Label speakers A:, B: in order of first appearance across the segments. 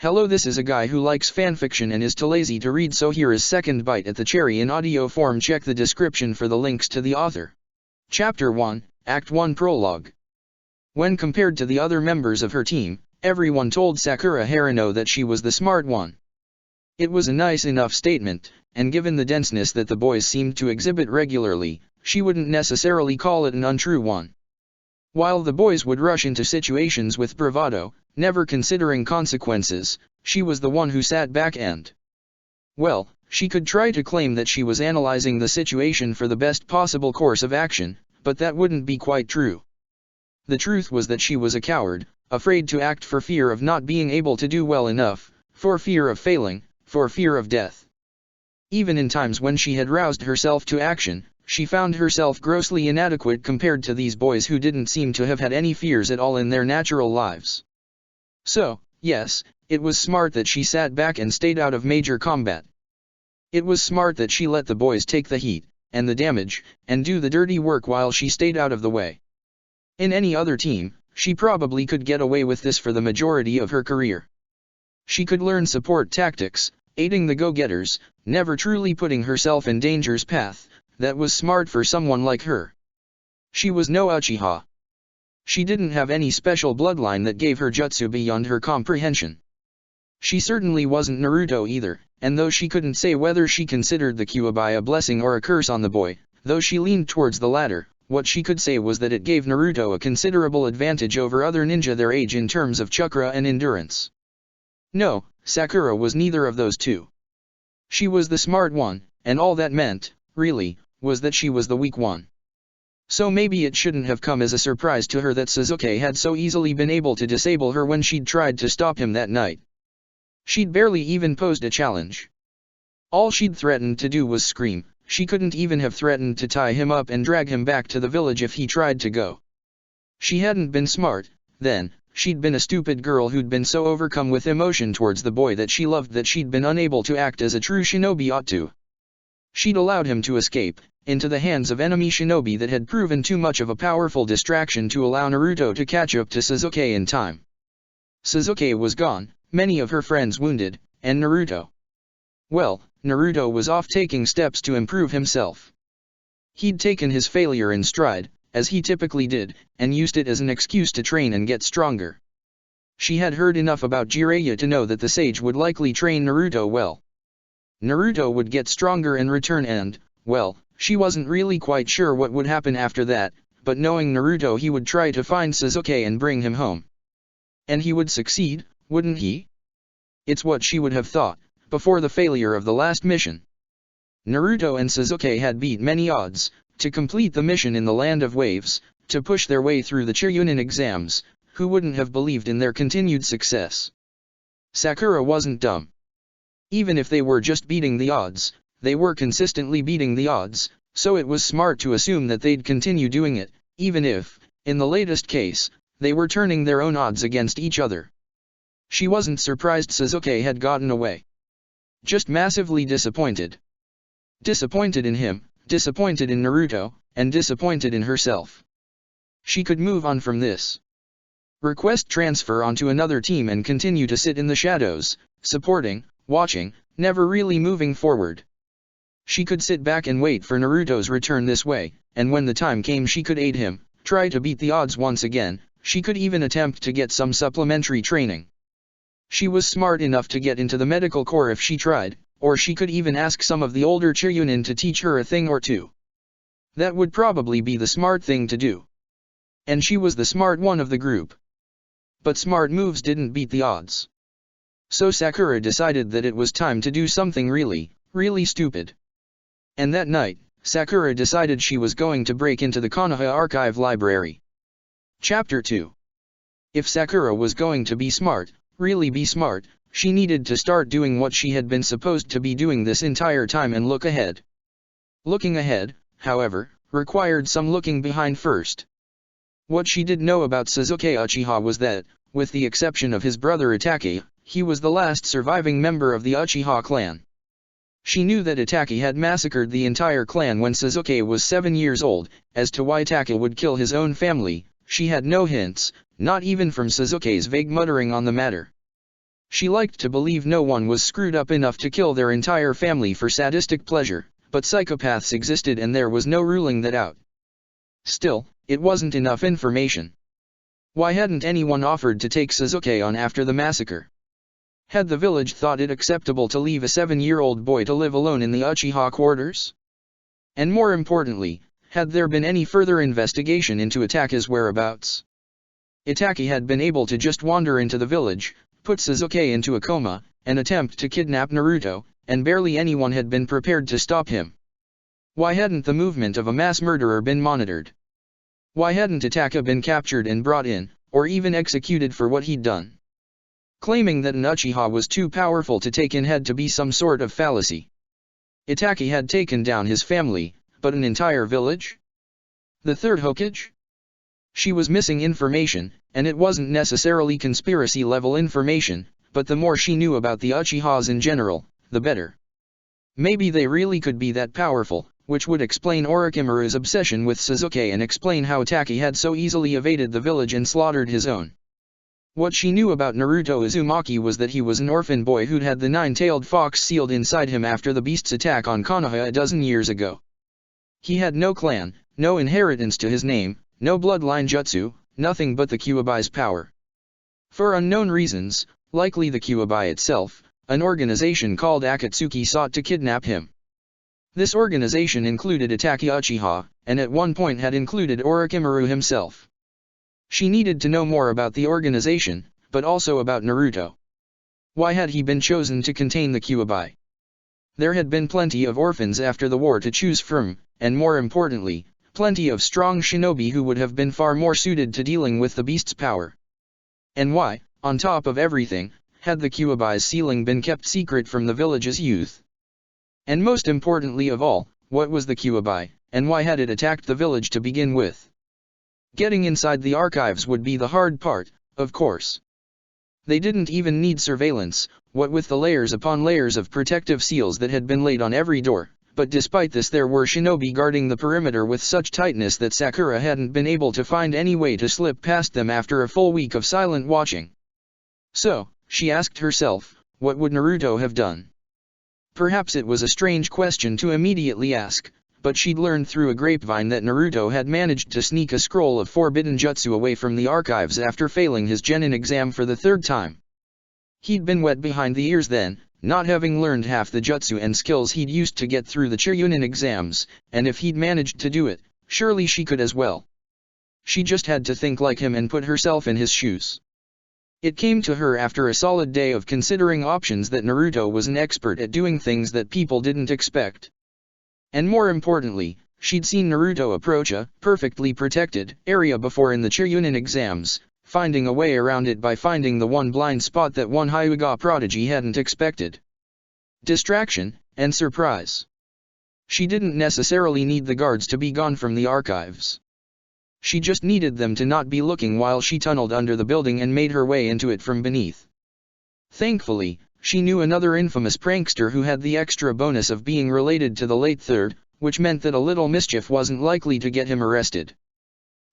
A: Hello, this is a guy who likes fanfiction and is too lazy to read, so here is second bite at the cherry in audio form. Check the description for the links to the author. Chapter 1, Act 1 Prologue. When compared to the other members of her team, everyone told Sakura Haruno that she was the smart one. It was a nice enough statement, and given the denseness that the boys seemed to exhibit regularly, she wouldn't necessarily call it an untrue one. While the boys would rush into situations with bravado, never considering consequences, she was the one who sat back and, well, she could try to claim that she was analyzing the situation for the best possible course of action, but that wouldn't be quite true. The truth was that she was a coward, afraid to act for fear of not being able to do well enough, for fear of failing, for fear of death. Even in times when she had roused herself to action, she found herself grossly inadequate compared to these boys who didn't seem to have had any fears at all in their natural lives. So, yes, it was smart that she sat back and stayed out of major combat. It was smart that she let the boys take the heat, and the damage, and do the dirty work while she stayed out of the way. In any other team, she probably could get away with this for the majority of her career. She could learn support tactics, aiding the go-getters, never truly putting herself in danger's path. That was smart for someone like her. She was no Uchiha. She didn't have any special bloodline that gave her jutsu beyond her comprehension. She certainly wasn't Naruto either, and though she couldn't say whether she considered the Kyuubi a blessing or a curse on the boy, though she leaned towards the latter, what she could say was that it gave Naruto a considerable advantage over other ninja their age in terms of chakra and endurance. No, Sakura was neither of those two. She was the smart one, and all that meant, really, was that she was the weak one. So maybe it shouldn't have come as a surprise to her that Sasuke had so easily been able to disable her when she'd tried to stop him that night. She'd barely even posed a challenge. All she'd threatened to do was scream. She couldn't even have threatened to tie him up and drag him back to the village if he tried to go. She hadn't been smart, then. She'd been a stupid girl who'd been so overcome with emotion towards the boy that she loved that she'd been unable to act as a true shinobi ought to. She'd allowed him to escape, into the hands of enemy shinobi that had proven too much of a powerful distraction to allow Naruto to catch up to Sasuke in time. Sasuke was gone, many of her friends wounded, and Naruto. Well, Naruto was off taking steps to improve himself. He'd taken his failure in stride, as he typically did, and used it as an excuse to train and get stronger. She had heard enough about Jiraiya to know that the sage would likely train Naruto well. Naruto would get stronger in return and, well, she wasn't really quite sure what would happen after that, but knowing Naruto, he would try to find Sasuke and bring him home. And he would succeed, wouldn't he? It's what she would have thought, before the failure of the last mission. Naruto and Sasuke had beat many odds, to complete the mission in the Land of Waves, to push their way through the Chunin exams. Who wouldn't have believed in their continued success? Sakura wasn't dumb. Even if they were just beating the odds, they were consistently beating the odds, so it was smart to assume that they'd continue doing it, even if, in the latest case, they were turning their own odds against each other. She wasn't surprised Sasuke had gotten away. Just massively disappointed. Disappointed in him, disappointed in Naruto, and disappointed in herself. She could move on from this. Request transfer onto another team and continue to sit in the shadows, supporting, watching, never really moving forward. She could sit back and wait for Naruto's return this way, and when the time came she could aid him, try to beat the odds once again. She could even attempt to get some supplementary training. She was smart enough to get into the medical corps if she tried, or she could even ask some of the older Chunin to teach her a thing or two. That would probably be the smart thing to do. And she was the smart one of the group. But smart moves didn't beat the odds. So Sakura decided that it was time to do something really, really stupid. And that night, Sakura decided she was going to break into the Konoha Archive Library. Chapter 2. If Sakura was going to be smart, really be smart, she needed to start doing what she had been supposed to be doing this entire time and look ahead. Looking ahead, however, required some looking behind first. What she did know about Sasuke Uchiha was that, with the exception of his brother Itachi, he was the last surviving member of the Uchiha clan. She knew that Itachi had massacred the entire clan when Sasuke was 7 years old. As to why Itachi would kill his own family, she had no hints, not even from Sasuke's vague muttering on the matter. She liked to believe no one was screwed up enough to kill their entire family for sadistic pleasure, but psychopaths existed and there was no ruling that out. Still, it wasn't enough information. Why hadn't anyone offered to take Sasuke on after the massacre? Had the village thought it acceptable to leave a 7-year-old boy to live alone in the Uchiha quarters? And more importantly, had there been any further investigation into Itachi's whereabouts? Itachi had been able to just wander into the village, put Sasuke into a coma, and attempt to kidnap Naruto, and barely anyone had been prepared to stop him. Why hadn't the movement of a mass murderer been monitored? Why hadn't Itachi been captured and brought in, or even executed for what he'd done? Claiming that an Uchiha was too powerful to take in had to be some sort of fallacy. Itachi had taken down his family, but an entire village? The third Hokage? She was missing information, and it wasn't necessarily conspiracy-level information, but the more she knew about the Uchihas in general, the better. Maybe they really could be that powerful, which would explain Orochimaru's obsession with Sasuke and explain how Itachi had so easily evaded the village and slaughtered his own. What she knew about Naruto Uzumaki was that he was an orphan boy who'd had the nine-tailed fox sealed inside him after the beast's attack on Konoha a dozen years ago. He had no clan, no inheritance to his name, no bloodline jutsu, nothing but the Kyuubi's power. For unknown reasons, likely the Kyuubi itself, an organization called Akatsuki sought to kidnap him. This organization included Itachi Uchiha, and at one point had included Orochimaru himself. She needed to know more about the organization, but also about Naruto. Why had he been chosen to contain the Kyuubi? There had been plenty of orphans after the war to choose from, and more importantly, plenty of strong shinobi who would have been far more suited to dealing with the beast's power. And why, on top of everything, had the Kyuubi's sealing been kept secret from the village's youth? And most importantly of all, what was the Kyuubi, and why had it attacked the village to begin with? Getting inside the archives would be the hard part, of course. They didn't even need surveillance, what with the layers upon layers of protective seals that had been laid on every door, but despite this there were shinobi guarding the perimeter with such tightness that Sakura hadn't been able to find any way to slip past them after a full week of silent watching. So, she asked herself, what would Naruto have done? Perhaps it was a strange question to immediately ask, but she'd learned through a grapevine that Naruto had managed to sneak a scroll of forbidden jutsu away from the archives after failing his genin exam for the third time. He'd been wet behind the ears then, not having learned half the jutsu and skills he'd used to get through the Chunin exams, and if he'd managed to do it, surely she could as well. She just had to think like him and put herself in his shoes. It came to her after a solid day of considering options that Naruto was an expert at doing things that people didn't expect. And more importantly, she'd seen Naruto approach a perfectly protected area before in the Chunin exams, finding a way around it by finding the one blind spot that one Hyuga prodigy hadn't expected. Distraction, and surprise. She didn't necessarily need the guards to be gone from the archives. She just needed them to not be looking while she tunneled under the building and made her way into it from beneath. Thankfully, she knew another infamous prankster who had the extra bonus of being related to the late third, which meant that a little mischief wasn't likely to get him arrested.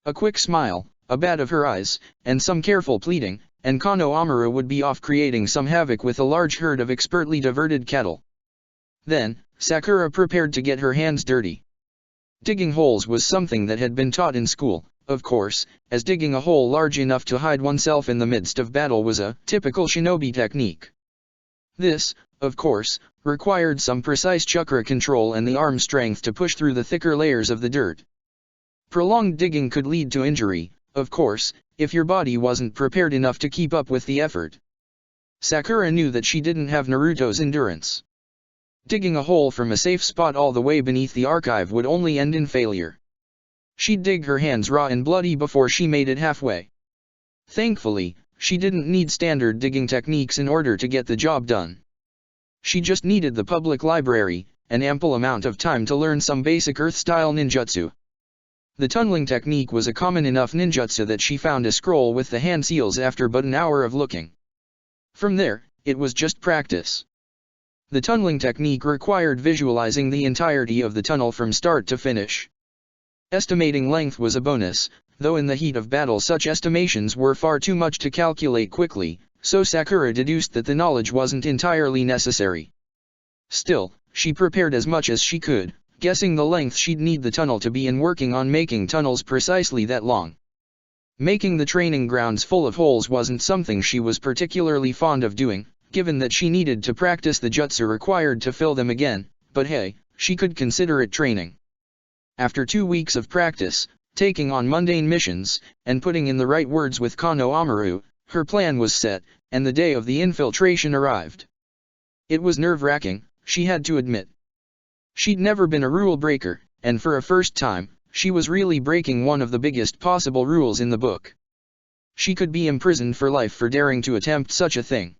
A: A quick smile, a bat of her eyes, and some careful pleading, and Kano Amuro would be off creating some havoc with a large herd of expertly diverted cattle. Then, Sakura prepared to get her hands dirty. Digging holes was something that had been taught in school, of course, as digging a hole large enough to hide oneself in the midst of battle was a typical shinobi technique. This, of course, required some precise chakra control and the arm strength to push through the thicker layers of the dirt. Prolonged digging could lead to injury, of course, if your body wasn't prepared enough to keep up with the effort. Sakura knew that she didn't have Naruto's endurance. Digging a hole from a safe spot all the way beneath the archive would only end in failure. She'd dig her hands raw and bloody before she made it halfway. Thankfully, she didn't need standard digging techniques in order to get the job done. She just needed the public library, an ample amount of time to learn some basic earth-style ninjutsu. The tunneling technique was a common enough ninjutsu that she found a scroll with the hand seals after but an hour of looking. From there, it was just practice. The tunneling technique required visualizing the entirety of the tunnel from start to finish. Estimating length was a bonus, though in the heat of battle such estimations were far too much to calculate quickly, so Sakura deduced that the knowledge wasn't entirely necessary. Still, she prepared as much as she could, guessing the length she'd need the tunnel to be and working on making tunnels precisely that long. Making the training grounds full of holes wasn't something she was particularly fond of doing, given that she needed to practice the jutsu required to fill them again, but hey, she could consider it training. After 2 weeks of practice, taking on mundane missions, and putting in the right words with Kano Amaru, her plan was set, and the day of the infiltration arrived. It was nerve-wracking, she had to admit. She'd never been a rule breaker, and for a first time, she was really breaking one of the biggest possible rules in the book. She could be imprisoned for life for daring to attempt such a thing.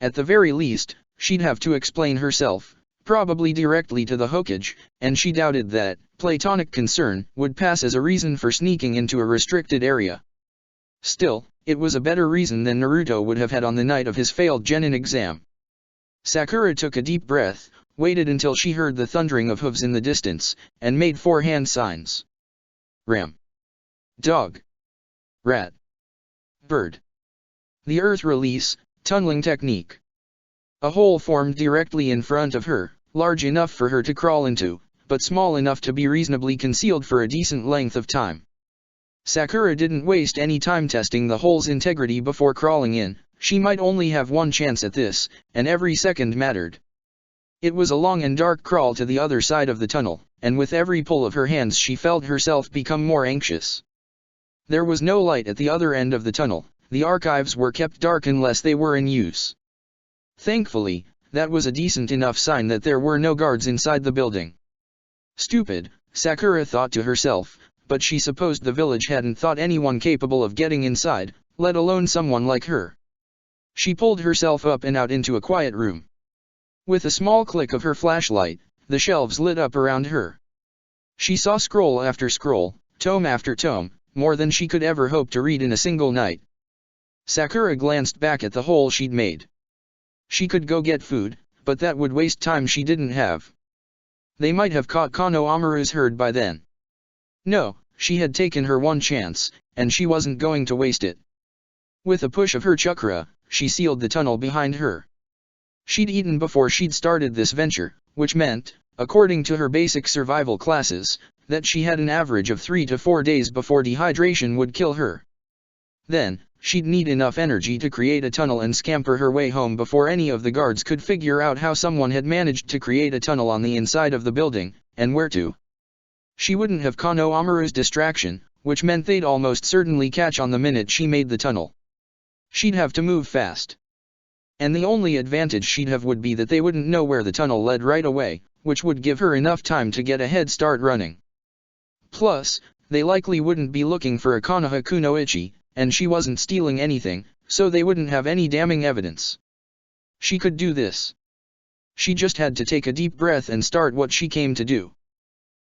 A: At the very least, she'd have to explain herself, probably directly to the Hokage, and she doubted that platonic concern would pass as a reason for sneaking into a restricted area. Still, it was a better reason than Naruto would have had on the night of his failed genin exam. Sakura took a deep breath, waited until she heard the thundering of hooves in the distance, and made 4 hand signs. Ram. Dog. Rat. Bird. The earth release, tunneling technique. A hole formed directly in front of her, large enough for her to crawl into, but small enough to be reasonably concealed for a decent length of time. Sakura didn't waste any time testing the hole's integrity before crawling in. She might only have one chance at this, and every second mattered. It was a long and dark crawl to the other side of the tunnel, and with every pull of her hands she felt herself become more anxious. There was no light at the other end of the tunnel, the archives were kept dark unless they were in use. Thankfully, that was a decent enough sign that there were no guards inside the building. Stupid, Sakura thought to herself, but she supposed the village hadn't thought anyone capable of getting inside, let alone someone like her. She pulled herself up and out into a quiet room. With a small click of her flashlight, the shelves lit up around her. She saw scroll after scroll, tome after tome, more than she could ever hope to read in a single night. Sakura glanced back at the hole she'd made. She could go get food, but that would waste time she didn't have. They might have caught Kano Amaru's herd by then. No, she had taken her one chance, and she wasn't going to waste it. With a push of her chakra, she sealed the tunnel behind her. She'd eaten before she'd started this venture, which meant, according to her basic survival classes, that she had an average of 3 to 4 days before dehydration would kill her. Then, she'd need enough energy to create a tunnel and scamper her way home before any of the guards could figure out how someone had managed to create a tunnel on the inside of the building, and where to. She wouldn't have Kano Amaru's distraction, which meant they'd almost certainly catch on the minute she made the tunnel. She'd have to move fast. And the only advantage she'd have would be that they wouldn't know where the tunnel led right away, which would give her enough time to get a head start running. Plus, they likely wouldn't be looking for a Konoha Kunoichi, and she wasn't stealing anything, so they wouldn't have any damning evidence. She could do this. She just had to take a deep breath and start what she came to do.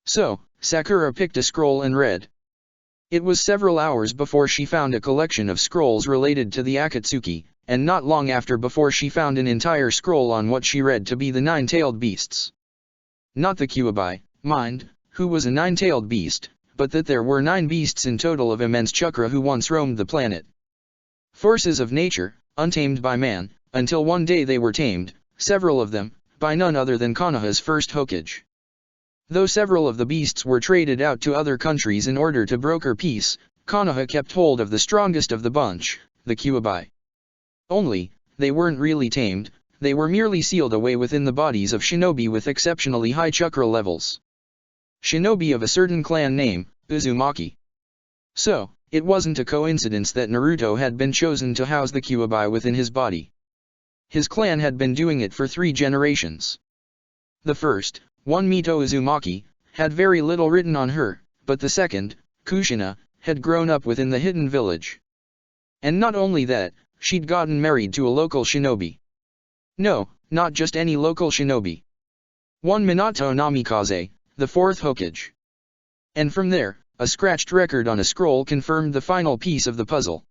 A: So, Sakura picked a scroll and read. It was several hours before she found a collection of scrolls related to the Akatsuki, and not long after before she found an entire scroll on what she read to be the 9-tailed beasts. Not the Kyuubi, mind, who was a 9-tailed beast, but that there were 9 beasts in total of immense chakra who once roamed the planet. Forces of nature, untamed by man, until one day they were tamed, several of them, by none other than Konoha's first Hokage. Though several of the beasts were traded out to other countries in order to broker peace, Konoha kept hold of the strongest of the bunch, the Kyuubi. Only, they weren't really tamed, they were merely sealed away within the bodies of shinobi with exceptionally high chakra levels. Shinobi of a certain clan name, Uzumaki. So, it wasn't a coincidence that Naruto had been chosen to house the Kyuubi within his body. His clan had been doing it for 3 generations. The first, one Mito Uzumaki, had very little written on her, but the second, Kushina, had grown up within the hidden village. And not only that, she'd gotten married to a local shinobi. No, not just any local shinobi. One Minato Namikaze, the 4th Hokage. And from there, a scratched record on a scroll confirmed the final piece of the puzzle.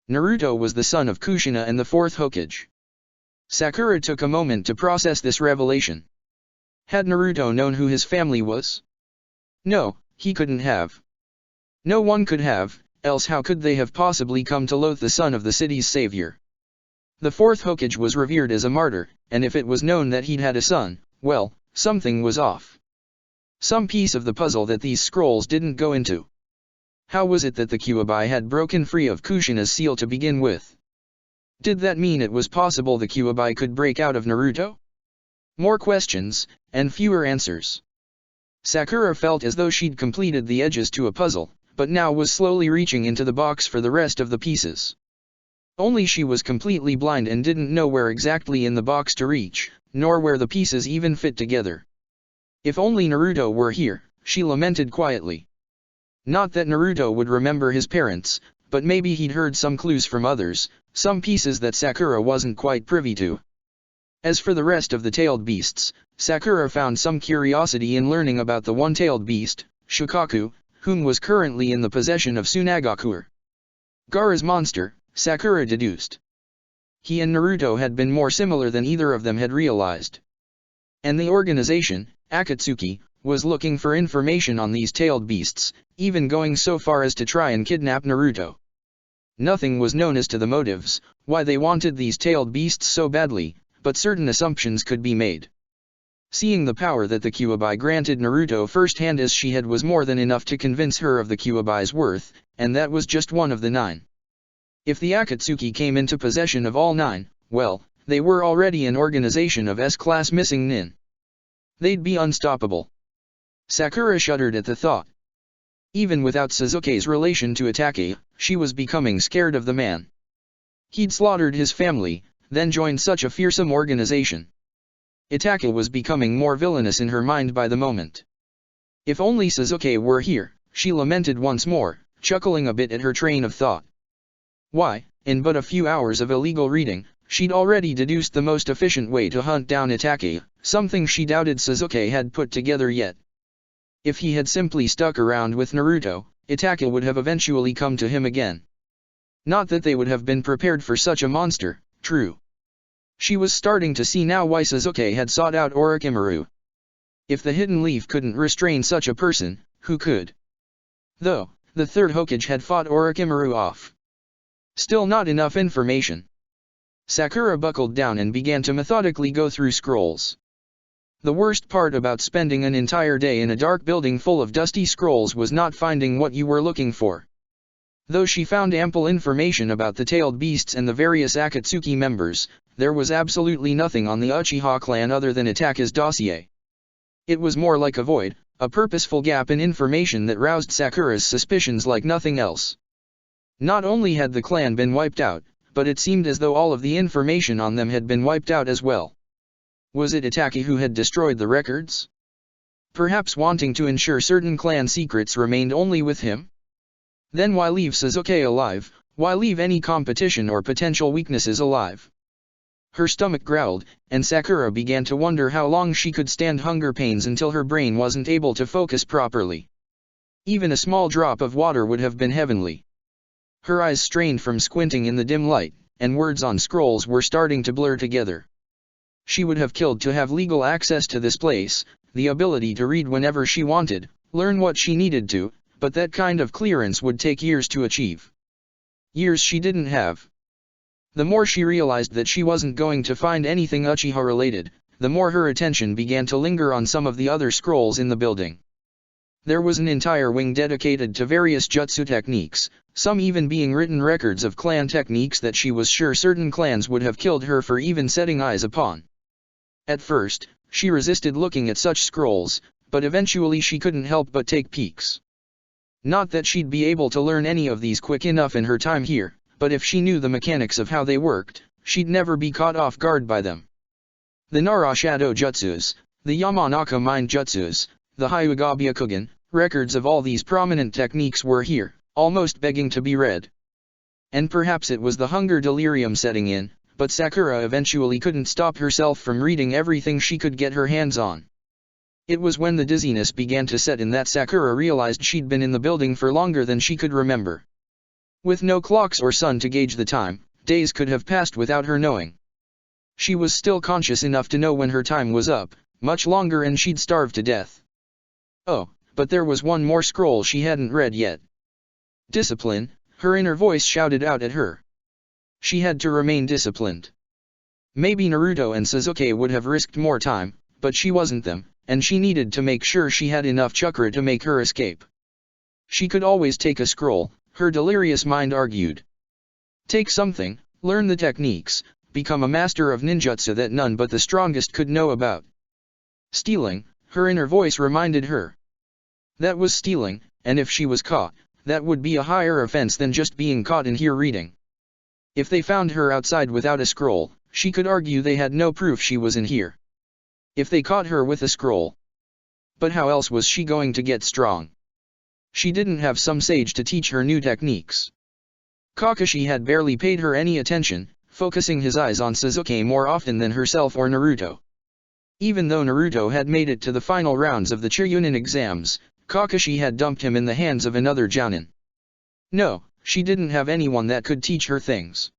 A: Naruto was the son of Kushina and the 4th Hokage. Sakura took a moment to process this revelation. Had Naruto known who his family was? No, he couldn't have. No one could have, else how could they have possibly come to loathe the son of the city's savior? The fourth Hokage was revered as a martyr, and if it was known that he'd had a son, well, something was off. Some piece of the puzzle that these scrolls didn't go into. How was it that the Kyuubi had broken free of Kushina's seal to begin with? Did that mean it was possible the Kyuubi could break out of Naruto? More questions, and fewer answers. Sakura felt as though she'd completed the edges to a puzzle, but now was slowly reaching into the box for the rest of the pieces. Only she was completely blind and didn't know where exactly in the box to reach, nor where the pieces even fit together. If only Naruto were here, she lamented quietly. Not that Naruto would remember his parents, but maybe he'd heard some clues from others, some pieces that Sakura wasn't quite privy to. As for the rest of the tailed beasts, Sakura found some curiosity in learning about the one-tailed beast, Shukaku, whom was currently in the possession of Tsunagakuer. Gaara's monster, Sakura deduced. He and Naruto had been more similar than either of them had realized. And the organization, Akatsuki, was looking for information on these tailed beasts, even going so far as to try and kidnap Naruto. Nothing was known as to the motives, why they wanted these tailed beasts so badly, but certain assumptions could be made. Seeing the power that the Kyuubi granted Naruto firsthand as she had was more than enough to convince her of the Kyuubi's worth, and that was just one of the 9. If the Akatsuki came into possession of all 9, well, they were already an organization of S-class missing nin. They'd be unstoppable. Sakura shuddered at the thought. Even without Sasuke's relation to Itachi, she was becoming scared of the man. He'd slaughtered his family, then joined such a fearsome organization. Itachi was becoming more villainous in her mind by the moment. If only Sasuke were here, she lamented once more, chuckling a bit at her train of thought. Why, in but a few hours of illegal reading, she'd already deduced the most efficient way to hunt down Itachi, something she doubted Sasuke had put together yet. If he had simply stuck around with Naruto, Itachi would have eventually come to him again. Not that they would have been prepared for such a monster, true. She was starting to see now why Sasuke had sought out Orochimaru. If the hidden leaf couldn't restrain such a person, who could? Though, the third Hokage had fought Orochimaru off. Still not enough information. Sakura buckled down and began to methodically go through scrolls. The worst part about spending an entire day in a dark building full of dusty scrolls was not finding what you were looking for. Though she found ample information about the tailed beasts and the various Akatsuki members, there was absolutely nothing on the Uchiha clan other than Itachi's dossier. It was more like a void, a purposeful gap in information that roused Sakura's suspicions like nothing else. Not only had the clan been wiped out, but it seemed as though all of the information on them had been wiped out as well. Was it Itachi who had destroyed the records? Perhaps wanting to ensure certain clan secrets remained only with him? Then why leave Sasuke alive, why leave any competition or potential weaknesses alive? Her stomach growled, and Sakura began to wonder how long she could stand hunger pains until her brain wasn't able to focus properly. Even a small drop of water would have been heavenly. Her eyes strained from squinting in the dim light, and words on scrolls were starting to blur together. She would have killed to have legal access to this place, the ability to read whenever she wanted, learn what she needed to, but that kind of clearance would take years to achieve. Years she didn't have. The more she realized that she wasn't going to find anything Uchiha related, the more her attention began to linger on some of the other scrolls in the building. There was an entire wing dedicated to various jutsu techniques, some even being written records of clan techniques that she was sure certain clans would have killed her for even setting eyes upon. At first, she resisted looking at such scrolls, but eventually she couldn't help but take peeks. Not that she'd be able to learn any of these quick enough in her time here, but if she knew the mechanics of how they worked, she'd never be caught off guard by them. The Nara Shadow Jutsus, the Yamanaka Mind Jutsus, the Hyuga Byakugan, records of all these prominent techniques were here, almost begging to be read. And perhaps it was the hunger delirium setting in, but Sakura eventually couldn't stop herself from reading everything she could get her hands on. It was when the dizziness began to set in that Sakura realized she'd been in the building for longer than she could remember. With no clocks or sun to gauge the time, days could have passed without her knowing. She was still conscious enough to know when her time was up, much longer and she'd starve to death. Oh, but there was one more scroll she hadn't read yet. Discipline, her inner voice shouted out at her. She had to remain disciplined. Maybe Naruto and Sasuke would have risked more time, but she wasn't them, and she needed to make sure she had enough chakra to make her escape. She could always take a scroll, her delirious mind argued. Take something, learn the techniques, become a master of ninjutsu that none but the strongest could know about. Stealing, her inner voice reminded her. That was stealing, and if she was caught, that would be a higher offense than just being caught in here reading. If they found her outside without a scroll, she could argue they had no proof she was in here. If they caught her with a scroll. But how else was she going to get strong? She didn't have some sage to teach her new techniques. Kakashi had barely paid her any attention, focusing his eyes on Sasuke more often than herself or Naruto. Even though Naruto had made it to the final rounds of the Chunin exams, Kakashi had dumped him in the hands of another Jounin. No, she didn't have anyone that could teach her things.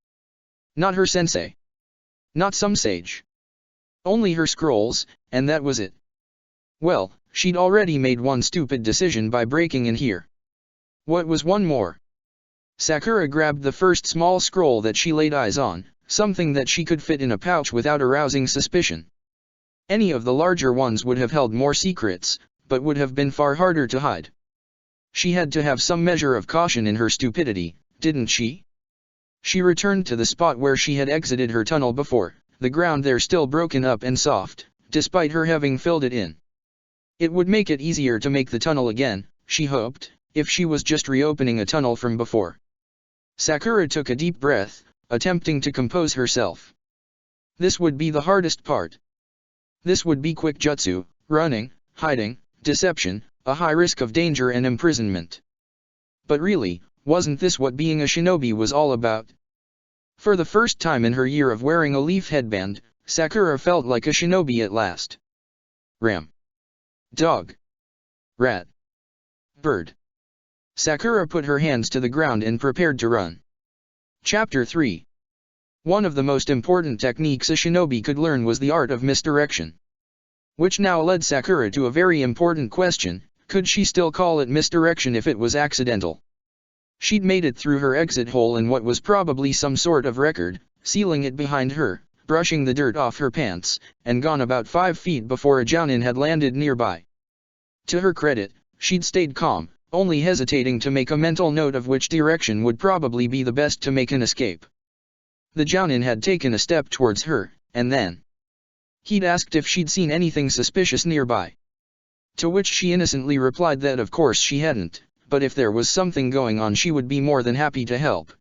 A: Not her sensei. Not some sage. Only her scrolls, and that was it. Well, she'd already made one stupid decision by breaking in here. What was one more? Sakura grabbed the first small scroll that she laid eyes on, something that she could fit in a pouch without arousing suspicion. Any of the larger ones would have held more secrets, but would have been far harder to hide. She had to have some measure of caution in her stupidity, didn't she? She returned to the spot where she had exited her tunnel before, the ground there still broken up and soft, despite her having filled it in. It would make it easier to make the tunnel again, she hoped, if she was just reopening a tunnel from before. Sakura took a deep breath, attempting to compose herself. This would be the hardest part. This would be quick jutsu, running, hiding, deception, a high risk of danger and imprisonment. But really, wasn't this what being a shinobi was all about? For the first time in her year of wearing a leaf headband, Sakura felt like a shinobi at last. Ram. Dog. Rat. Bird. Sakura put her hands to the ground and prepared to run. Chapter 3. One of the most important techniques a shinobi could learn was the art of misdirection. Which now led Sakura to a very important question: could she still call it misdirection if it was accidental? She'd made it through her exit hole in what was probably some sort of record, sealing it behind her, brushing the dirt off her pants, and gone about 5 feet before a Jounin had landed nearby. To her credit, she'd stayed calm, only hesitating to make a mental note of which direction would probably be the best to make an escape. The Jounin had taken a step towards her, and then he'd asked if she'd seen anything suspicious nearby. To which she innocently replied that of course she hadn't, but if there was something going on she would be more than happy to help.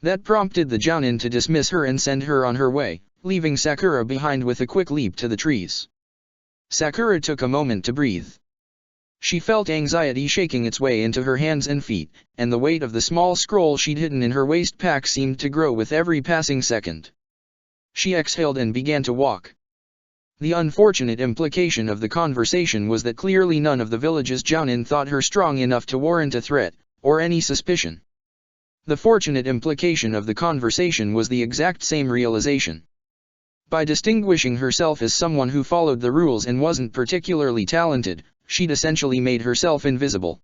A: That prompted the Jounin to dismiss her and send her on her way, leaving Sakura behind with a quick leap to the trees. Sakura took a moment to breathe. She felt anxiety shaking its way into her hands and feet, and the weight of the small scroll she'd hidden in her waist pack seemed to grow with every passing second. She exhaled and began to walk. The unfortunate implication of the conversation was that clearly none of the village's Jounin thought her strong enough to warrant a threat, or any suspicion. The fortunate implication of the conversation was the exact same realization. By distinguishing herself as someone who followed the rules and wasn't particularly talented, she'd essentially made herself invisible.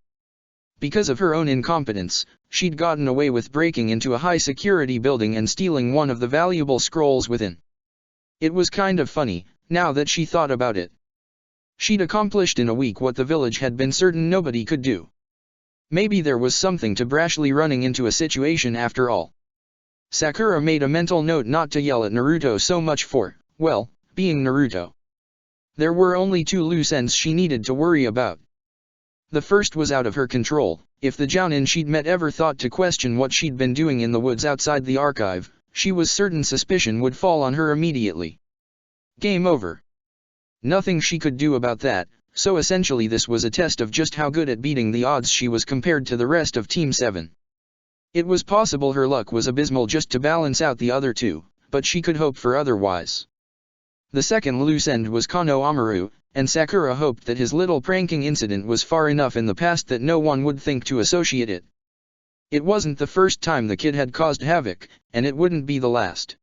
A: Because of her own incompetence, she'd gotten away with breaking into a high-security building and stealing one of the valuable scrolls within. It was kind of funny, now that she thought about it. She'd accomplished in a week what the village had been certain nobody could do. Maybe there was something to brashly running into a situation after all. Sakura made a mental note not to yell at Naruto so much for, well, being Naruto. There were only 2 loose ends she needed to worry about. The first was out of her control. If the Jounin she'd met ever thought to question what she'd been doing in the woods outside the archive, she was certain suspicion would fall on her immediately. Game over. Nothing she could do about that, so essentially this was a test of just how good at beating the odds she was compared to the rest of Team 7. It was possible her luck was abysmal just to balance out the other 2, but she could hope for otherwise. The second loose end was Kano Amaru, and Sakura hoped that his little pranking incident was far enough in the past that no one would think to associate it. It wasn't the first time the kid had caused havoc, and it wouldn't be the last.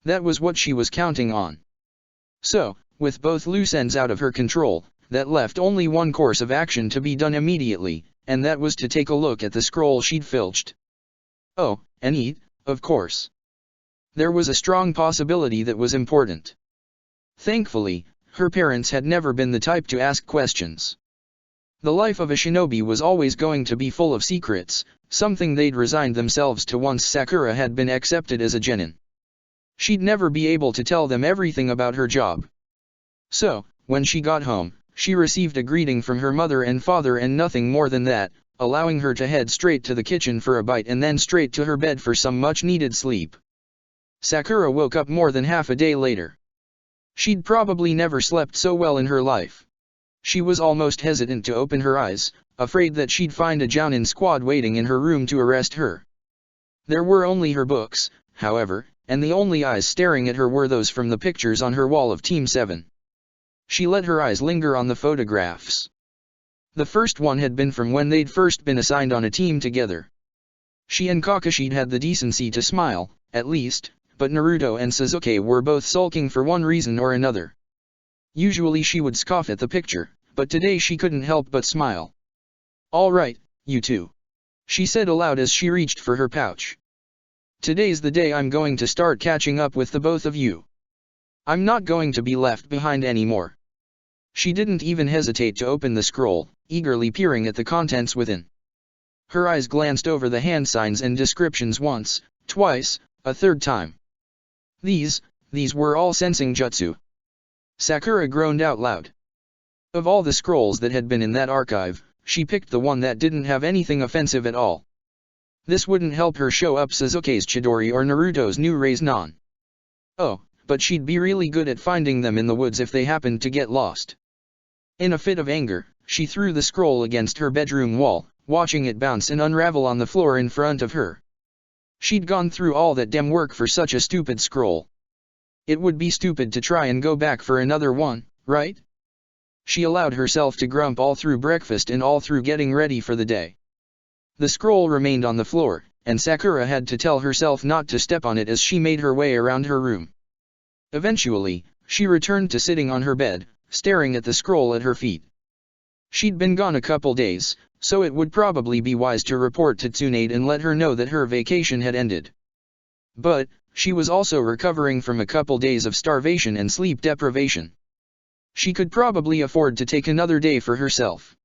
A: That was what she was counting on. So, with both loose ends out of her control, that left only one course of action to be done immediately, and that was to take a look at the scroll she'd filched. Oh, and eat, Of course. There was a strong possibility that was important. Thankfully, her parents had never been the type to ask questions. The life of a shinobi was always going to be full of secrets, something they'd resigned themselves to once Sakura had been accepted as a genin. She'd never be able to tell them everything about her job. So, when she got home, she received a greeting from her mother and father and nothing more than that, allowing her to head straight to the kitchen for a bite and then straight to her bed for some much-needed sleep. Sakura woke up more than half a day later. She'd probably never slept so well in her life. She was almost hesitant to open her eyes, afraid that she'd find a Jounin squad waiting in her room to arrest her. There were only her books, however, and the only eyes staring at her were those from the pictures on her wall of Team 7. She let her eyes linger on the photographs. The first one had been from when they'd first been assigned on a team together. She and Kakashi'd had the decency to smile, at least, but Naruto and Sasuke were both sulking for one reason or another. Usually she would scoff at the picture, but today she couldn't help but smile. "All right, you two," she said aloud as she reached for her pouch. "Today's the day I'm going to start catching up with the both of you. I'm not going to be left behind anymore." She didn't even hesitate to open the scroll, eagerly peering at the contents within. Her eyes glanced over the hand signs and descriptions once, twice, a third time. These were all sensing jutsu. Sakura groaned out loud. Of all the scrolls that had been in that archive, she picked the one that didn't have anything offensive at all. This wouldn't help her show up Sasuke's Chidori or Naruto's new Rasengan. Oh, but she'd be really good at finding them in the woods if they happened to get lost. In a fit of anger, she threw the scroll against her bedroom wall, watching it bounce and unravel on the floor in front of her. She'd gone through all that damn work for such a stupid scroll. It would be stupid to try and go back for another one, right? She allowed herself to grump all through breakfast and all through getting ready for the day. The scroll remained on the floor, and Sakura had to tell herself not to step on it as she made her way around her room. Eventually, she returned to sitting on her bed, staring at the scroll at her feet. She'd been gone a couple days, so it would probably be wise to report to Tsunade and let her know that her vacation had ended. But, she was also recovering from a couple days of starvation and sleep deprivation. She could probably afford to take another day for herself.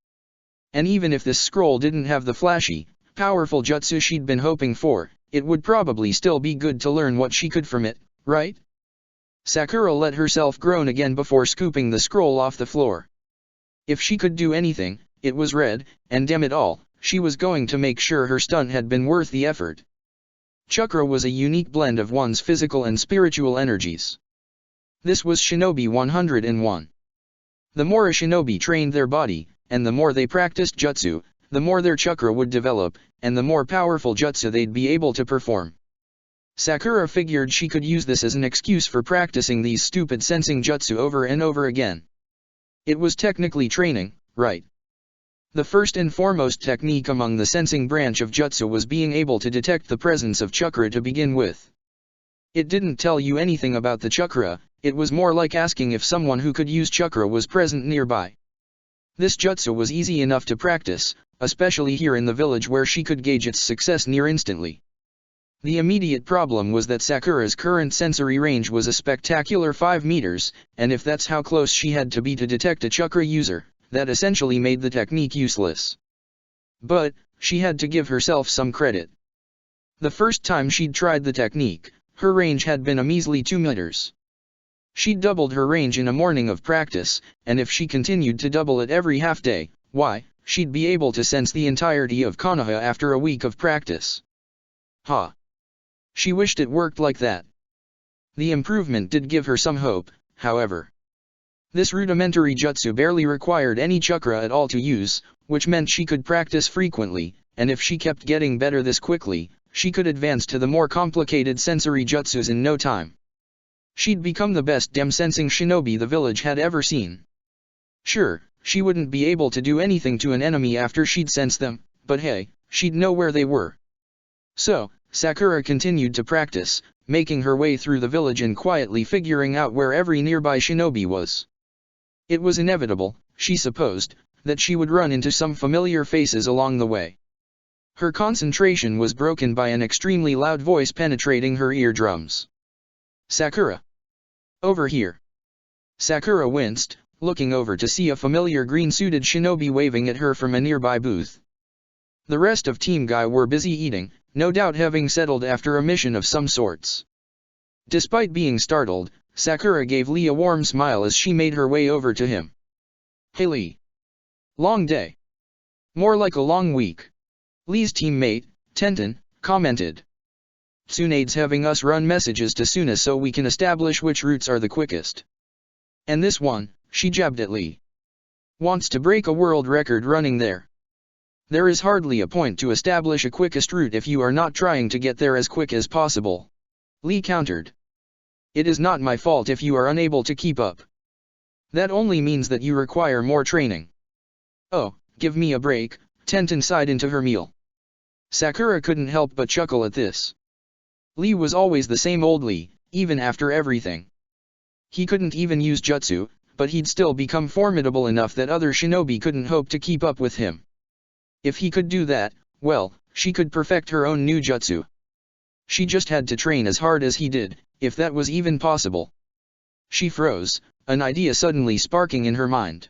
A: And even if this scroll didn't have the flashy, powerful jutsu she'd been hoping for, it would probably still be good to learn what she could from it, right? Sakura let herself groan again before scooping the scroll off the floor. If she could do anything, it was red, and damn it all, she was going to make sure her stunt had been worth the effort. Chakra was a unique blend of one's physical and spiritual energies. This was Shinobi 101. The more a shinobi trained their body, and the more they practiced jutsu, the more their chakra would develop, and the more powerful jutsu they'd be able to perform. Sakura figured she could use this as an excuse for practicing these stupid sensing jutsu over and over again. It was technically training, right? The first and foremost technique among the sensing branch of jutsu was being able to detect the presence of chakra to begin with. It didn't tell you anything about the chakra, it was more like asking if someone who could use chakra was present nearby. This jutsu was easy enough to practice, especially here in the village where she could gauge its success near instantly. The immediate problem was that Sakura's current sensory range was a spectacular 5 meters, and if that's how close she had to be to detect a chakra user, that essentially made the technique useless. But, she had to give herself some credit. The first time she'd tried the technique, her range had been a measly 2 meters. She'd doubled her range in a morning of practice, and if she continued to double it every half day, why, she'd be able to sense the entirety of Konoha after a week of practice. She wished it worked like that. The improvement did give her some hope, however. This rudimentary jutsu barely required any chakra at all to use, which meant she could practice frequently, and if she kept getting better this quickly, she could advance to the more complicated sensory jutsus in no time. She'd become the best dem-sensing shinobi the village had ever seen. Sure, she wouldn't be able to do anything to an enemy after she'd sensed them, but hey, she'd know where they were. So, Sakura continued to practice, making her way through the village and quietly figuring out where every nearby shinobi was. It was inevitable, she supposed, that she would run into some familiar faces along the way. Her concentration was broken by an extremely loud voice penetrating her eardrums. "Sakura! Over here!" Sakura winced, looking over to see a familiar green-suited shinobi waving at her from a nearby booth. The rest of Team Guy were busy eating, no doubt having settled after a mission of some sorts. Despite being startled, Sakura gave Lee a warm smile as she made her way over to him. "Hey Lee. Long day. More like a long week." Lee's teammate, Tenten, commented. "Tsunade's having us run messages to Suna so we can establish which routes are the quickest. And this one," she jabbed at Lee, "wants to break a world record running there. There is hardly a point to establish a quickest route if you are not trying to get there as quick as possible," Lee countered. "It is not my fault if you are unable to keep up. That only means that you require more training." "Oh, give me a break," Tenten sighed into her meal. Sakura couldn't help but chuckle at this. Lee was always the same old Lee, even after everything. He couldn't even use jutsu, but he'd still become formidable enough that other shinobi couldn't hope to keep up with him. If he could do that, well, she could perfect her own new jutsu. She just had to train as hard as he did, if that was even possible. She froze, an idea suddenly sparking in her mind.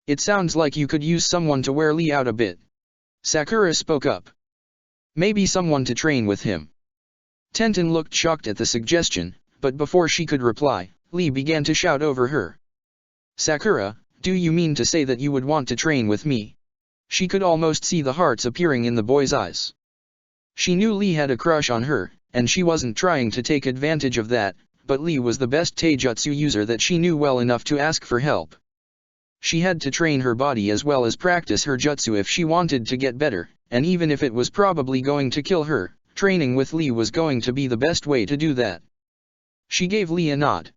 A: "It sounds like you could use someone to wear Lee out a bit." Sakura spoke up. "Maybe someone to train with him." Tenten looked shocked at the suggestion, but before she could reply, Lee began to shout over her. "Sakura, do you mean to say that you would want to train with me?" She could almost see the hearts appearing in the boy's eyes. She knew Lee had a crush on her, and she wasn't trying to take advantage of that, but Lee was the best taijutsu user that she knew well enough to ask for help. She had to train her body as well as practice her jutsu if she wanted to get better, and even if it was probably going to kill her, training with Lee was going to be the best way to do that. She gave Lee a nod.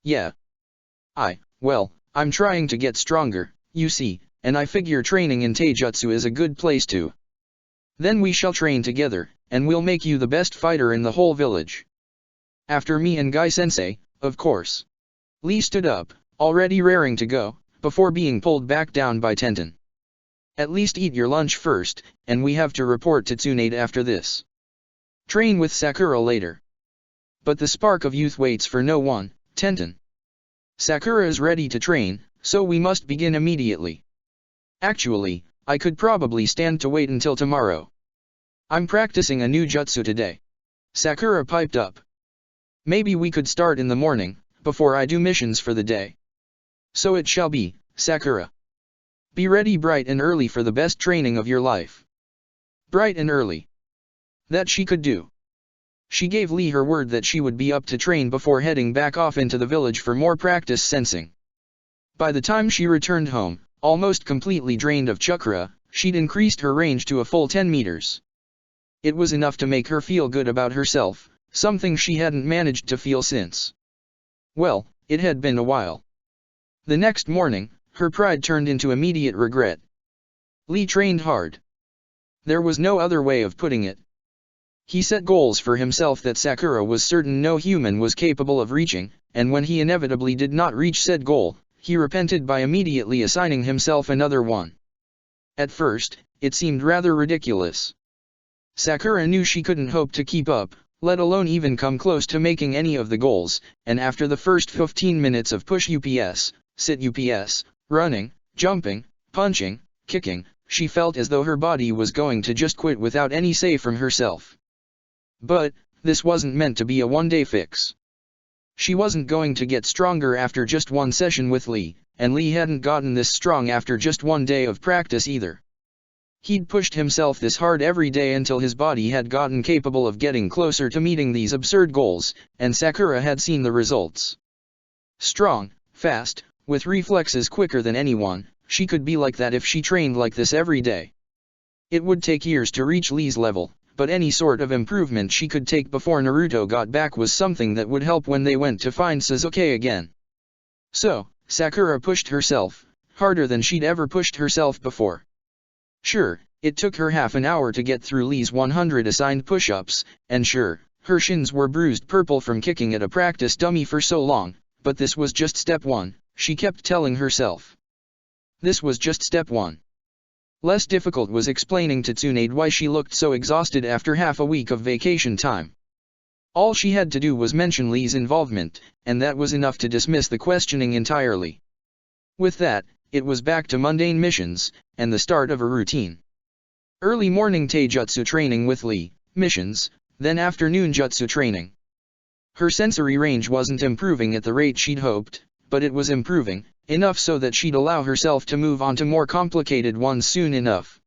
A: "Yeah. Well, I'm trying to get stronger, you see, and I figure training in taijutsu is a good place to. Then we shall train together, and we'll make you the best fighter in the whole village. After me and Guy-sensei, of course." Lee stood up, already raring to go, before being pulled back down by Tenten. "At least eat your lunch first, and we have to report to Tsunade after this. Train with Sakura later." But the spark of youth waits for no one, Tenten. "Sakura is ready to train, so we must begin immediately. Actually, I could probably stand to wait until tomorrow. I'm practicing a new jutsu today." Sakura piped up. "Maybe we could start in the morning, before I do missions for the day." "So it shall be, Sakura. Be ready bright and early for the best training of your life." Bright and early. That she could do. She gave Lee her word that she would be up to train before heading back off into the village for more practice sensing. By the time she returned home, almost completely drained of chakra, she'd increased her range to a full 10 meters. It was enough to make her feel good about herself, something she hadn't managed to feel since. Well, it had been a while. The next morning, her pride turned into immediate regret. Lee trained hard. There was no other way of putting it. He set goals for himself that Sakura was certain no human was capable of reaching, and when he inevitably did not reach said goal, he repented by immediately assigning himself another one. At first, it seemed rather ridiculous. Sakura knew she couldn't hope to keep up, let alone even come close to making any of the goals, and after the first 15 minutes of push UPS, sit UPS, running, jumping, punching, kicking, she felt as though her body was going to just quit without any say from herself. But, this wasn't meant to be a one-day fix. She wasn't going to get stronger after just one session with Lee, and Lee hadn't gotten this strong after just one day of practice either. He'd pushed himself this hard every day until his body had gotten capable of getting closer to meeting these absurd goals, and Sakura had seen the results. Strong, fast, with reflexes quicker than anyone, she could be like that if she trained like this every day. It would take years to reach Lee's level, but any sort of improvement she could take before Naruto got back was something that would help when they went to find Sasuke again. So, Sakura pushed herself, harder than she'd ever pushed herself before. Sure, it took her half an hour to get through Lee's 100 assigned push-ups, and sure, her shins were bruised purple from kicking at a practice dummy for so long, but this was just step one, she kept telling herself. This was just step one. Less difficult was explaining to Tsunade why she looked so exhausted after half a week of vacation time. All she had to do was mention Lee's involvement, and that was enough to dismiss the questioning entirely. With that, it was back to mundane missions, and the start of a routine. Early morning taijutsu training with Lee, missions, then afternoon jutsu training. Her sensory range wasn't improving at the rate she'd hoped, but it was improving, enough so that she'd allow herself to move on to more complicated ones soon enough.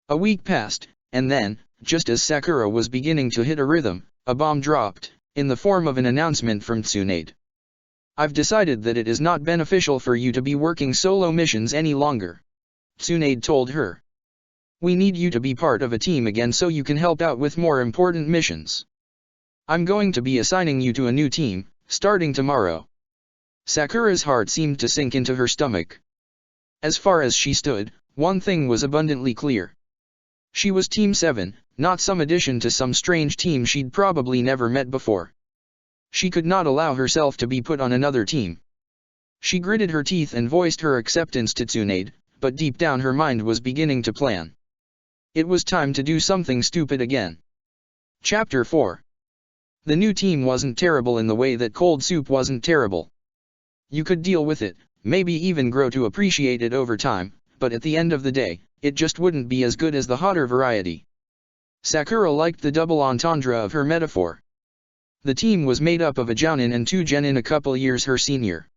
A: A week passed, and then, just as Sakura was beginning to hit a rhythm, a bomb dropped, in the form of an announcement from Tsunade. "I've decided that it is not beneficial for you to be working solo missions any longer," Tsunade told her. "We need you to be part of a team again so you can help out with more important missions. I'm going to be assigning you to a new team, starting tomorrow." Sakura's heart seemed to sink into her stomach. As far as she stood, one thing was abundantly clear. She was Team 7, not some addition to some strange team she'd probably never met before. She could not allow herself to be put on another team. She gritted her teeth and voiced her acceptance to Tsunade, but deep down her mind was beginning to plan. It was time to do something stupid again. Chapter 4. The new team wasn't terrible in the way that cold soup wasn't terrible. You could deal with it, maybe even grow to appreciate it over time, but at the end of the day, it just wouldn't be as good as the hotter variety. Sakura liked the double entendre of her metaphor. The team was made up of a Jounin and 2 Genin a couple years her senior.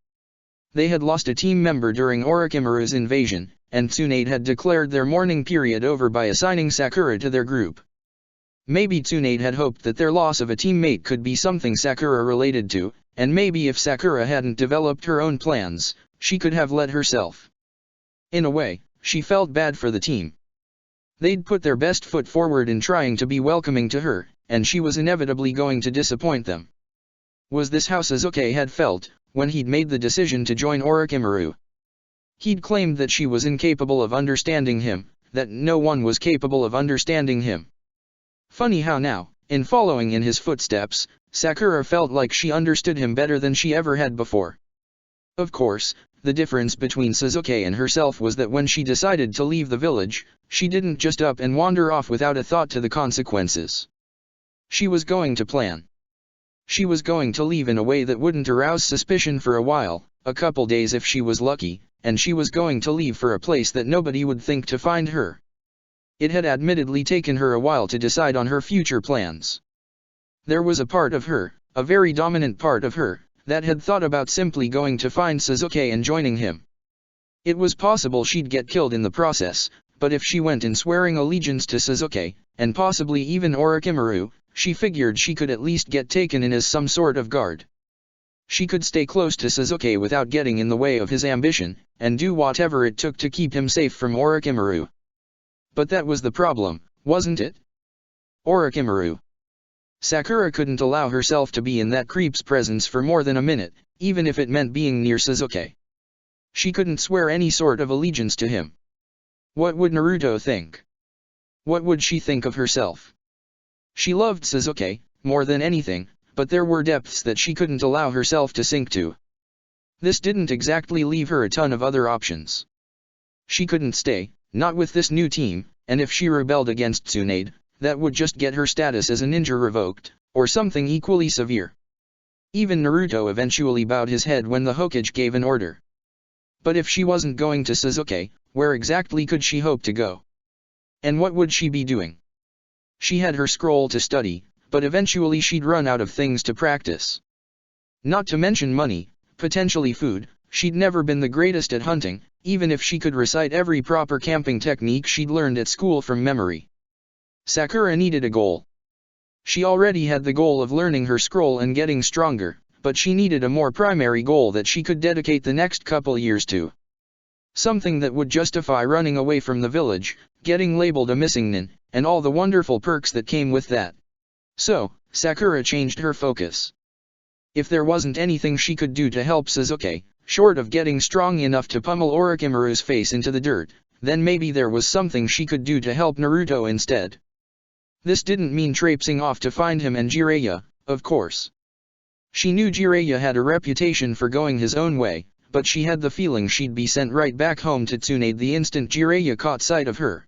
A: They had lost a team member during Orochimaru's invasion, and Tsunade had declared their mourning period over by assigning Sakura to their group. Maybe Tsunade had hoped that their loss of a teammate could be something Sakura related to, and maybe if Sakura hadn't developed her own plans, she could have let herself. In a way, she felt bad for the team. They'd put their best foot forward in trying to be welcoming to her, and she was inevitably going to disappoint them. Was this how Sasuke had felt, when he'd made the decision to join Orochimaru? He'd claimed that she was incapable of understanding him, that no one was capable of understanding him. Funny how now, in following in his footsteps, Sakura felt like she understood him better than she ever had before. Of course, the difference between Sasuke and herself was that when she decided to leave the village, she didn't just up and wander off without a thought to the consequences. She was going to plan. She was going to leave in a way that wouldn't arouse suspicion for a while, a couple days if she was lucky, and she was going to leave for a place that nobody would think to find her. It had admittedly taken her a while to decide on her future plans. There was a part of her, a very dominant part of her, that had thought about simply going to find Sasuke and joining him. It was possible she'd get killed in the process, but if she went in swearing allegiance to Sasuke, and possibly even Orochimaru, she figured she could at least get taken in as some sort of guard. She could stay close to Sasuke without getting in the way of his ambition, and do whatever it took to keep him safe from Orochimaru. But that was the problem, wasn't it? Orochimaru. Sakura couldn't allow herself to be in that creep's presence for more than a minute, even if it meant being near Sasuke. She couldn't swear any sort of allegiance to him. What would Naruto think? What would she think of herself? She loved Sasuke, more than anything, but there were depths that she couldn't allow herself to sink to. This didn't exactly leave her a ton of other options. She couldn't stay, not with this new team, and if she rebelled against Tsunade, that would just get her status as a ninja revoked, or something equally severe. Even Naruto eventually bowed his head when the Hokage gave an order. But if she wasn't going to Sasuke, where exactly could she hope to go? And what would she be doing? She had her scroll to study, but eventually she'd run out of things to practice. Not to mention money, potentially food. She'd never been the greatest at hunting, even if she could recite every proper camping technique she'd learned at school from memory. Sakura needed a goal. She already had the goal of learning her scroll and getting stronger, but she needed a more primary goal that she could dedicate the next couple years to. Something that would justify running away from the village, getting labeled a missing nin, and all the wonderful perks that came with that. So, Sakura changed her focus. If there wasn't anything she could do to help Sasuke, short of getting strong enough to pummel Orochimaru's face into the dirt, then maybe there was something she could do to help Naruto instead. This didn't mean traipsing off to find him and Jiraiya, of course. She knew Jiraiya had a reputation for going his own way, but she had the feeling she'd be sent right back home to Tsunade the instant Jiraiya caught sight of her.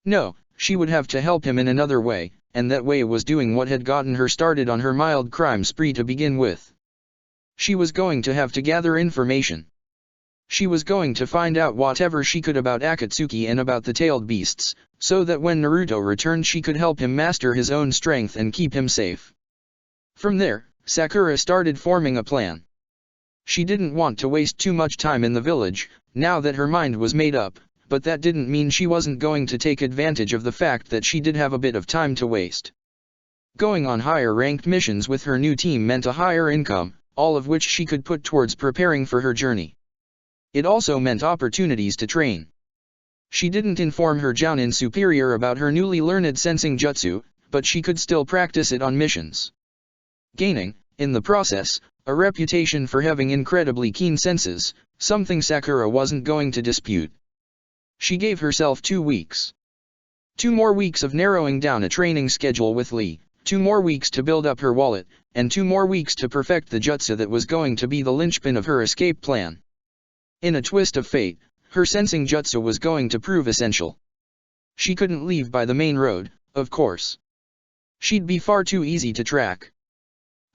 A: No, she would have to help him in another way, and that way was doing what had gotten her started on her mild crime spree to begin with. She was going to have to gather information. She was going to find out whatever she could about Akatsuki and about the tailed beasts, so that when Naruto returned she could help him master his own strength and keep him safe. From there, Sakura started forming a plan. She didn't want to waste too much time in the village, now that her mind was made up, but that didn't mean she wasn't going to take advantage of the fact that she did have a bit of time to waste. Going on higher-ranked missions with her new team meant a higher income, all of which she could put towards preparing for her journey. It also meant opportunities to train. She didn't inform her Jounin superior about her newly learned sensing jutsu, but she could still practice it on missions, gaining, in the process, a reputation for having incredibly keen senses, something Sakura wasn't going to dispute. She gave herself 2 weeks. 2 more weeks of narrowing down a training schedule with Lee, 2 more weeks to build up her wallet, and 2 more weeks to perfect the jutsu that was going to be the linchpin of her escape plan. In a twist of fate, her sensing jutsu was going to prove essential. She couldn't leave by the main road, of course. She'd be far too easy to track.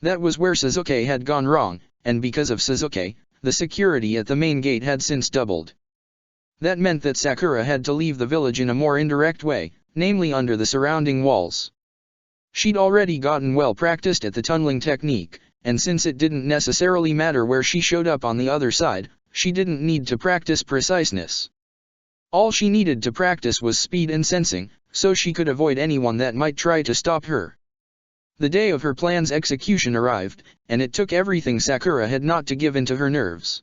A: That was where Sasuke had gone wrong, and because of Sasuke, the security at the main gate had since doubled. That meant that Sakura had to leave the village in a more indirect way, namely under the surrounding walls. She'd already gotten well practiced at the tunneling technique, and since it didn't necessarily matter where she showed up on the other side, she didn't need to practice preciseness. All she needed to practice was speed and sensing, so she could avoid anyone that might try to stop her. The day of her plan's execution arrived, and it took everything Sakura had not to give in to her nerves.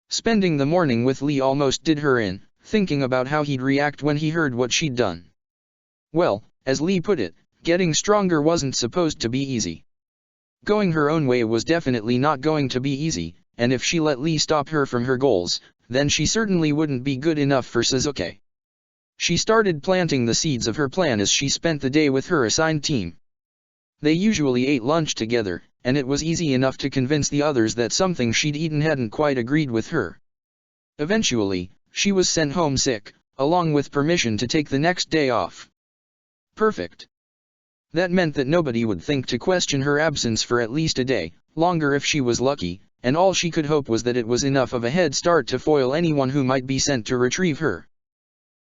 A: Spending the morning with Lee almost did her in, thinking about how he'd react when he heard what she'd done. Well, as Lee put it, getting stronger wasn't supposed to be easy. Going her own way was definitely not going to be easy, and if she let Lee stop her from her goals, then she certainly wouldn't be good enough for Sasuke. She started planting the seeds of her plan as she spent the day with her assigned team. They usually ate lunch together, and it was easy enough to convince the others that something she'd eaten hadn't quite agreed with her. Eventually, she was sent home sick, along with permission to take the next day off. Perfect. That meant that nobody would think to question her absence for at least a day, longer if she was lucky, and all she could hope was that it was enough of a head start to foil anyone who might be sent to retrieve her.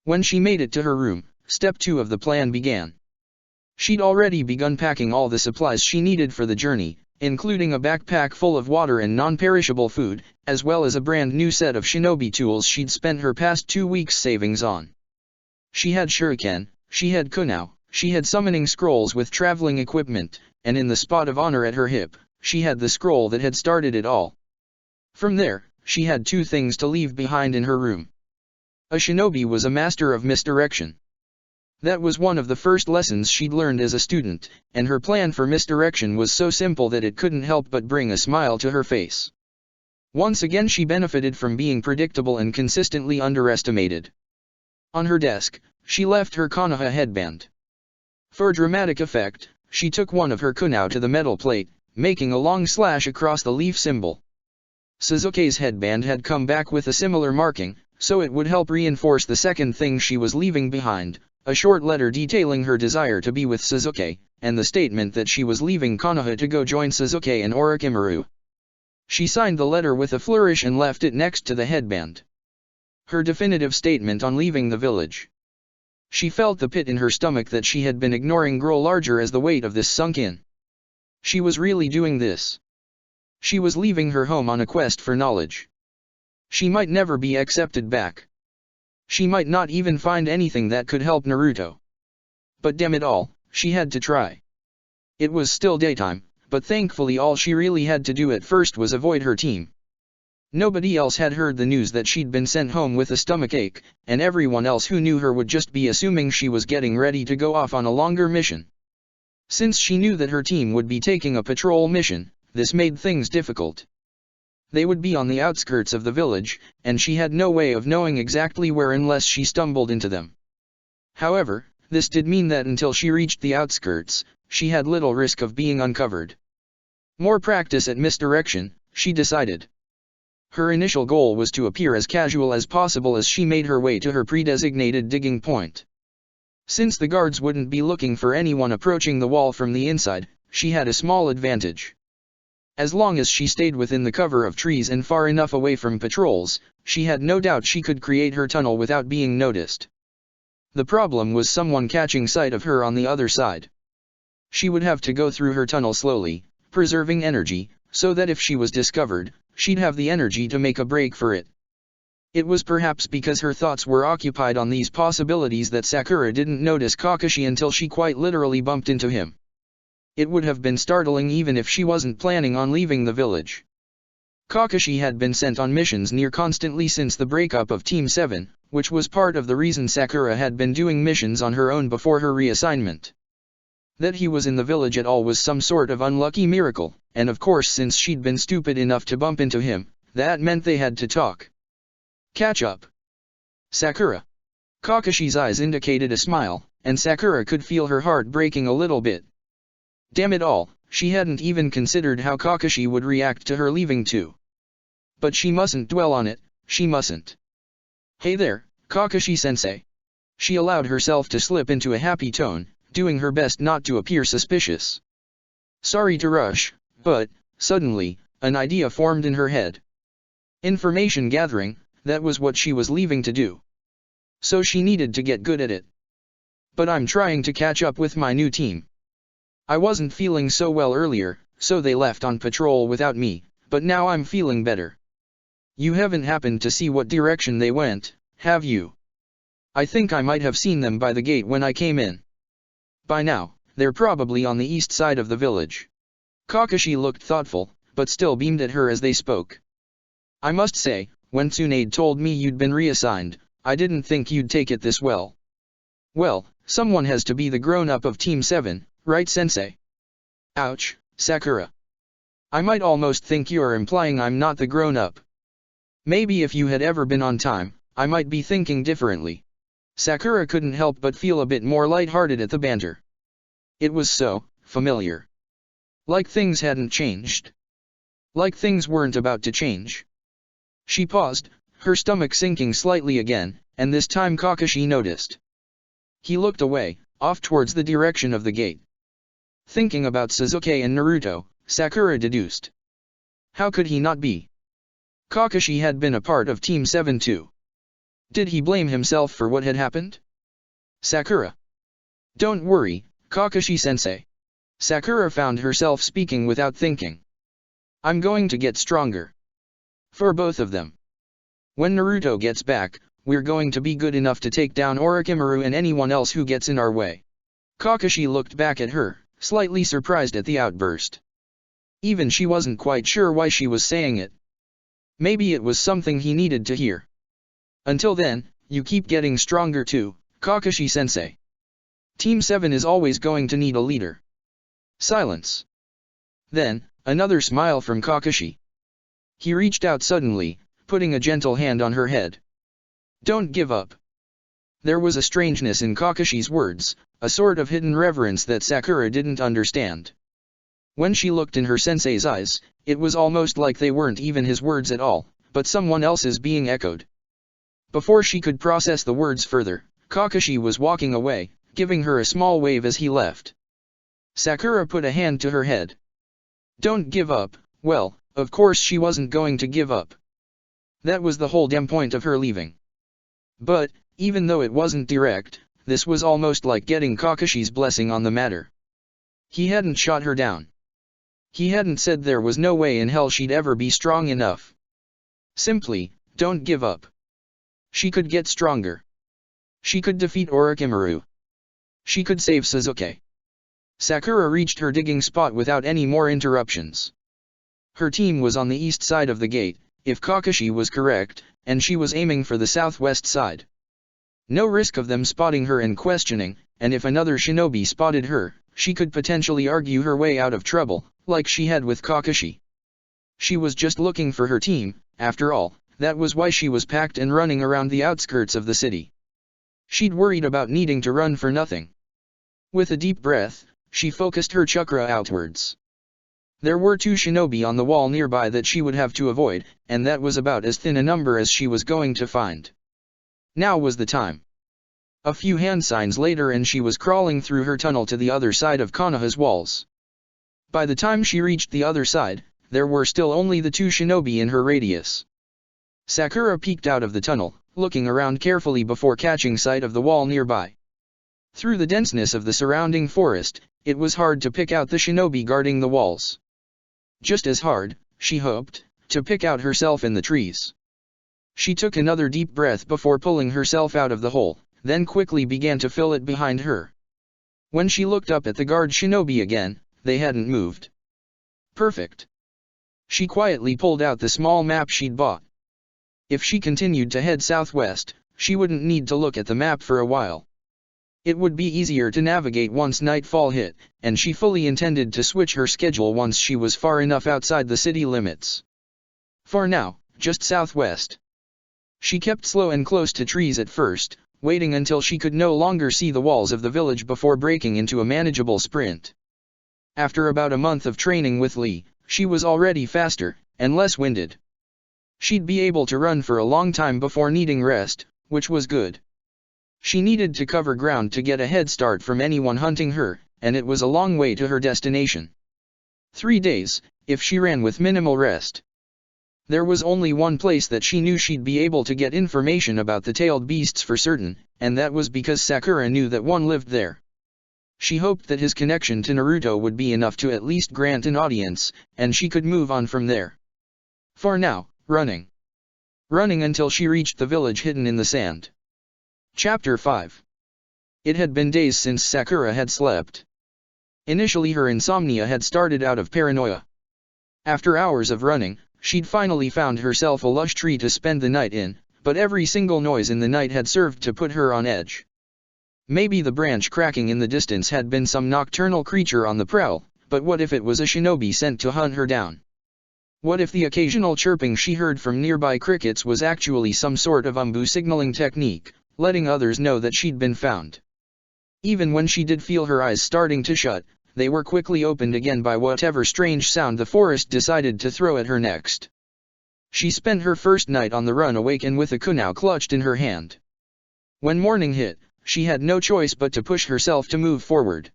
A: When she made it to her room, step 2 of the plan began. She'd already begun packing all the supplies she needed for the journey, including a backpack full of water and non-perishable food, as well as a brand new set of shinobi tools she'd spent her past 2 weeks' savings on. She had shuriken, she had kunao, she had summoning scrolls with traveling equipment, and in the spot of honor at her hip, she had the scroll that had started it all. From there, she had 2 things to leave behind in her room. A shinobi was a master of misdirection. That was one of the first lessons she'd learned as a student, and her plan for misdirection was so simple that it couldn't help but bring a smile to her face. Once again she benefited from being predictable and consistently underestimated. On her desk, she left her Konoha headband. For dramatic effect, she took one of her kunao to the metal plate, making a long slash across the leaf symbol. Sasuke's headband had come back with a similar marking, so it would help reinforce the second thing she was leaving behind, a short letter detailing her desire to be with Sasuke, and the statement that she was leaving Konoha to go join Sasuke and Orochimaru. She signed the letter with a flourish and left it next to the headband. Her definitive statement on leaving the village. She felt the pit in her stomach that she had been ignoring grow larger as the weight of this sunk in. She was really doing this. She was leaving her home on a quest for knowledge. She might never be accepted back. She might not even find anything that could help Naruto. But damn it all, she had to try. It was still daytime, but thankfully all she really had to do at first was avoid her team. Nobody else had heard the news that she'd been sent home with a stomachache, and everyone else who knew her would just be assuming she was getting ready to go off on a longer mission. Since she knew that her team would be taking a patrol mission, this made things difficult. They would be on the outskirts of the village, and she had no way of knowing exactly where unless she stumbled into them. However, this did mean that until she reached the outskirts, she had little risk of being uncovered. More practice at misdirection, she decided. Her initial goal was to appear as casual as possible as she made her way to her pre-designated digging point. Since the guards wouldn't be looking for anyone approaching the wall from the inside, she had a small advantage. As long as she stayed within the cover of trees and far enough away from patrols, she had no doubt she could create her tunnel without being noticed. The problem was someone catching sight of her on the other side. She would have to go through her tunnel slowly, preserving energy, so that if she was discovered, she'd have the energy to make a break for it. It was perhaps because her thoughts were occupied on these possibilities that Sakura didn't notice Kakashi until she quite literally bumped into him. It would have been startling even if she wasn't planning on leaving the village. Kakashi had been sent on missions near constantly since the breakup of Team 7, which was part of the reason Sakura had been doing missions on her own before her reassignment. That he was in the village at all was some sort of unlucky miracle, and of course since she'd been stupid enough to bump into him, that meant they had to talk. Catch up. Sakura. Kakashi's eyes indicated a smile, and Sakura could feel her heart breaking a little bit. Damn it all, she hadn't even considered how Kakashi would react to her leaving too. But she mustn't dwell on it, she mustn't. Hey there, Kakashi-sensei. She allowed herself to slip into a happy tone, doing her best not to appear suspicious. Sorry to rush, but, suddenly, an idea formed in her head. Information gathering, that was what she was leaving to do. So she needed to get good at it. But I'm trying to catch up with my new team. I wasn't feeling so well earlier, so they left on patrol without me, but now I'm feeling better. You haven't happened to see what direction they went, have you? I think I might have seen them by the gate when I came in. By now, they're probably on the east side of the village. Kakashi looked thoughtful, but still beamed at her as they spoke. I must say, when Tsunade told me you'd been reassigned, I didn't think you'd take it this well. Well, someone has to be the grown-up of Team 7, right sensei? Ouch, Sakura. I might almost think you're implying I'm not the grown-up. Maybe if you had ever been on time, I might be thinking differently. Sakura couldn't help but feel a bit more light-hearted at the banter. It was so familiar. Like things hadn't changed. Like things weren't about to change. She paused, her stomach sinking slightly again, and this time Kakashi noticed. He looked away, off towards the direction of the gate. Thinking about Sasuke and Naruto, Sakura deduced. How could he not be? Kakashi had been a part of Team 7 too. Did he blame himself for what had happened? Sakura. Don't worry, Kakashi-sensei. Sakura found herself speaking without thinking. I'm going to get stronger. For both of them. When Naruto gets back, we're going to be good enough to take down Orochimaru and anyone else who gets in our way. Kakashi looked back at her, slightly surprised at the outburst. Even she wasn't quite sure why she was saying it. Maybe it was something he needed to hear. Until then, you keep getting stronger too, Kakashi-sensei. Team 7 is always going to need a leader. Silence. Then, another smile from Kakashi. He reached out suddenly, putting a gentle hand on her head. Don't give up. There was a strangeness in Kakashi's words, a sort of hidden reverence that Sakura didn't understand. When she looked in her sensei's eyes, it was almost like they weren't even his words at all, but someone else's being echoed. Before she could process the words further, Kakashi was walking away, giving her a small wave as he left. Sakura put a hand to her head. Don't give up. Well, of course she wasn't going to give up. That was the whole damn point of her leaving. But, even though it wasn't direct, this was almost like getting Kakashi's blessing on the matter. He hadn't shot her down. He hadn't said there was no way in hell she'd ever be strong enough. Simply, don't give up. She could get stronger. She could defeat Orochimaru. She could save Sasuke. Sakura reached her digging spot without any more interruptions. Her team was on the east side of the gate, if Kakashi was correct, and she was aiming for the southwest side. No risk of them spotting her and questioning, and if another shinobi spotted her, she could potentially argue her way out of trouble, like she had with Kakashi. She was just looking for her team, after all, that was why she was packed and running around the outskirts of the city. She'd worried about needing to run for nothing. With a deep breath, she focused her chakra outwards. There were 2 shinobi on the wall nearby that she would have to avoid, and that was about as thin a number as she was going to find. Now was the time. A few hand signs later and she was crawling through her tunnel to the other side of Konoha's walls. By the time she reached the other side, there were still only the 2 shinobi in her radius. Sakura peeked out of the tunnel, looking around carefully before catching sight of the wall nearby. Through the denseness of the surrounding forest, it was hard to pick out the shinobi guarding the walls. Just as hard, she hoped, to pick out herself in the trees. She took another deep breath before pulling herself out of the hole, then quickly began to fill it behind her. When she looked up at the guard shinobi again, they hadn't moved. Perfect. She quietly pulled out the small map she'd bought. If she continued to head southwest, she wouldn't need to look at the map for a while. It would be easier to navigate once nightfall hit, and she fully intended to switch her schedule once she was far enough outside the city limits. For now, just southwest. She kept slow and close to trees at first, waiting until she could no longer see the walls of the village before breaking into a manageable sprint. After about a month of training with Lee, she was already faster, and less winded. She'd be able to run for a long time before needing rest, which was good. She needed to cover ground to get a head start from anyone hunting her, and it was a long way to her destination. 3 days, if she ran with minimal rest. There was only one place that she knew she'd be able to get information about the tailed beasts for certain, and that was because Sakura knew that one lived there. She hoped that his connection to Naruto would be enough to at least grant an audience, and she could move on from there. For now, running. Running until she reached the village hidden in the sand. Chapter 5. It had been days since Sakura had slept. Initially her insomnia had started out of paranoia. After hours of running, she'd finally found herself a lush tree to spend the night in, but every single noise in the night had served to put her on edge. Maybe the branch cracking in the distance had been some nocturnal creature on the prowl, but what if it was a shinobi sent to hunt her down? What if the occasional chirping she heard from nearby crickets was actually some sort of umbu signaling technique, letting others know that she'd been found? Even when she did feel her eyes starting to shut, they were quickly opened again by whatever strange sound the forest decided to throw at her next. She spent her first night on the run awake and with a kunao clutched in her hand. When morning hit, she had no choice but to push herself to move forward.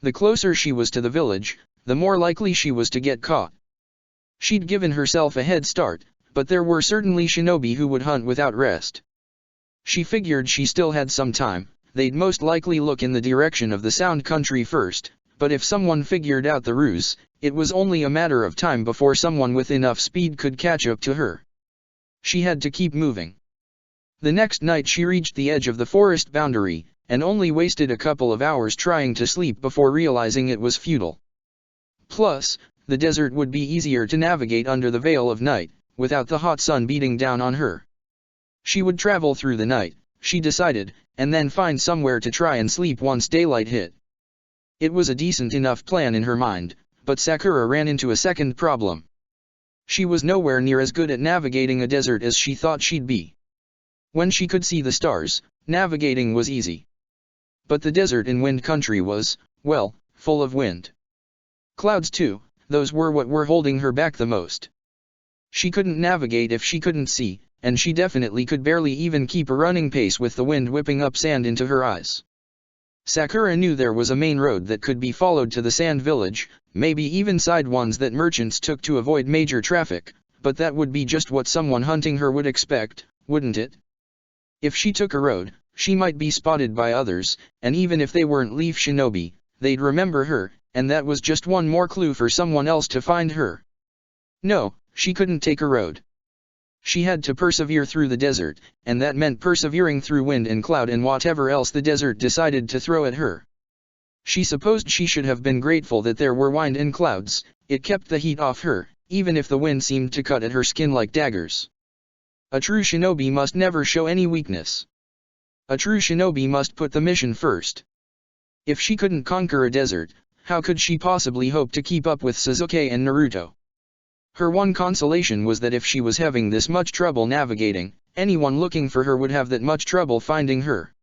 A: The closer she was to the village, the more likely she was to get caught. She'd given herself a head start, but there were certainly shinobi who would hunt without rest. She figured she still had some time. They'd most likely look in the direction of the Sound Country first, but if someone figured out the ruse, it was only a matter of time before someone with enough speed could catch up to her. She had to keep moving. The next night she reached the edge of the forest boundary, and only wasted a couple of hours trying to sleep before realizing it was futile. Plus, the desert would be easier to navigate under the veil of night, without the hot sun beating down on her. She would travel through the night, she decided, and then find somewhere to try and sleep once daylight hit. It was a decent enough plan in her mind, but Sakura ran into a second problem. She was nowhere near as good at navigating a desert as she thought she'd be. When she could see the stars, navigating was easy. But the desert in Wind Country was, well, full of wind. Clouds too, those were what were holding her back the most. She couldn't navigate if she couldn't see, and she definitely could barely even keep a running pace with the wind whipping up sand into her eyes. Sakura knew there was a main road that could be followed to the sand village, maybe even side ones that merchants took to avoid major traffic, but that would be just what someone hunting her would expect, wouldn't it? If she took a road, she might be spotted by others, and even if they weren't Leaf Shinobi, they'd remember her, and that was just one more clue for someone else to find her. No, she couldn't take a road. She had to persevere through the desert, and that meant persevering through wind and cloud and whatever else the desert decided to throw at her. She supposed she should have been grateful that there were wind and clouds, it kept the heat off her, even if the wind seemed to cut at her skin like daggers. A true shinobi must never show any weakness. A true shinobi must put the mission first. If she couldn't conquer a desert, how could she possibly hope to keep up with Sasuke and Naruto? Her one consolation was that if she was having this much trouble navigating, anyone looking for her would have that much trouble finding her.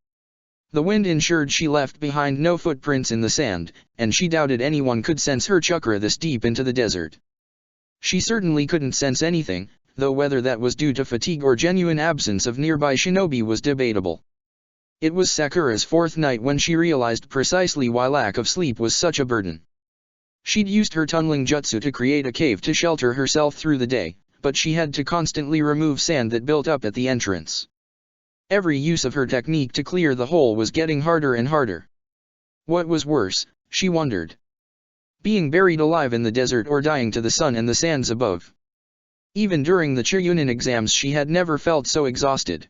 A: The wind ensured she left behind no footprints in the sand, and she doubted anyone could sense her chakra this deep into the desert. She certainly couldn't sense anything, though whether that was due to fatigue or genuine absence of nearby shinobi was debatable. It was Sakura's fourth night when she realized precisely why lack of sleep was such a burden. She'd used her tunneling jutsu to create a cave to shelter herself through the day, but she had to constantly remove sand that built up at the entrance. Every use of her technique to clear the hole was getting harder and harder. What was worse, she wondered? Being buried alive in the desert or dying to the sun and the sands above. Even during the Churyunin exams she had never felt so exhausted.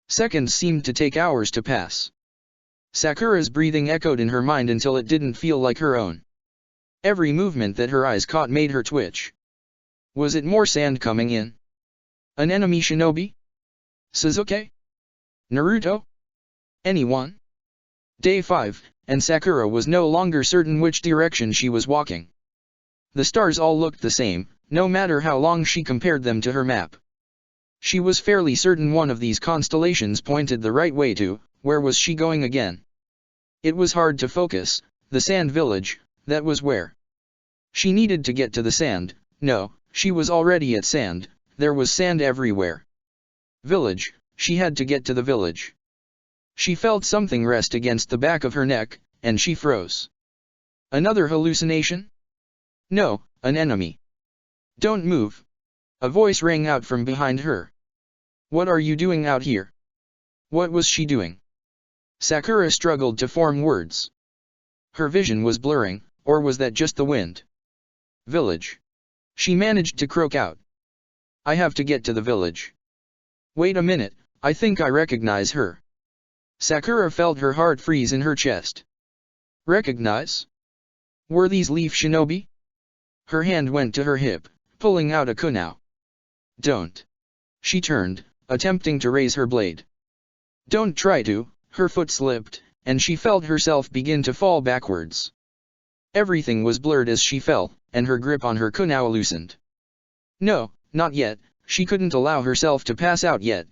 A: Seconds seemed to take hours to pass. Sakura's breathing echoed in her mind until it didn't feel like her own. Every movement that her eyes caught made her twitch. Was it more sand coming in? An enemy shinobi? Sasuke? Naruto? Anyone? Day 5, and Sakura was no longer certain which direction she was walking. The stars all looked the same, no matter how long she compared them to her map. She was fairly certain one of these constellations pointed the right way to, where was she going again? It was hard to focus, the sand village, that was where. She needed to get to the sand, no, she was already at sand, there was sand everywhere. Village, she had to get to the village. She felt something rest against the back of her neck, and she froze. Another hallucination? No, an enemy. Don't move. A voice rang out from behind her. What are you doing out here? What was she doing? Sakura struggled to form words. Her vision was blurring, or was that just the wind? Village. She managed to croak out. I have to get to the village. Wait a minute, I think I recognize her. Sakura felt her heart freeze in her chest. Recognize? Were these leaf shinobi? Her hand went to her hip, pulling out a kunai. Don't. She turned, attempting to raise her blade. Don't try to, her foot slipped, and she felt herself begin to fall backwards. Everything was blurred as she fell, and her grip on her kunai loosened. No, not yet, she couldn't allow herself to pass out yet.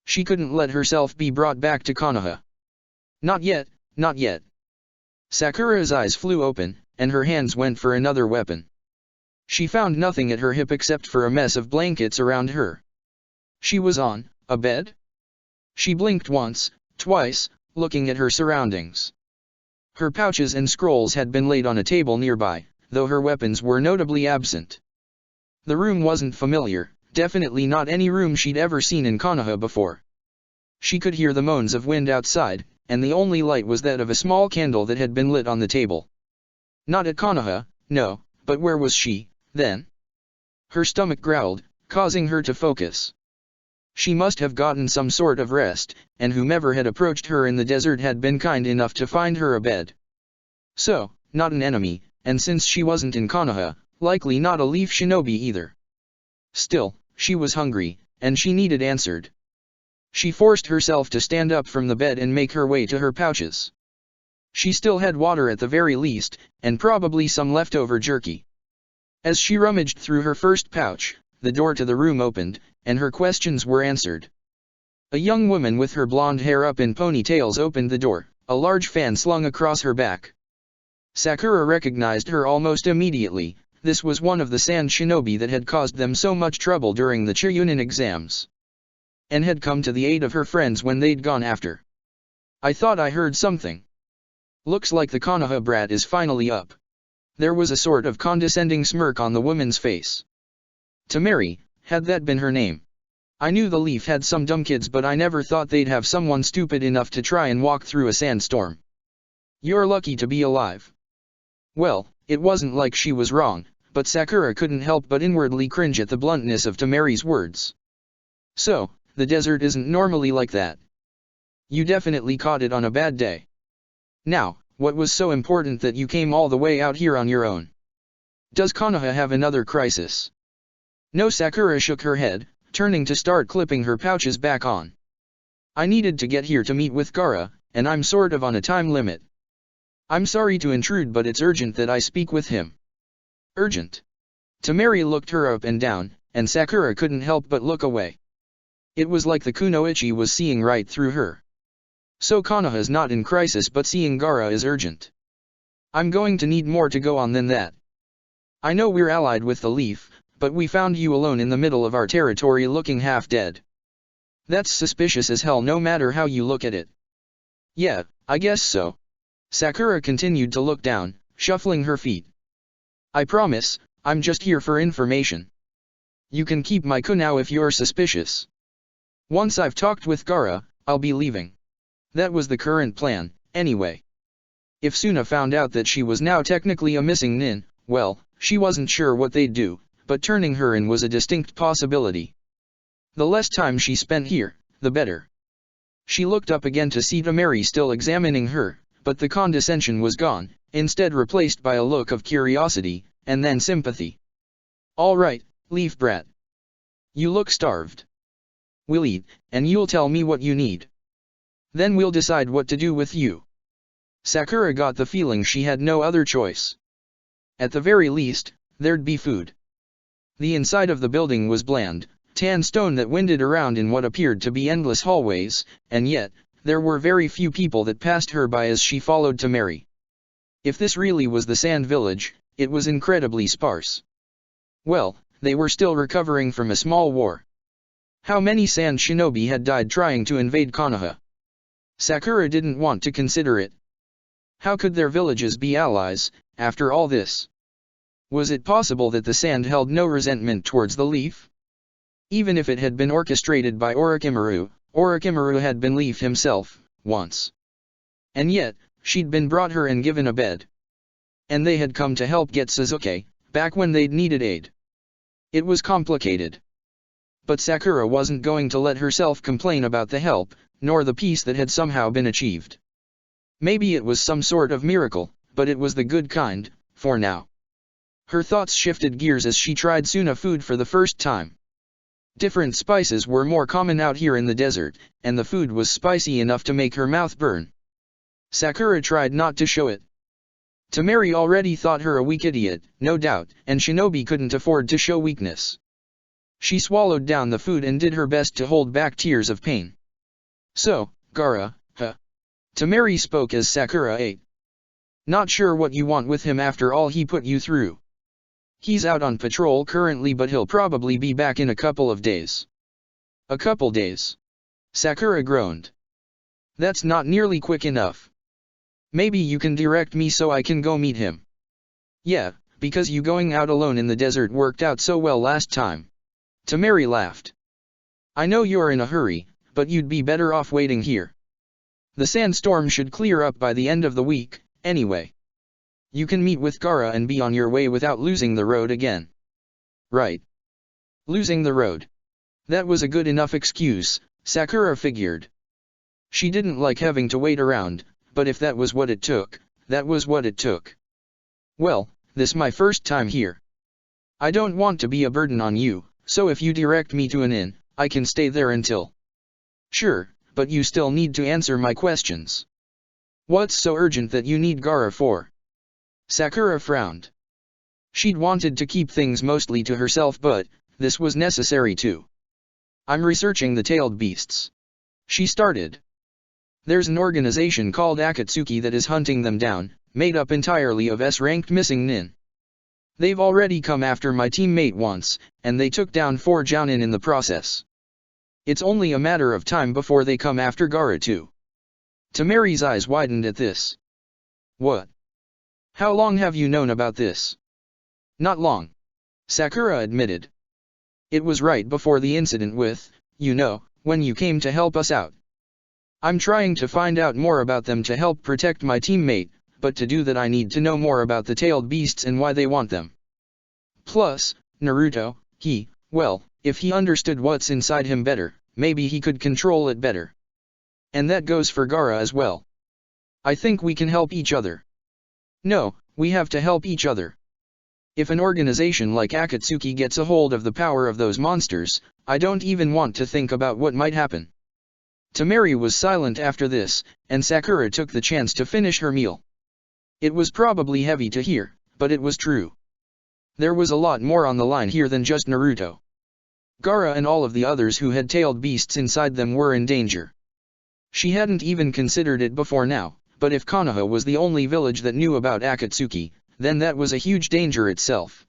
A: She couldn't let herself be brought back to Konoha. Not yet, not yet. Sakura's eyes flew open, and her hands went for another weapon. She found nothing at her hip except for a mess of blankets around her. She was on a bed? She blinked once, twice, looking at her surroundings. Her pouches and scrolls had been laid on a table nearby, though her weapons were notably absent. The room wasn't familiar, definitely not any room she'd ever seen in Konoha before. She could hear the moans of wind outside, and the only light was that of a small candle that had been lit on the table. Not at Konoha, no, but where was she, then? Her stomach growled, causing her to focus. She must have gotten some sort of rest, and whomever had approached her in the desert had been kind enough to find her a bed. So, not an enemy, and since she wasn't in Konoha, likely not a leaf shinobi either. Still, she was hungry, and she needed answered. She forced herself to stand up from the bed and make her way to her pouches. She still had water at the very least, and probably some leftover jerky. As she rummaged through her first pouch, the door to the room opened, and her questions were answered. A young woman with her blonde hair up in ponytails opened the door, a large fan slung across her back. Sakura recognized her almost immediately. This was one of the sand shinobi that had caused them so much trouble during the Churyunin exams. And had come to the aid of her friends when they'd gone after. I thought I heard something. Looks like the Konoha brat is finally up. There was a sort of condescending smirk on the woman's face. Temari, had that been her name? I knew the leaf had some dumb kids, but I never thought they'd have someone stupid enough to try and walk through a sandstorm. You're lucky to be alive. Well, it wasn't like she was wrong, but Sakura couldn't help but inwardly cringe at the bluntness of Temari's words. So, the desert isn't normally like that. You definitely caught it on a bad day. Now, what was so important that you came all the way out here on your own? Does Konoha have another crisis? No, Sakura shook her head, turning to start clipping her pouches back on. I needed to get here to meet with Gaara, and I'm sort of on a time limit. I'm sorry to intrude, but it's urgent that I speak with him. Urgent? Temari looked her up and down, and Sakura couldn't help but look away. It was like the kunoichi was seeing right through her. So Konoha is not in crisis, but seeing Gaara is urgent. I'm going to need more to go on than that. I know we're allied with the Leaf, but we found you alone in the middle of our territory looking half dead. That's suspicious as hell no matter how you look at it. Yeah, I guess so. Sakura continued to look down, shuffling her feet. I promise, I'm just here for information. You can keep my kunao if you're suspicious. Once I've talked with Gaara, I'll be leaving. That was the current plan, anyway. If Suna found out that she was now technically a missing nin, well, she wasn't sure what they'd do, but turning her in was a distinct possibility. The less time she spent here, the better. She looked up again to see Temari still examining her, but the condescension was gone, instead replaced by a look of curiosity, and then sympathy. All right, Leaf Brat. You look starved. We'll eat, and you'll tell me what you need. Then we'll decide what to do with you. Sakura got the feeling she had no other choice. At the very least, there'd be food. The inside of the building was bland, tan stone that winded around in what appeared to be endless hallways, and yet, there were very few people that passed her by as she followed Temari. If this really was the Sand Village, it was incredibly sparse. Well, they were still recovering from a small war. How many Sand Shinobi had died trying to invade Konoha? Sakura didn't want to consider it. How could their villages be allies, after all this? Was it possible that the Sand held no resentment towards the Leaf? Even if it had been orchestrated by Orochimaru, Orochimaru had been Leaf himself, once. And yet, she'd been brought her and given a bed. And they had come to help get Sasuke, back when they'd needed aid. It was complicated. But Sakura wasn't going to let herself complain about the help, nor the peace that had somehow been achieved. Maybe it was some sort of miracle, but it was the good kind, for now. Her thoughts shifted gears as she tried Suna food for the first time. Different spices were more common out here in the desert, and the food was spicy enough to make her mouth burn. Sakura tried not to show it. Temari already thought her a weak idiot, no doubt, and Shinobi couldn't afford to show weakness. She swallowed down the food and did her best to hold back tears of pain. So, Gaara, Temari spoke as Sakura ate. Not sure what you want with him after all he put you through. He's out on patrol currently, but he'll probably be back in a couple of days. A couple days? Sakura groaned. That's not nearly quick enough. Maybe you can direct me so I can go meet him. Yeah, because you going out alone in the desert worked out so well last time. Temari laughed. I know you're in a hurry, but you'd be better off waiting here. The sandstorm should clear up by the end of the week, anyway. You can meet with Gaara and be on your way without losing the road again. Right. Losing the road. That was a good enough excuse, Sakura figured. She didn't like having to wait around, but if that was what it took, that was what it took. Well, this my first time here. I don't want to be a burden on you, so if you direct me to an inn, I can stay there until. Sure, but you still need to answer my questions. What's so urgent that you need Gaara for? Sakura frowned. She'd wanted to keep things mostly to herself, but this was necessary too. I'm researching the tailed beasts. She started. There's an organization called Akatsuki that is hunting them down, made up entirely of S-ranked missing nin. They've already come after my teammate once, and they took down 4 jounin in the process. It's only a matter of time before they come after Gaara too. Temari's eyes widened at this. What? How long have you known about this? Not long. Sakura admitted. It was right before the incident with, when you came to help us out. I'm trying to find out more about them to help protect my teammate, but to do that I need to know more about the tailed beasts and why they want them. Plus, Naruto, if he understood what's inside him better, maybe he could control it better. And that goes for Gaara as well. I think we can help each other. No, we have to help each other. If an organization like Akatsuki gets a hold of the power of those monsters, I don't even want to think about what might happen. Temari was silent after this, and Sakura took the chance to finish her meal. It was probably heavy to hear, but it was true. There was a lot more on the line here than just Naruto. Gaara and all of the others who had tailed beasts inside them were in danger. She hadn't even considered it before now, but if Konoha was the only village that knew about Akatsuki, then that was a huge danger itself.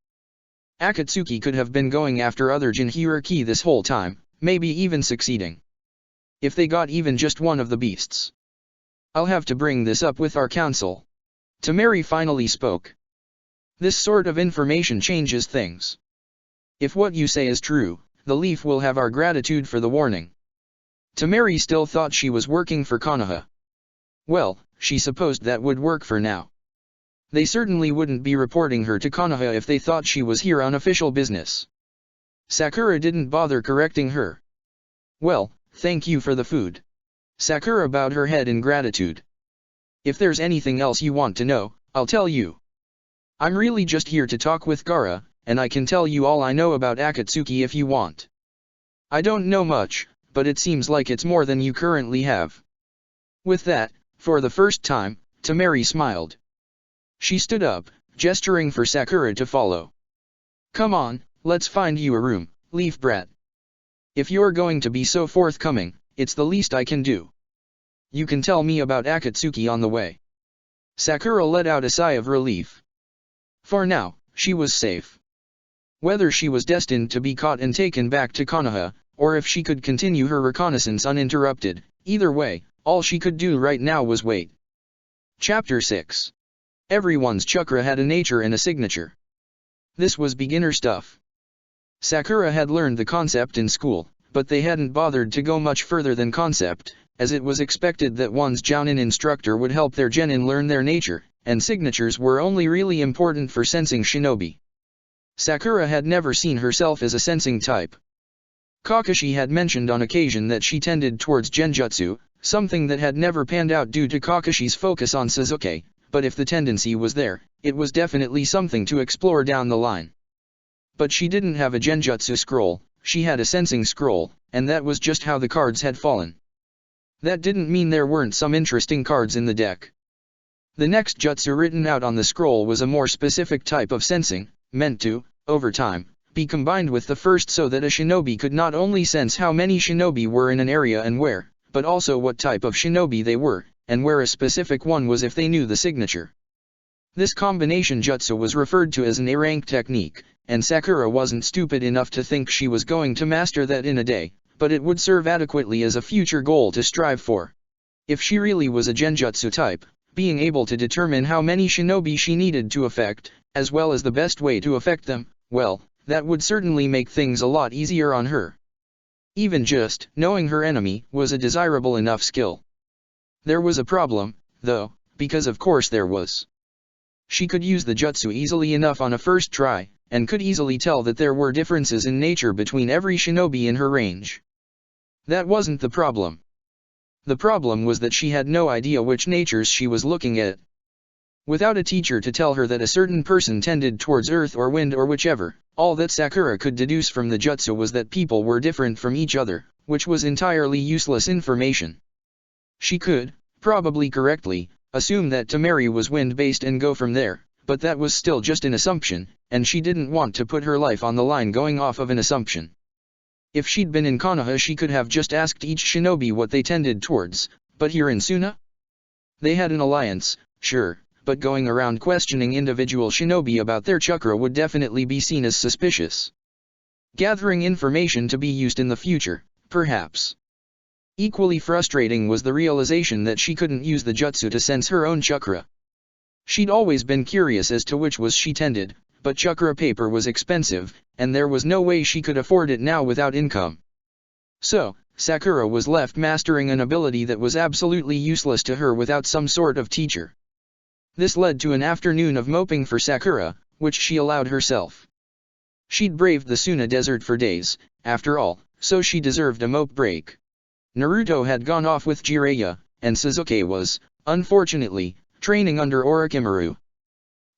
A: Akatsuki could have been going after other Jinhuriki this whole time, maybe even succeeding. If they got even just one of the beasts. I'll have to bring this up with our council. Temari finally spoke. This sort of information changes things. If what you say is true, the Leaf will have our gratitude for the warning. Temari still thought she was working for Konoha. Well, she supposed that would work for now. They certainly wouldn't be reporting her to Konoha if they thought she was here on official business. Sakura didn't bother correcting her. Well, thank you for the food. Sakura bowed her head in gratitude. If there's anything else you want to know, I'll tell you. I'm really just here to talk with Gaara, and I can tell you all I know about Akatsuki if you want. I don't know much, but it seems like it's more than you currently have. With that, for the first time, Temari smiled. She stood up, gesturing for Sakura to follow. Come on, let's find you a room, Leaf Brat. If you're going to be so forthcoming, it's the least I can do. You can tell me about Akatsuki on the way. Sakura let out a sigh of relief. For now, she was safe. Whether she was destined to be caught and taken back to Konoha, or if she could continue her reconnaissance uninterrupted, either way, all she could do right now was wait. Chapter 6. Everyone's chakra had a nature and a signature. This was beginner stuff. Sakura had learned the concept in school, but they hadn't bothered to go much further than concept, as it was expected that one's Jounin instructor would help their genin learn their nature, and signatures were only really important for sensing shinobi. Sakura had never seen herself as a sensing type. Kakashi had mentioned on occasion that she tended towards genjutsu, something that had never panned out due to Kakashi's focus on Sasuke, but if the tendency was there, it was definitely something to explore down the line. But she didn't have a genjutsu scroll, she had a sensing scroll, and that was just how the cards had fallen. That didn't mean there weren't some interesting cards in the deck. The next jutsu written out on the scroll was a more specific type of sensing, meant to, over time, be combined with the first so that a shinobi could not only sense how many shinobi were in an area and where, but also what type of shinobi they were, and where a specific one was if they knew the signature. This combination jutsu was referred to as an A-rank technique, and Sakura wasn't stupid enough to think she was going to master that in a day, but it would serve adequately as a future goal to strive for. If she really was a genjutsu type, being able to determine how many shinobi she needed to affect, as well as the best way to affect them, well, that would certainly make things a lot easier on her. Even just knowing her enemy was a desirable enough skill. There was a problem, though, because of course there was. She could use the jutsu easily enough on a first try, and could easily tell that there were differences in nature between every shinobi in her range. That wasn't the problem. The problem was that she had no idea which natures she was looking at. Without a teacher to tell her that a certain person tended towards earth or wind or whichever, all that Sakura could deduce from the jutsu was that people were different from each other, which was entirely useless information. She could, probably correctly, assume that Temari was wind-based and go from there, but that was still just an assumption, and she didn't want to put her life on the line going off of an assumption. If she'd been in Konoha she could have just asked each shinobi what they tended towards, but here in Suna? They had an alliance, sure, but going around questioning individual shinobi about their chakra would definitely be seen as suspicious. Gathering information to be used in the future, perhaps. Equally frustrating was the realization that she couldn't use the jutsu to sense her own chakra. She'd always been curious as to which was she tended, but chakra paper was expensive, and there was no way she could afford it now without income. So, Sakura was left mastering an ability that was absolutely useless to her without some sort of teacher. This led to an afternoon of moping for Sakura, which she allowed herself. She'd braved the Suna desert for days, after all, so she deserved a mope break. Naruto had gone off with Jiraiya, and Sasuke was, unfortunately, training under Orochimaru.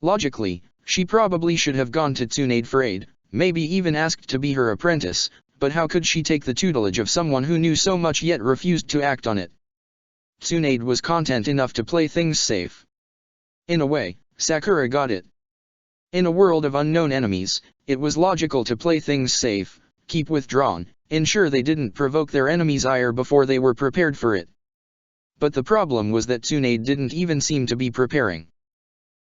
A: Logically, she probably should have gone to Tsunade for aid, maybe even asked to be her apprentice, but how could she take the tutelage of someone who knew so much yet refused to act on it? Tsunade was content enough to play things safe. In a way, Sakura got it. In a world of unknown enemies, it was logical to play things safe, keep withdrawn, ensure they didn't provoke their enemy's ire before they were prepared for it. But the problem was that Tsunade didn't even seem to be preparing.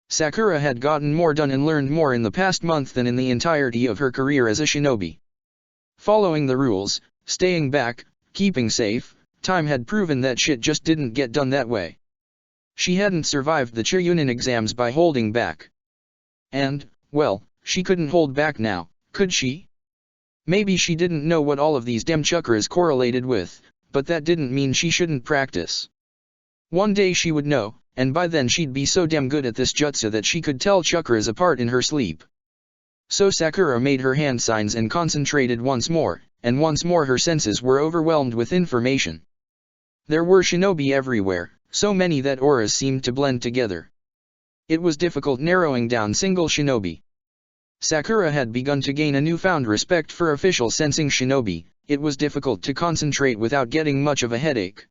A: Sakura had gotten more done and learned more in the past month than in the entirety of her career as a shinobi. Following the rules, staying back, keeping safe, time had proven that shit just didn't get done that way. She hadn't survived the Chunin exams by holding back. And, well, she couldn't hold back now, could she? Maybe she didn't know what all of these damn chakras correlated with, but that didn't mean she shouldn't practice. One day she would know, and by then she'd be so damn good at this jutsu that she could tell chakras apart in her sleep. So Sakura made her hand signs and concentrated once more, and once more her senses were overwhelmed with information. There were shinobi everywhere, so many that auras seemed to blend together. It was difficult narrowing down single shinobi. Sakura had begun to gain a newfound respect for official sensing shinobi. It was difficult to concentrate without getting much of a headache.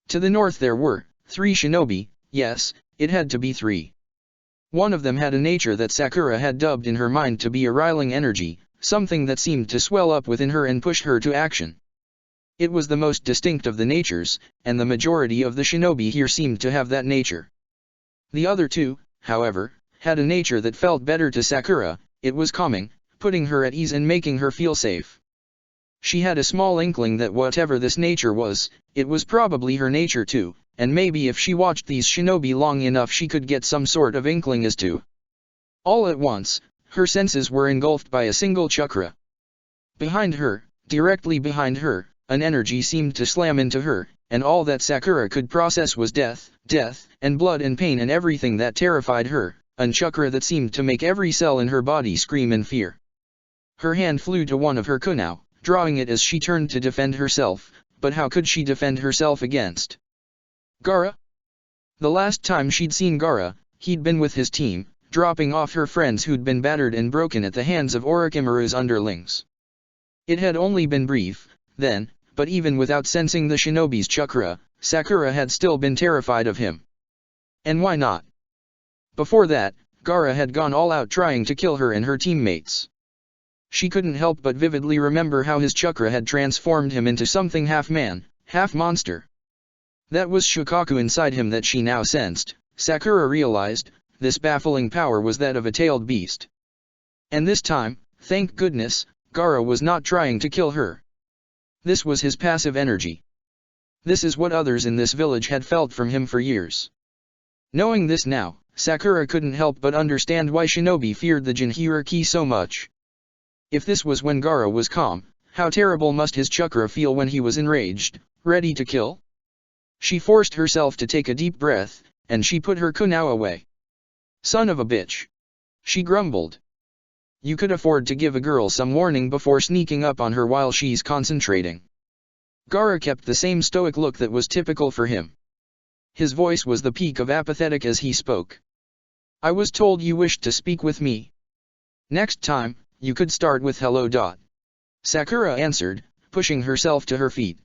A: To the north there were 3 shinobi, yes, it had to be 3. One of them had a nature that Sakura had dubbed in her mind to be a riling energy, something that seemed to swell up within her and push her to action. It was the most distinct of the natures, and the majority of the shinobi here seemed to have that nature. The other 2, however, had a nature that felt better to Sakura. It was calming, putting her at ease and making her feel safe. She had a small inkling that whatever this nature was, it was probably her nature too, and maybe if she watched these shinobi long enough she could get some sort of inkling as to. All at once, her senses were engulfed by a single chakra. Behind her, directly behind her, an energy seemed to slam into her, and all that Sakura could process was death, and blood and pain and everything that terrified her, a chakra that seemed to make every cell in her body scream in fear. Her hand flew to one of her kunao, drawing it as she turned to defend herself, but how could she defend herself against Gaara? The last time she'd seen Gaara, he'd been with his team, dropping off her friends who'd been battered and broken at the hands of Orochimaru's underlings. It had only been brief, then, but even without sensing the shinobi's chakra, Sakura had still been terrified of him. And why not? Before that, Gaara had gone all out trying to kill her and her teammates. She couldn't help but vividly remember how his chakra had transformed him into something half man, half monster. That was Shukaku inside him that she now sensed. Sakura realized, this baffling power was that of a tailed beast. And this time, thank goodness, Gaara was not trying to kill her. This was his passive energy. This is what others in this village had felt from him for years. Knowing this now, Sakura couldn't help but understand why shinobi feared the Jinhiriki so much. If this was when Gaara was calm, how terrible must his chakra feel when he was enraged, ready to kill? She forced herself to take a deep breath, and she put her kunao away. Son of a bitch. She grumbled. You could afford to give a girl some warning before sneaking up on her while she's concentrating. Gaara kept the same stoic look that was typical for him. His voice was the peak of apathetic as he spoke. I was told you wished to speak with me. Next time, you could start with hello. Sakura answered, pushing herself to her feet.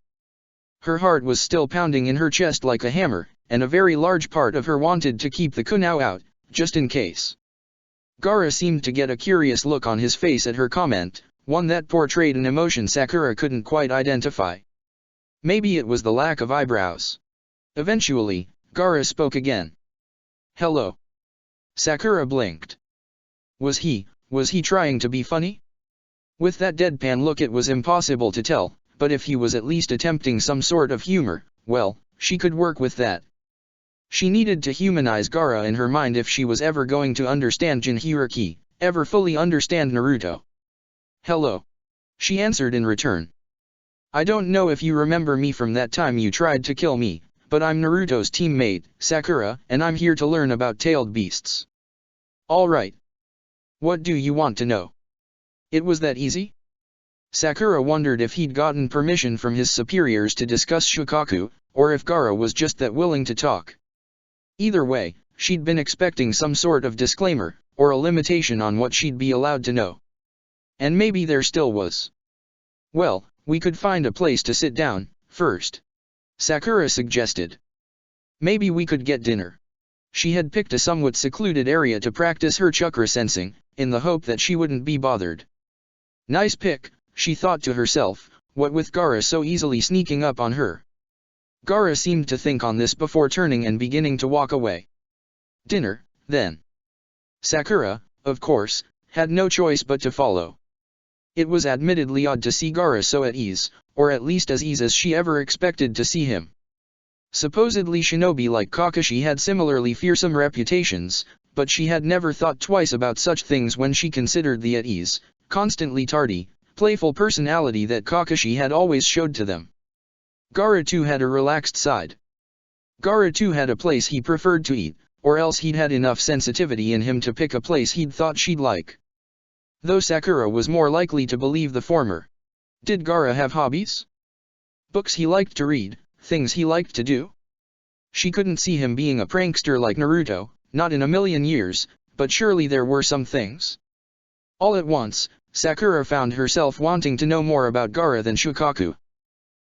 A: Her heart was still pounding in her chest like a hammer, and a very large part of her wanted to keep the kunao out, just in case. Gaara seemed to get a curious look on his face at her comment, one that portrayed an emotion Sakura couldn't quite identify. Maybe it was the lack of eyebrows. Eventually, Gaara spoke again. Hello. Sakura blinked. Was he trying to be funny? With that deadpan look it was impossible to tell, but if he was at least attempting some sort of humor, well, she could work with that. She needed to humanize Gaara in her mind if she was ever going to understand Jinhiriki, ever fully understand Naruto. Hello. She answered in return. I don't know if you remember me from that time you tried to kill me, but I'm Naruto's teammate, Sakura, and I'm here to learn about tailed beasts. Alright. What do you want to know? It was that easy? Sakura wondered if he'd gotten permission from his superiors to discuss Shukaku, or if Gaara was just that willing to talk. Either way, she'd been expecting some sort of disclaimer, or a limitation on what she'd be allowed to know. And maybe there still was. Well, we could find a place to sit down, first. Sakura suggested. Maybe we could get dinner. She had picked a somewhat secluded area to practice her chakra sensing, in the hope that she wouldn't be bothered. Nice pick, she thought to herself, what with Gaara so easily sneaking up on her. Gaara seemed to think on this before turning and beginning to walk away. Dinner, then. Sakura, of course, had no choice but to follow. It was admittedly odd to see Gaara so at ease, or at least as ease as she ever expected to see him. Supposedly shinobi like Kakashi had similarly fearsome reputations, but she had never thought twice about such things when she considered the at ease, constantly tardy, playful personality that Kakashi had always showed to them. Gaara too had a relaxed side. Gaara too had a place he preferred to eat, or else he'd had enough sensitivity in him to pick a place he'd thought she'd like. Though Sakura was more likely to believe the former. Did Gaara have hobbies? Books he liked to read, things he liked to do? She couldn't see him being a prankster like Naruto, not in a million years, but surely there were some things. All at once, Sakura found herself wanting to know more about Gaara than Shukaku.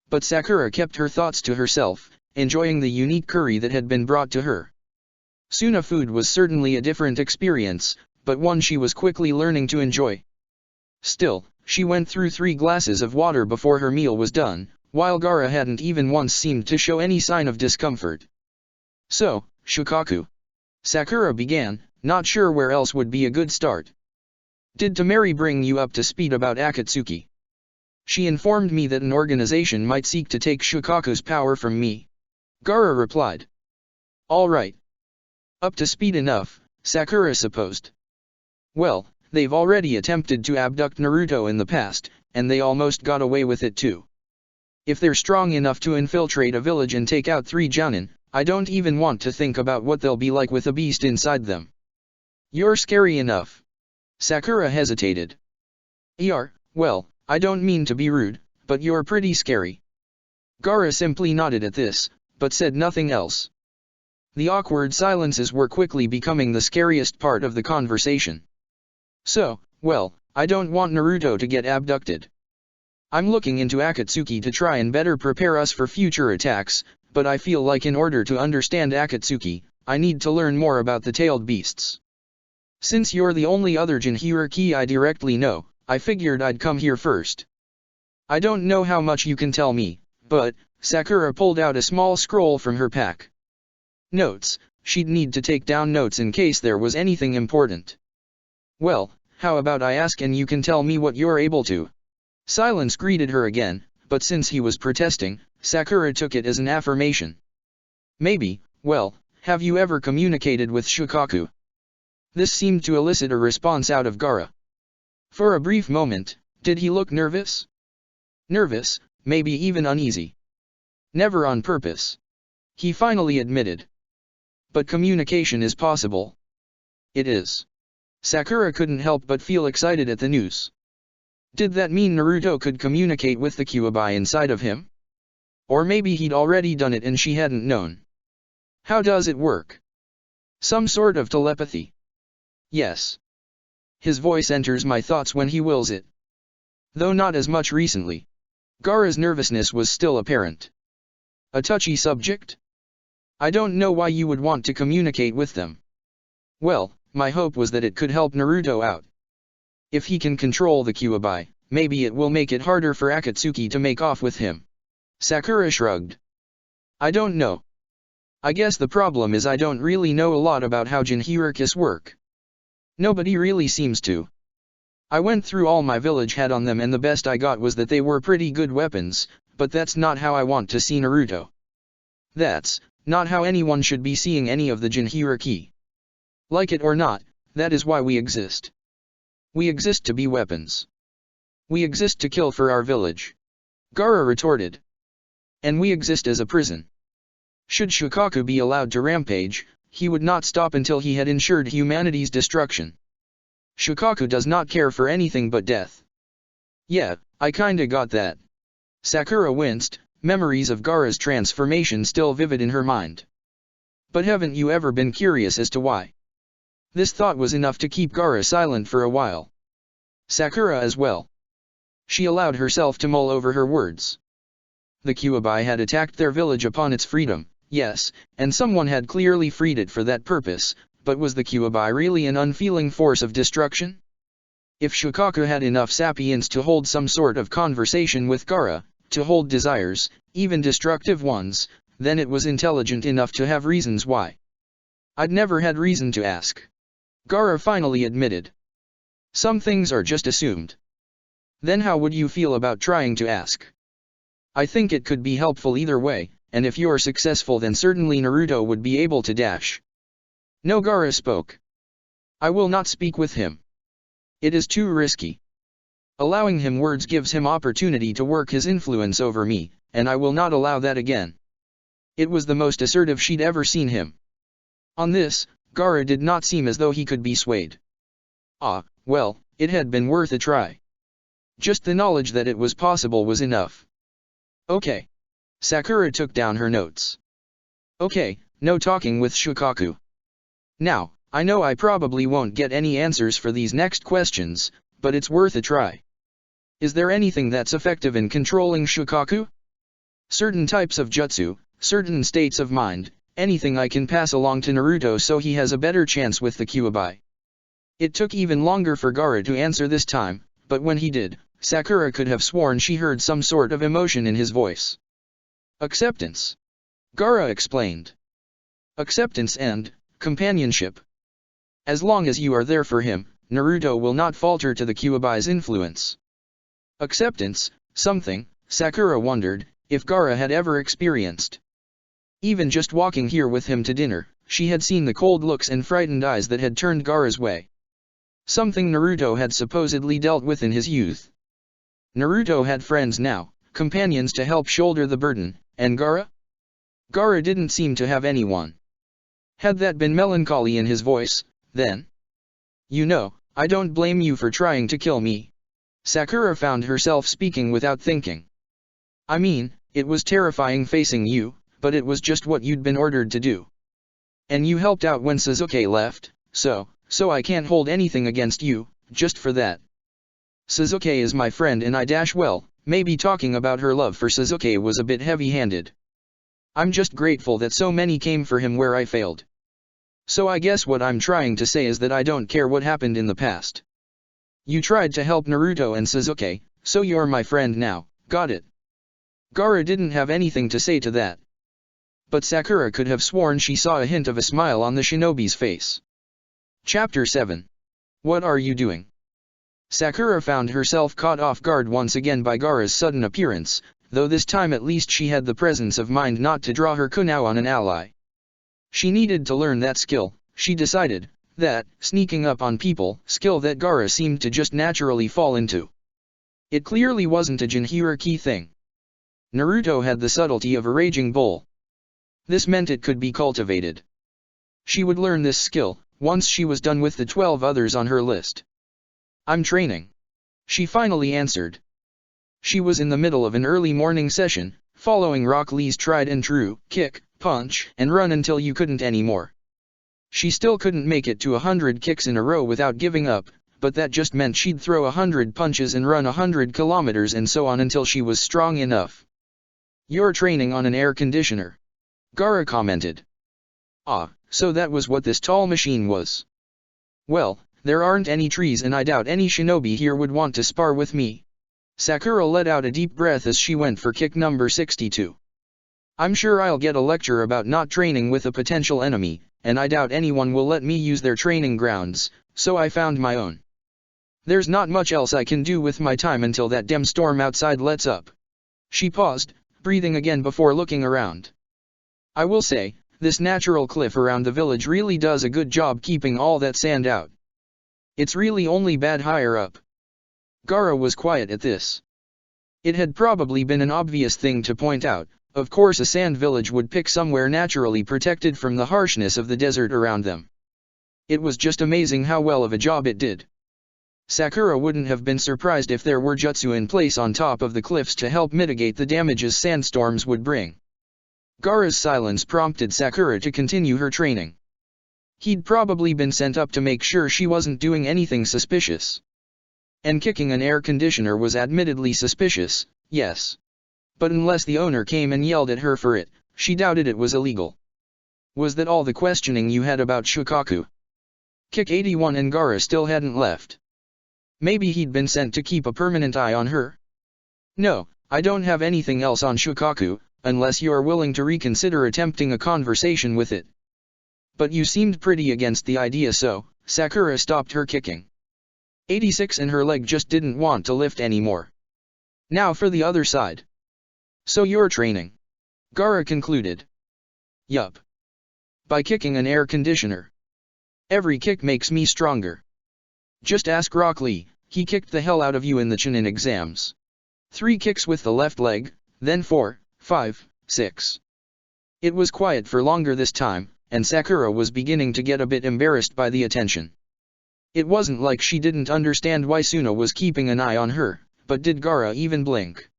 A: But Sakura kept her thoughts to herself, enjoying the unique curry that had been brought to her. Suna food was certainly a different experience, but one she was quickly learning to enjoy. Still, she went through 3 glasses of water before her meal was done, while Gaara hadn't even once seemed to show any sign of discomfort. So, Shukaku. Sakura began, not sure where else would be a good start. Did Temari bring you up to speed about Akatsuki? She informed me that an organization might seek to take Shukaku's power from me. Gaara replied. All right. Up to speed enough, Sakura supposed. Well, they've already attempted to abduct Naruto in the past, and they almost got away with it too. If they're strong enough to infiltrate a village and take out 3 Jounin, I don't even want to think about what they'll be like with a beast inside them. You're scary enough. Sakura hesitated. Well, I don't mean to be rude, but you're pretty scary. Gaara simply nodded at this, but said nothing else. The awkward silences were quickly becoming the scariest part of the conversation. So, well, I don't want Naruto to get abducted. I'm looking into Akatsuki to try and better prepare us for future attacks, but I feel like in order to understand Akatsuki, I need to learn more about the tailed beasts. Since you're the only other Jinchuriki I directly know, I figured I'd come here first. I don't know how much you can tell me, but, Sakura pulled out a small scroll from her pack. Notes, she'd need to take down notes in case there was anything important. Well, how about I ask and you can tell me what you're able to? Silence greeted her again, but since he was protesting, Sakura took it as an affirmation. Maybe, well, have you ever communicated with Shukaku? This seemed to elicit a response out of Gaara. For a brief moment, did he look nervous? Nervous, maybe even uneasy. Never on purpose. He finally admitted. But communication is possible. It is. Sakura couldn't help but feel excited at the news. Did that mean Naruto could communicate with the Kyuubi inside of him? Or maybe he'd already done it and she hadn't known. How does it work? Some sort of telepathy. Yes. His voice enters my thoughts when he wills it. Though not as much recently. Gaara's nervousness was still apparent. A touchy subject? I don't know why you would want to communicate with them. Well, my hope was that it could help Naruto out. If he can control the Kyuubi, maybe it will make it harder for Akatsuki to make off with him. Sakura shrugged. I don't know. I guess the problem is I don't really know a lot about how Jinchurikis work. Nobody really seems to. I went through all my village had on them and the best I got was that they were pretty good weapons, but that's not how I want to see Naruto. That's not how anyone should be seeing any of the Jinchuriki. Like it or not, that is why we exist. We exist to be weapons. We exist to kill for our village. Gaara retorted. And we exist as a prison. Should Shukaku be allowed to rampage, he would not stop until he had ensured humanity's destruction. Shukaku does not care for anything but death. Yeah, I kinda got that. Sakura winced, memories of Gaara's transformation still vivid in her mind. But haven't you ever been curious as to why? This thought was enough to keep Gaara silent for a while. Sakura as well. She allowed herself to mull over her words. The Kyuubi had attacked their village upon its freedom, yes, and someone had clearly freed it for that purpose, but was the Kyuubi really an unfeeling force of destruction? If Shukaku had enough sapience to hold some sort of conversation with Gaara, to hold desires, even destructive ones, then it was intelligent enough to have reasons why. I'd never had reason to ask. Gaara finally admitted. Some things are just assumed. Then how would you feel about trying to ask? I think it could be helpful either way, and if you're successful then certainly Naruto would be able to dash. No, Gaara spoke. I will not speak with him. It is too risky. Allowing him words gives him opportunity to work his influence over me, and I will not allow that again. It was the most assertive she'd ever seen him. On this, Gaara did not seem as though he could be swayed. Ah, well, it had been worth a try. Just the knowledge that it was possible was enough. Okay. Sakura took down her notes. Okay, no talking with Shukaku. Now, I know I probably won't get any answers for these next questions, but it's worth a try. Is there anything that's effective in controlling Shukaku? Certain types of jutsu, certain states of mind, anything I can pass along to Naruto so he has a better chance with the Kyuubi. It took even longer for Gaara to answer this time, but when he did, Sakura could have sworn she heard some sort of emotion in his voice. Acceptance. Gaara explained. Acceptance and companionship. As long as you are there for him, Naruto will not falter to the Kyuubi's influence. Acceptance, something, Sakura wondered, if Gaara had ever experienced. Even just walking here with him to dinner, she had seen the cold looks and frightened eyes that had turned Gaara's way. Something Naruto had supposedly dealt with in his youth. Naruto had friends now, companions to help shoulder the burden, and Gaara? Gaara didn't seem to have anyone. Had that been melancholy in his voice, then? You know, I don't blame you for trying to kill me. Sakura found herself speaking without thinking. I mean, it was terrifying facing you, but it was just what you'd been ordered to do. And you helped out when Sasuke left, so I can't hold anything against you, just for that. Sasuke is my friend and maybe talking about her love for Sasuke was a bit heavy-handed. I'm just grateful that so many came for him where I failed. So I guess what I'm trying to say is that I don't care what happened in the past. You tried to help Naruto and Sasuke, so you're my friend now, got it? Gaara didn't have anything to say to that. But Sakura could have sworn she saw a hint of a smile on the shinobi's face. Chapter 7. What are you doing? Sakura found herself caught off guard once again by Gaara's sudden appearance, though this time at least she had the presence of mind not to draw her kunao on an ally. She needed to learn that skill, she decided, that sneaking up on people skill that Gaara seemed to just naturally fall into. It clearly wasn't a Jinchuriki thing. Naruto had the subtlety of a raging bull. This meant it could be cultivated. She would learn this skill, once she was done with the 12 others on her list. I'm training. She finally answered. She was in the middle of an early morning session, following Rock Lee's tried and true, kick, punch, and run until you couldn't anymore. She still couldn't make it to 100 kicks in a row without giving up, but that just meant she'd throw 100 punches and run 100 kilometers and so on until she was strong enough. You're training on an air conditioner. Gaara commented. Ah, so that was what this tall machine was. Well, there aren't any trees and I doubt any shinobi here would want to spar with me. Sakura let out a deep breath as she went for kick number 62. I'm sure I'll get a lecture about not training with a potential enemy, and I doubt anyone will let me use their training grounds, so I found my own. There's not much else I can do with my time until that damn storm outside lets up. She paused, breathing again before looking around. I will say, this natural cliff around the village really does a good job keeping all that sand out. It's really only bad higher up. Gaara was quiet at this. It had probably been an obvious thing to point out. Of course a sand village would pick somewhere naturally protected from the harshness of the desert around them. It was just amazing how well of a job it did. Sakura wouldn't have been surprised if there were jutsu in place on top of the cliffs to help mitigate the damages sandstorms would bring. Gaara's silence prompted Sakura to continue her training. He'd probably been sent up to make sure she wasn't doing anything suspicious. And kicking an air conditioner was admittedly suspicious, yes. But unless the owner came and yelled at her for it, she doubted it was illegal. Was that all the questioning you had about Shukaku? Kick 81 and Gaara still hadn't left. Maybe he'd been sent to keep a permanent eye on her? No, I don't have anything else on Shukaku, unless you are willing to reconsider attempting a conversation with it. But you seemed pretty against the idea, so Sakura stopped her kicking. 86 and her leg just didn't want to lift anymore. Now for the other side. So you're training? Gaara concluded. Yup. By kicking an air conditioner. Every kick makes me stronger. Just ask Rock Lee, he kicked the hell out of you in the Chunin exams. 3 kicks with the left leg, then 4, 5, 6. It was quiet for longer this time, and Sakura was beginning to get a bit embarrassed by the attention. It wasn't like she didn't understand why Suna was keeping an eye on her, but did Gaara even blink?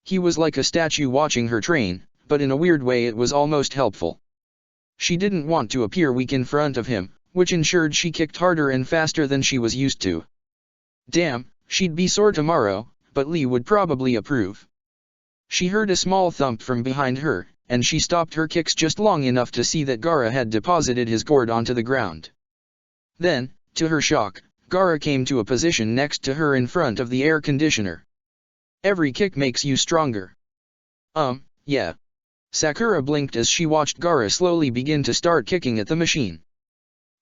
A: He was like a statue watching her train, but in a weird way it was almost helpful. She didn't want to appear weak in front of him, which ensured she kicked harder and faster than she was used to. Damn, she'd be sore tomorrow, but Lee would probably approve. She heard a small thump from behind her, and she stopped her kicks just long enough to see that Gaara had deposited his gourd onto the ground. Then, to her shock, Gaara came to a position next to her in front of the air conditioner. Every kick makes you stronger. Yeah. Sakura blinked as she watched Gaara slowly begin to start kicking at the machine.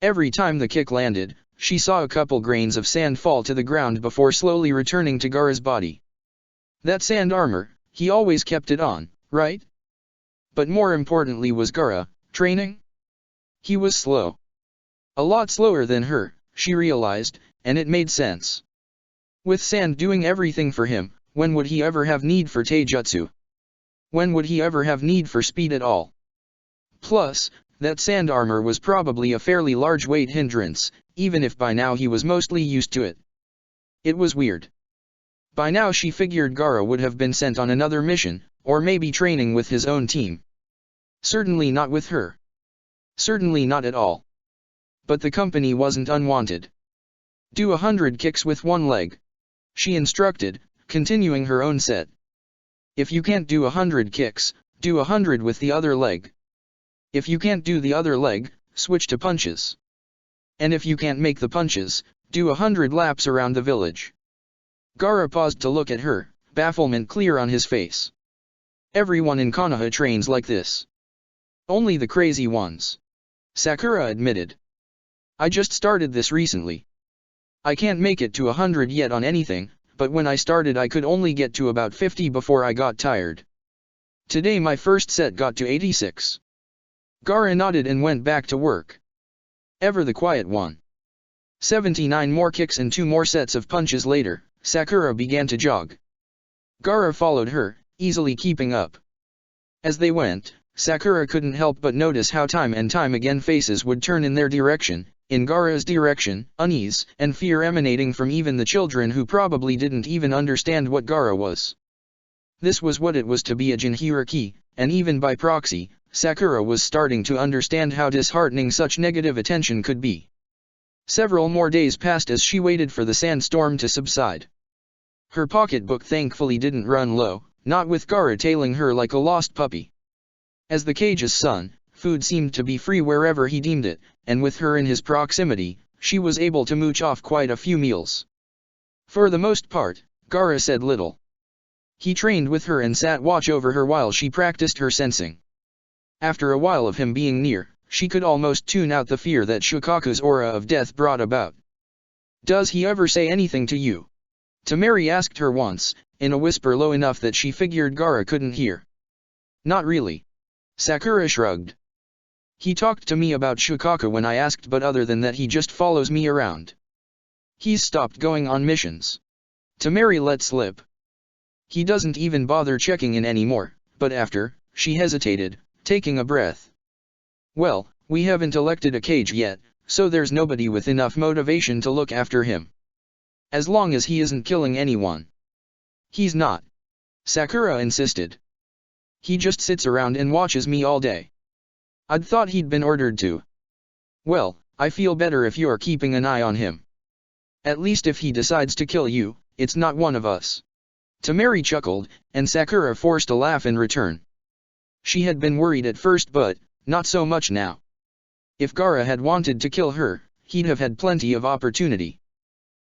A: Every time the kick landed, she saw a couple grains of sand fall to the ground before slowly returning to Gaara's body. That sand armor, he always kept it on, right? But more importantly was Gaara, training? He was slow. A lot slower than her, she realized, and it made sense. With sand doing everything for him, when would he ever have need for taijutsu? When would he ever have need for speed at all? Plus, that sand armor was probably a fairly large weight hindrance, even if by now he was mostly used to it. It was weird. By now she figured Gaara would have been sent on another mission, or maybe training with his own team. Certainly not with her. Certainly not at all. But the company wasn't unwanted. Do 100 kicks with one leg. She instructed, continuing her own set. If you can't do 100 kicks, do 100 with the other leg. If you can't do the other leg, switch to punches. And if you can't make the punches, do 100 laps around the village. Gaara paused to look at her, bafflement clear on his face. Everyone in Konoha trains like this. Only the crazy ones. Sakura admitted. I just started this recently. I can't make it to 100 yet on anything, but when I started I could only get to about 50 before I got tired. Today my first set got to 86. Gaara nodded and went back to work. Ever the quiet one. 79 more kicks and 2 more sets of punches later, Sakura began to jog. Gaara followed her, easily keeping up. As they went, Sakura couldn't help but notice how time and time again faces would turn in their direction, in Gaara's direction, unease and fear emanating from even the children who probably didn't even understand what Gaara was. This was what it was to be a Jinhuriki, and even by proxy, Sakura was starting to understand how disheartening such negative attention could be. Several more days passed as she waited for the sandstorm to subside. Her pocketbook thankfully didn't run low, not with Gaara tailing her like a lost puppy. As the cage's son, food seemed to be free wherever he deemed it, and with her in his proximity, she was able to mooch off quite a few meals. For the most part, Gaara said little. He trained with her and sat watch over her while she practiced her sensing. After a while of him being near, she could almost tune out the fear that Shukaku's aura of death brought about. Does he ever say anything to you? Temari asked her once, in a whisper low enough that she figured Gaara couldn't hear. Not really. Sakura shrugged. He talked to me about Shukaku when I asked, but other than that he just follows me around. He's stopped going on missions. Temari let slip. He doesn't even bother checking in anymore, but after, she hesitated, taking a breath. Well, we haven't elected a cage yet, so there's nobody with enough motivation to look after him. As long as he isn't killing anyone. He's not. Sakura insisted. He just sits around and watches me all day. I'd thought he'd been ordered to. Well, I feel better if you're keeping an eye on him. At least if he decides to kill you, it's not one of us. Temari chuckled, and Sakura forced a laugh in return. She had been worried at first, but not so much now. If Gaara had wanted to kill her, he'd have had plenty of opportunity.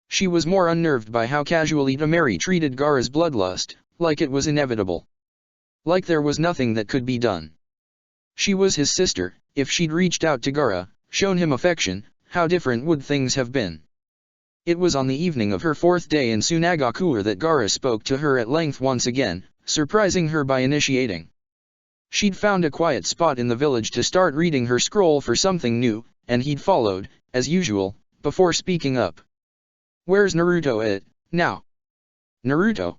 A: She was more unnerved by how casually Temari treated Gaara's bloodlust, like it was inevitable. Like there was nothing that could be done. She was his sister. If she'd reached out to Gaara, shown him affection, how different would things have been? It was on the evening of her 4th day in Sunagakure that Gaara spoke to her at length once again, surprising her by initiating. She'd found a quiet spot in the village to start reading her scroll for something new, and he'd followed, as usual, before speaking up. "Where's Naruto at, now?" "Naruto?"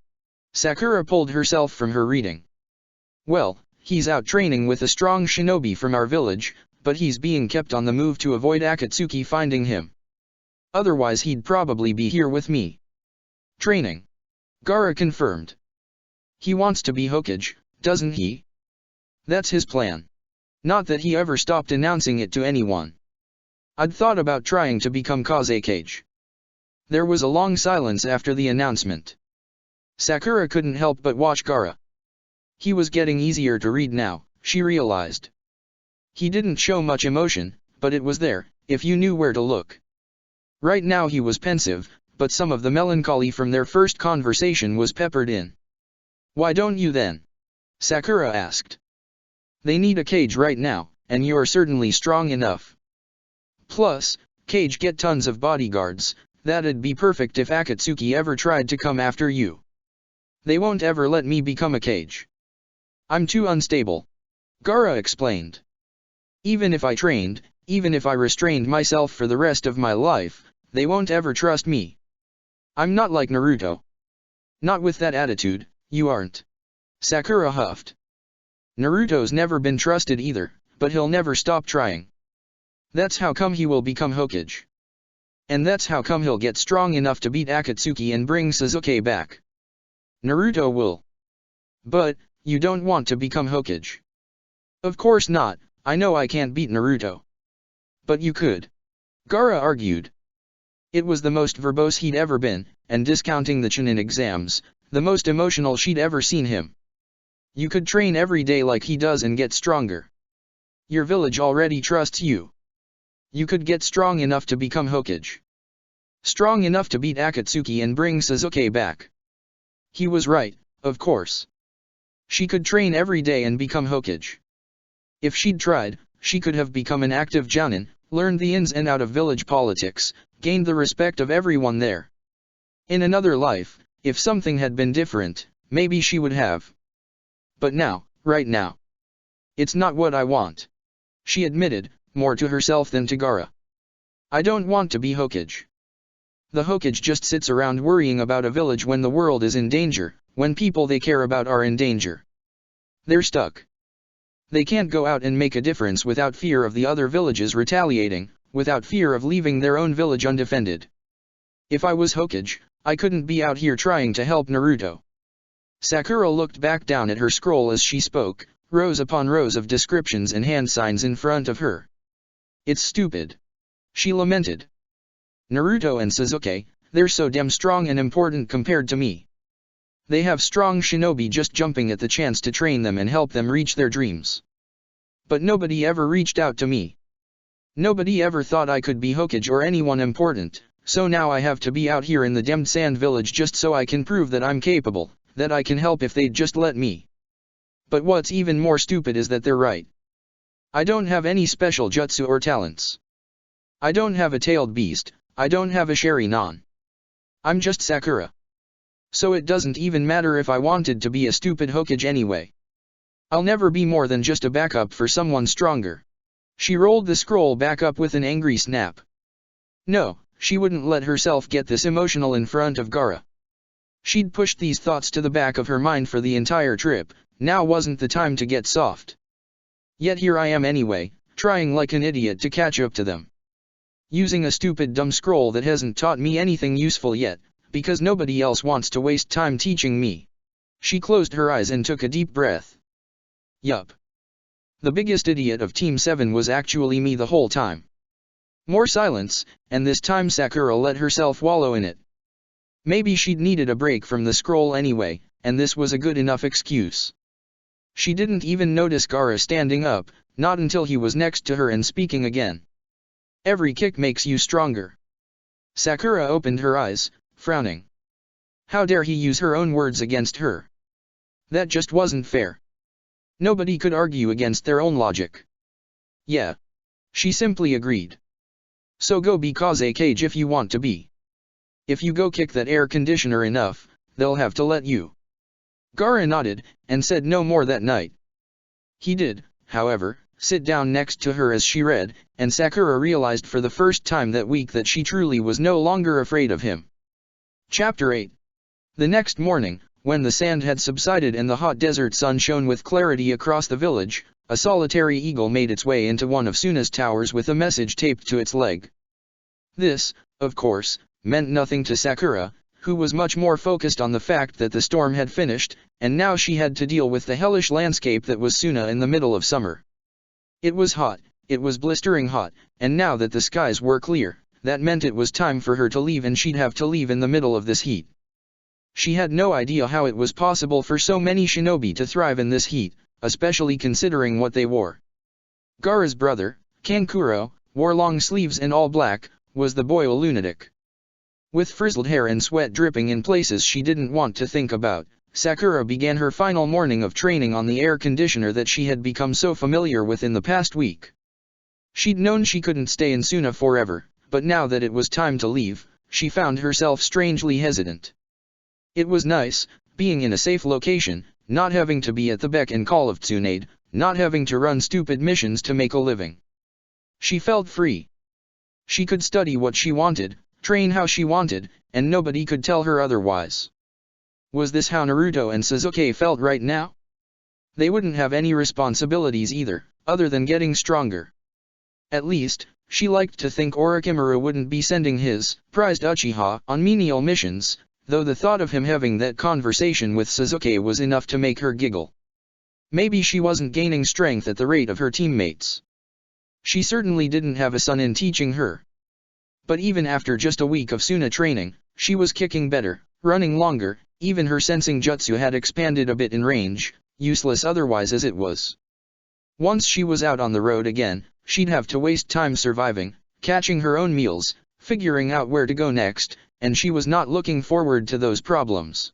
A: Sakura pulled herself from her reading. "Well, he's out training with a strong shinobi from our village, but he's being kept on the move to avoid Akatsuki finding him. Otherwise he'd probably be here with me." "Training?" Gaara confirmed. "He wants to be Hokage, doesn't he? That's his plan. Not that he ever stopped announcing it to anyone. I'd thought about trying to become Kazekage." There was a long silence after the announcement. Sakura couldn't help but watch Gaara. He was getting easier to read now, she realized. He didn't show much emotion, but it was there, if you knew where to look. Right now he was pensive, but some of the melancholy from their first conversation was peppered in. "Why don't you then?" Sakura asked. "They need a Kage right now, and you're certainly strong enough. Plus, Kage get tons of bodyguards. That'd be perfect if Akatsuki ever tried to come after you. They won't ever let me become a Kage. I'm too unstable," Gaara explained. "Even if I trained, even if I restrained myself for the rest of my life, they won't ever trust me. I'm not like Naruto." "Not with that attitude, you aren't," Sakura huffed. "Naruto's never been trusted either, but he'll never stop trying. That's how come he will become Hokage. And that's how come he'll get strong enough to beat Akatsuki and bring Sasuke back. Naruto will. But, you don't want to become Hokage." "Of course not, I know I can't beat Naruto." "But you could," Gaara argued. It was the most verbose he'd ever been, and discounting the Chunin exams, the most emotional she'd ever seen him. "You could train every day like he does and get stronger. Your village already trusts you. You could get strong enough to become Hokage. Strong enough to beat Akatsuki and bring Sasuke back." He was right, of course. She could train every day and become Hokage. If she'd tried, she could have become an active Jounin, learned the ins and outs of village politics, gained the respect of everyone there. In another life, if something had been different, maybe she would have. But now, right now, it's not what I want, she admitted, more to herself than to Gaara. "I don't want to be Hokage. The Hokage just sits around worrying about a village when the world is in danger, when people they care about are in danger. They're stuck. They can't go out and make a difference without fear of the other villages retaliating, without fear of leaving their own village undefended. If I was Hokage, I couldn't be out here trying to help Naruto." Sakura looked back down at her scroll as she spoke, rows upon rows of descriptions and hand signs in front of her. "It's stupid," she lamented. "Naruto and Sasuke, they're so damn strong and important compared to me. They have strong shinobi just jumping at the chance to train them and help them reach their dreams. But nobody ever reached out to me. Nobody ever thought I could be Hokage or anyone important, so now I have to be out here in the damned sand village just so I can prove that I'm capable, that I can help if they'd just let me. But what's even more stupid is that they're right. I don't have any special jutsu or talents. I don't have a tailed beast, I don't have a Sharingan. I'm just Sakura. So it doesn't even matter if I wanted to be a stupid Hokage anyway. I'll never be more than just a backup for someone stronger." She rolled the scroll back up with an angry snap. No, she wouldn't let herself get this emotional in front of Gaara. She'd pushed these thoughts to the back of her mind for the entire trip, now wasn't the time to get soft. Yet here I am anyway, trying like an idiot to catch up to them. Using a stupid dumb scroll that hasn't taught me anything useful yet, because nobody else wants to waste time teaching me. She closed her eyes and took a deep breath. Yup. The biggest idiot of Team 7 was actually me the whole time. More silence, and this time Sakura let herself wallow in it. Maybe she'd needed a break from the scroll anyway, and this was a good enough excuse. She didn't even notice Gaara standing up, not until he was next to her and speaking again. "Every kick makes you stronger." Sakura opened her eyes, frowning. How dare he use her own words against her? That just wasn't fair. Nobody could argue against their own logic. Yeah. She simply agreed. So go be a cage if you want to be. If you go kick that air conditioner enough, they'll have to let you. Gaara nodded, and said no more that night. He did, however, sit down next to her as she read, and Sakura realized for the first time that week that she truly was no longer afraid of him. Chapter 8. The next morning, when the sand had subsided and the hot desert sun shone with clarity across the village, a solitary eagle made its way into one of Suna's towers with a message taped to its leg. This, of course, meant nothing to Sakura, who was much more focused on the fact that the storm had finished, and now she had to deal with the hellish landscape that was Suna in the middle of summer. It was hot, it was blistering hot, and now that the skies were clear, that meant it was time for her to leave, and she'd have to leave in the middle of this heat. She had no idea how it was possible for so many shinobi to thrive in this heat, especially considering what they wore. Gaara's brother, Kankuro, wore long sleeves and all black, was the boy a lunatic. With frizzled hair and sweat dripping in places she didn't want to think about, Sakura began her final morning of training on the air conditioner that she had become so familiar with in the past week. She'd known she couldn't stay in Suna forever, but now that it was time to leave, she found herself strangely hesitant. It was nice, being in a safe location, not having to be at the beck and call of Tsunade, not having to run stupid missions to make a living. She felt free. She could study what she wanted, train how she wanted, and nobody could tell her otherwise. Was this how Naruto and Sasuke felt right now? They wouldn't have any responsibilities either, other than getting stronger. At least, she liked to think Orochimaru wouldn't be sending his prized Uchiha on menial missions, though the thought of him having that conversation with Sasuke was enough to make her giggle. Maybe she wasn't gaining strength at the rate of her teammates. She certainly didn't have a son in teaching her. But even after just a week of Suna training, she was kicking better, running longer, even her sensing jutsu had expanded a bit in range, useless otherwise as it was. Once she was out on the road again, she'd have to waste time surviving, catching her own meals, figuring out where to go next, and she was not looking forward to those problems.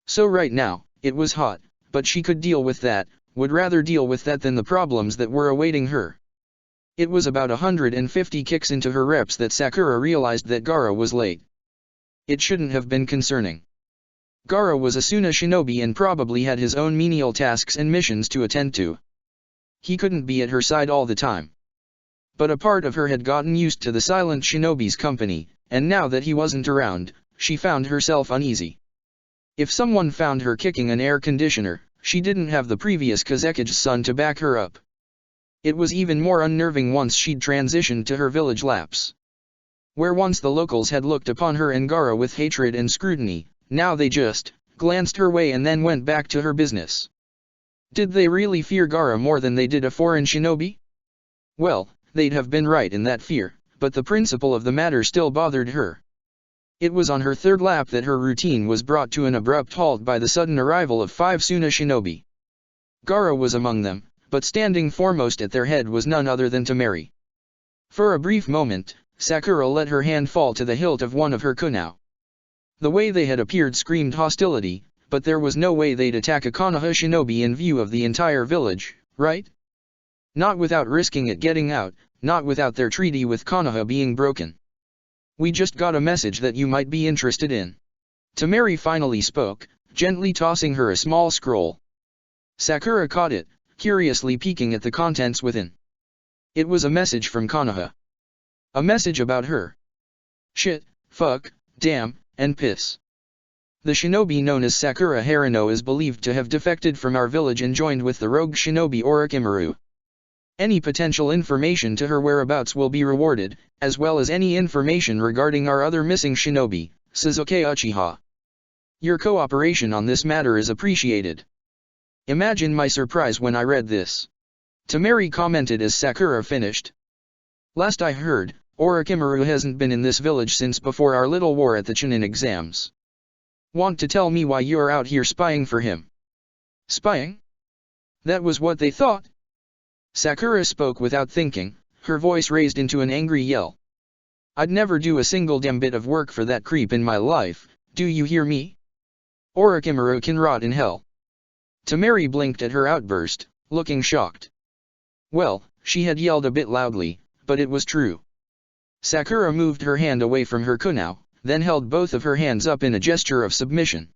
A: So right now, it was hot, but she could deal with that, would rather deal with that than the problems that were awaiting her. It was about 150 kicks into her reps that Sakura realized that Gaara was late. It shouldn't have been concerning. Gaara was a Suna shinobi and probably had his own menial tasks and missions to attend to. He couldn't be at her side all the time. But a part of her had gotten used to the silent shinobi's company, and now that he wasn't around, she found herself uneasy. If someone found her kicking an air conditioner, she didn't have the previous Kazekige's son to back her up. It was even more unnerving once she'd transitioned to her village laps. Where once the locals had looked upon her and Gaara with hatred and scrutiny, now they just glanced her way and then went back to her business. Did they really fear Gaara more than they did a foreign shinobi? Well, they'd have been right in that fear, but the principle of the matter still bothered her. It was on her third lap that her routine was brought to an abrupt halt by the sudden arrival of 5 Suna shinobi. Gaara was among them, but standing foremost at their head was none other than Temari. For a brief moment, Sakura let her hand fall to the hilt of one of her kunai. The way they had appeared screamed hostility, but there was no way they'd attack a Konoha shinobi in view of the entire village, right? Not without risking it getting out, not without their treaty with Konoha being broken. We just got a message that you might be interested in. Temari finally spoke, gently tossing her a small scroll. Sakura caught it, curiously peeking at the contents within. It was a message from Konoha. A message about her. Shit, fuck, damn, and piss. The shinobi known as Sakura Harino is believed to have defected from our village and joined with the rogue shinobi Orochimaru. Any potential information to her whereabouts will be rewarded, as well as any information regarding our other missing shinobi, Sasuke Uchiha. Your cooperation on this matter is appreciated. Imagine my surprise when I read this. Temari commented as Sakura finished. Last I heard, Orochimaru hasn't been in this village since before our little war at the Chunin exams. Want to tell me why you're out here spying for him? Spying? That was what they thought? Sakura spoke without thinking, her voice raised into an angry yell. I'd never do a single damn bit of work for that creep in my life, do you hear me? Orochimaru can rot in hell. Temari blinked at her outburst, looking shocked. Well, she had yelled a bit loudly, but it was true. Sakura moved her hand away from her kunao, then held both of her hands up in a gesture of submission.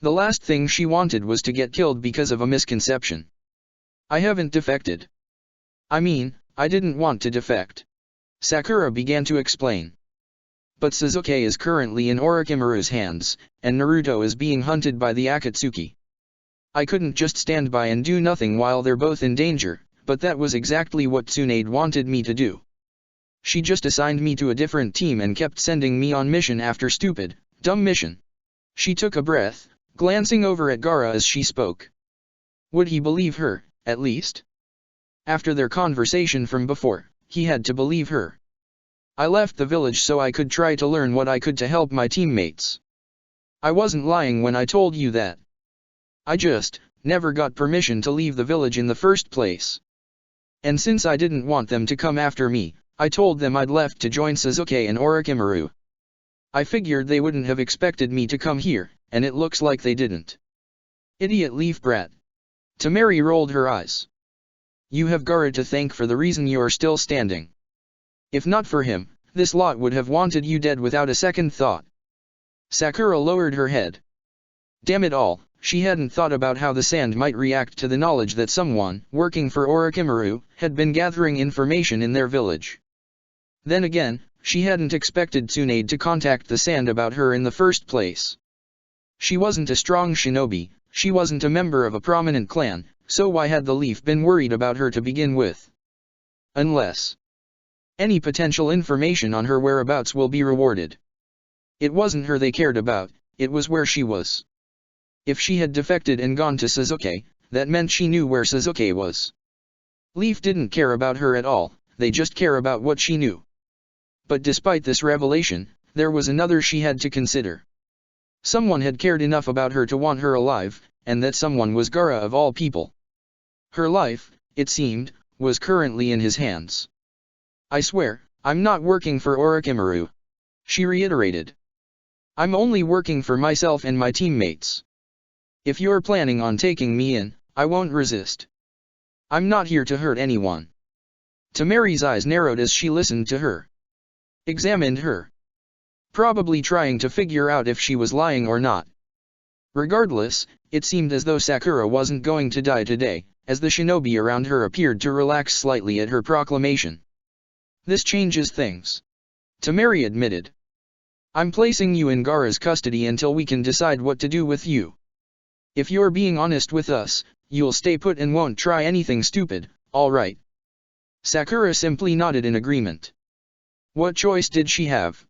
A: The last thing she wanted was to get killed because of a misconception. I haven't defected. I mean, I didn't want to defect. Sakura began to explain. But Sasuke is currently in Orochimaru's hands, and Naruto is being hunted by the Akatsuki. I couldn't just stand by and do nothing while they're both in danger, but that was exactly what Tsunade wanted me to do. She just assigned me to a different team and kept sending me on mission after stupid, dumb mission. She took a breath, glancing over at Gaara as she spoke. Would he believe her, at least? After their conversation from before, he had to believe her. I left the village so I could try to learn what I could to help my teammates. I wasn't lying when I told you that. I just never got permission to leave the village in the first place. And since I didn't want them to come after me, I told them I'd left to join Sasuke and Orochimaru. I figured they wouldn't have expected me to come here, and it looks like they didn't. Idiot leaf brat. Temari rolled her eyes. You have Gaara to thank for the reason you're still standing. If not for him, this lot would have wanted you dead without a second thought. Sakura lowered her head. Damn it all, she hadn't thought about how the sand might react to the knowledge that someone, working for Orochimaru, had been gathering information in their village. Then again, she hadn't expected Tsunade to contact the sand about her in the first place. She wasn't a strong shinobi, she wasn't a member of a prominent clan, so why had the leaf been worried about her to begin with? Unless any potential information on her whereabouts will be rewarded. It wasn't her they cared about, it was where she was. If she had defected and gone to Sasuke, that meant she knew where Sasuke was. Leaf didn't care about her at all, they just care about what she knew. But despite this revelation, there was another she had to consider. Someone had cared enough about her to want her alive, and that someone was Gaara of all people. Her life, it seemed, was currently in his hands. I swear, I'm not working for Orochimaru. She reiterated. I'm only working for myself and my teammates. If you're planning on taking me in, I won't resist. I'm not here to hurt anyone. Temari's eyes narrowed as she listened to her. Examined her. Probably trying to figure out if she was lying or not. Regardless, it seemed as though Sakura wasn't going to die today, as the shinobi around her appeared to relax slightly at her proclamation. This changes things. Temari admitted. I'm placing you in Gaara's custody until we can decide what to do with you. If you're being honest with us, you'll stay put and won't try anything stupid, all right? Sakura simply nodded in agreement. What choice did she have?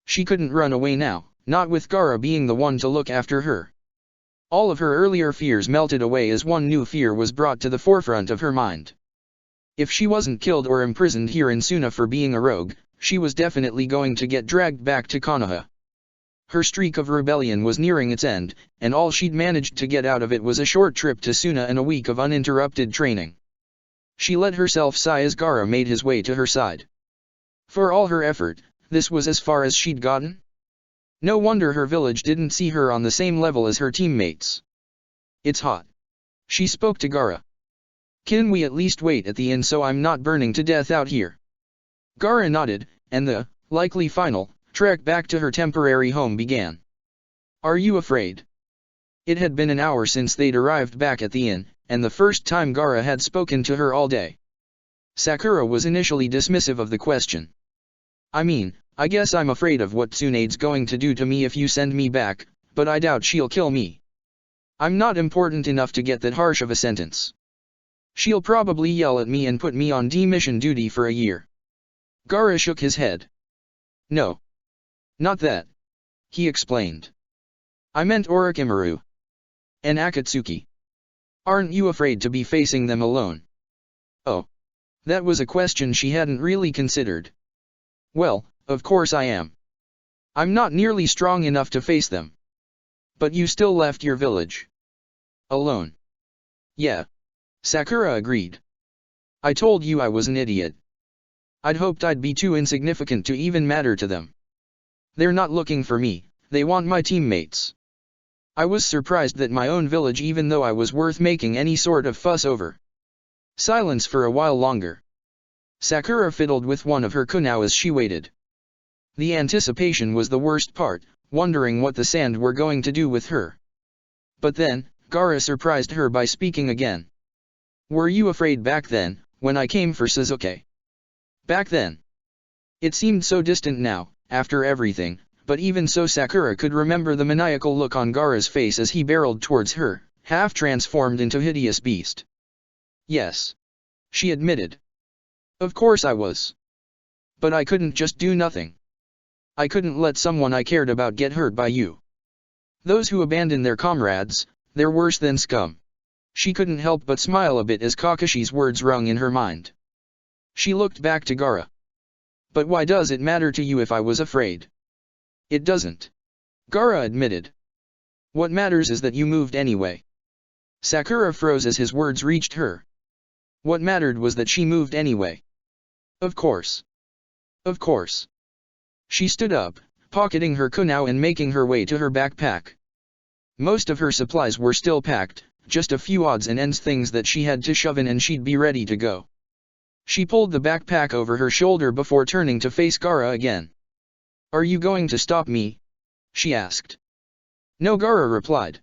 A: She couldn't run away now, not with Gaara being the one to look after her. All of her earlier fears melted away as one new fear was brought to the forefront of her mind. If she wasn't killed or imprisoned here in Suna for being a rogue, she was definitely going to get dragged back to Konoha. Her streak of rebellion was nearing its end, and all she'd managed to get out of it was a short trip to Suna and a week of uninterrupted training. She let herself sigh as Gaara made his way to her side. For all her effort, this was as far as she'd gotten? No wonder her village didn't see her on the same level as her teammates. It's hot. She spoke to Gaara. Can we at least wait at the inn so I'm not burning to death out here? Gaara nodded, and the, likely final, trek back to her temporary home began. Are you afraid? It had been an hour since they'd arrived back at the inn, and the first time Gaara had spoken to her all day. Sakura was initially dismissive of the question. I mean, I guess I'm afraid of what Tsunade's going to do to me if you send me back, but I doubt she'll kill me. I'm not important enough to get that harsh of a sentence. She'll probably yell at me and put me on demission duty for a year. Gaara shook his head. No. Not that. He explained. I meant Orochimaru. And Akatsuki. Aren't you afraid to be facing them alone? Oh. That was a question she hadn't really considered. Well, of course I am. I'm not nearly strong enough to face them. But you still left your village. Alone. Yeah. Sakura agreed. I told you I was an idiot. I'd hoped I'd be too insignificant to even matter to them. They're not looking for me, they want my teammates. I was surprised that my own village, even though I was worth making any sort of fuss over. Silence for a while longer. Sakura fiddled with one of her kunao as she waited. The anticipation was the worst part, wondering what the sand were going to do with her. But then, Gaara surprised her by speaking again. Were you afraid back then, when I came for Sasuke? Back then. It seemed so distant now, after everything, but even so Sakura could remember the maniacal look on Gaara's face as he barreled towards her, half transformed into hideous beast. Yes. She admitted. Of course I was. But I couldn't just do nothing. I couldn't let someone I cared about get hurt by you. Those who abandon their comrades, they're worse than scum. She couldn't help but smile a bit as Kakashi's words rung in her mind. She looked back to Gaara. But why does it matter to you if I was afraid? It doesn't. Gaara admitted. What matters is that you moved anyway. Sakura froze as his words reached her. What mattered was that she moved anyway. Of course. Of course. She stood up, pocketing her kunao and making her way to her backpack. Most of her supplies were still packed, just a few odds and ends things that she had to shove in and she'd be ready to go. She pulled the backpack over her shoulder before turning to face Gaara again. Are you going to stop me? She asked. No, Gaara replied.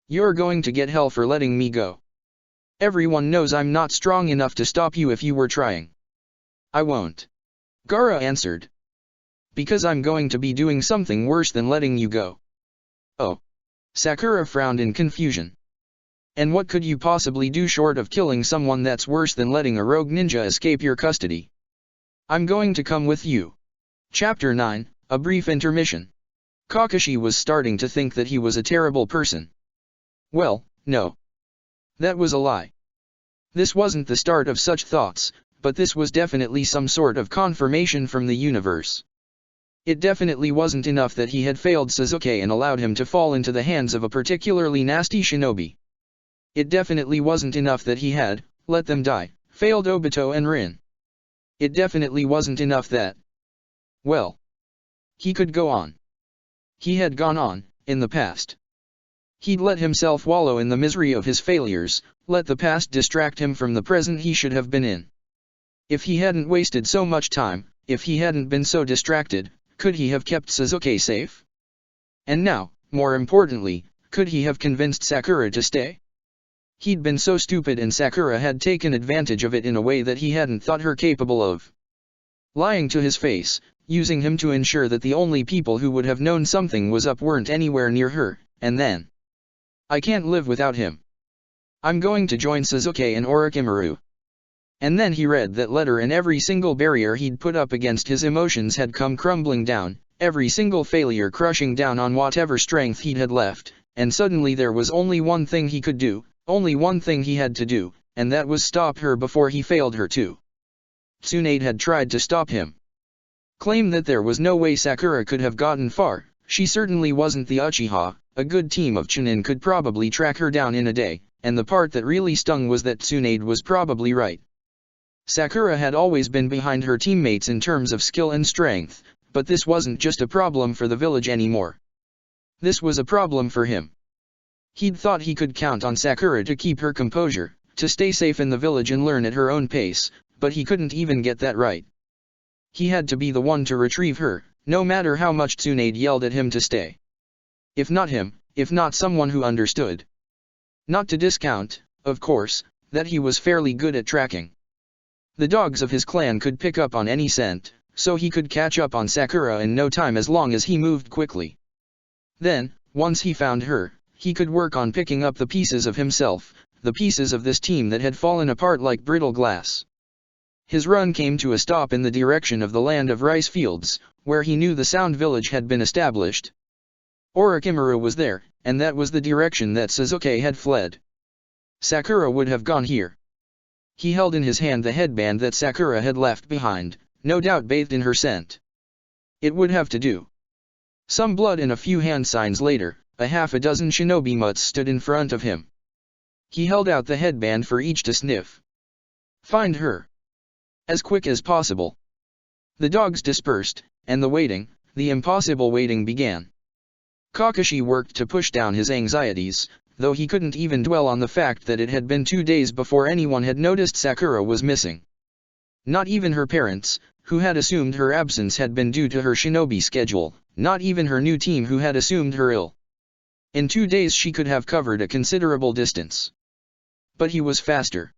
A: You're going to get hell for letting me go. Everyone knows I'm not strong enough to stop you if you were trying. I won't. Gaara answered. Because I'm going to be doing something worse than letting you go. Oh. Sakura frowned in confusion. And what could you possibly do short of killing someone that's worse than letting a rogue ninja escape your custody? I'm going to come with you. Chapter 9, A Brief Intermission. Kakashi was starting to think that he was a terrible person. Well, no. That was a lie. This wasn't the start of such thoughts, but this was definitely some sort of confirmation from the universe. It definitely wasn't enough that he had failed Sasuke and allowed him to fall into the hands of a particularly nasty shinobi. It definitely wasn't enough that he had, let them die, failed Obito and Rin. It definitely wasn't enough that... Well. He could go on. He had gone on, in the past. He'd let himself wallow in the misery of his failures, let the past distract him from the present he should have been in. If he hadn't wasted so much time, if he hadn't been so distracted, could he have kept Sasuke safe? And now, more importantly, could he have convinced Sakura to stay? He'd been so stupid and Sakura had taken advantage of it in a way that he hadn't thought her capable of. Lying to his face, using him to ensure that the only people who would have known something was up weren't anywhere near her, and then... I can't live without him. I'm going to join Sasuke and Orochimaru. And then he read that letter and every single barrier he'd put up against his emotions had come crumbling down, every single failure crushing down on whatever strength he had left, and suddenly there was only one thing he could do, only one thing he had to do, and that was stop her before he failed her too. Tsunade had tried to stop him. Claim that there was no way Sakura could have gotten far, she certainly wasn't the Uchiha, a good team of Chunin could probably track her down in a day, and the part that really stung was that Tsunade was probably right. Sakura had always been behind her teammates in terms of skill and strength, but this wasn't just a problem for the village anymore. This was a problem for him. He'd thought he could count on Sakura to keep her composure, to stay safe in the village and learn at her own pace, but he couldn't even get that right. He had to be the one to retrieve her, no matter how much Tsunade yelled at him to stay. If not him, if not someone who understood. Not to discount, of course, that he was fairly good at tracking. The dogs of his clan could pick up on any scent, so he could catch up on Sakura in no time as long as he moved quickly. Then, once he found her, he could work on picking up the pieces of himself, the pieces of this team that had fallen apart like brittle glass. His run came to a stop in the direction of the land of rice fields, where he knew the Sound Village had been established. Orochimaru was there, and that was the direction that Sasuke had fled. Sakura would have gone here. He held in his hand the headband that Sakura had left behind, no doubt bathed in her scent. It would have to do. Some blood and a few hand signs later, a half a dozen shinobi mutts stood in front of him. He held out the headband for each to sniff. Find her. As quick as possible. The dogs dispersed, and the impossible waiting began. Kakashi worked to push down his anxieties, though he couldn't even dwell on the fact that it had been 2 days before anyone had noticed Sakura was missing. Not even her parents, who had assumed her absence had been due to her shinobi schedule, not even her new team who had assumed her ill. In 2 days she could have covered a considerable distance. But he was faster.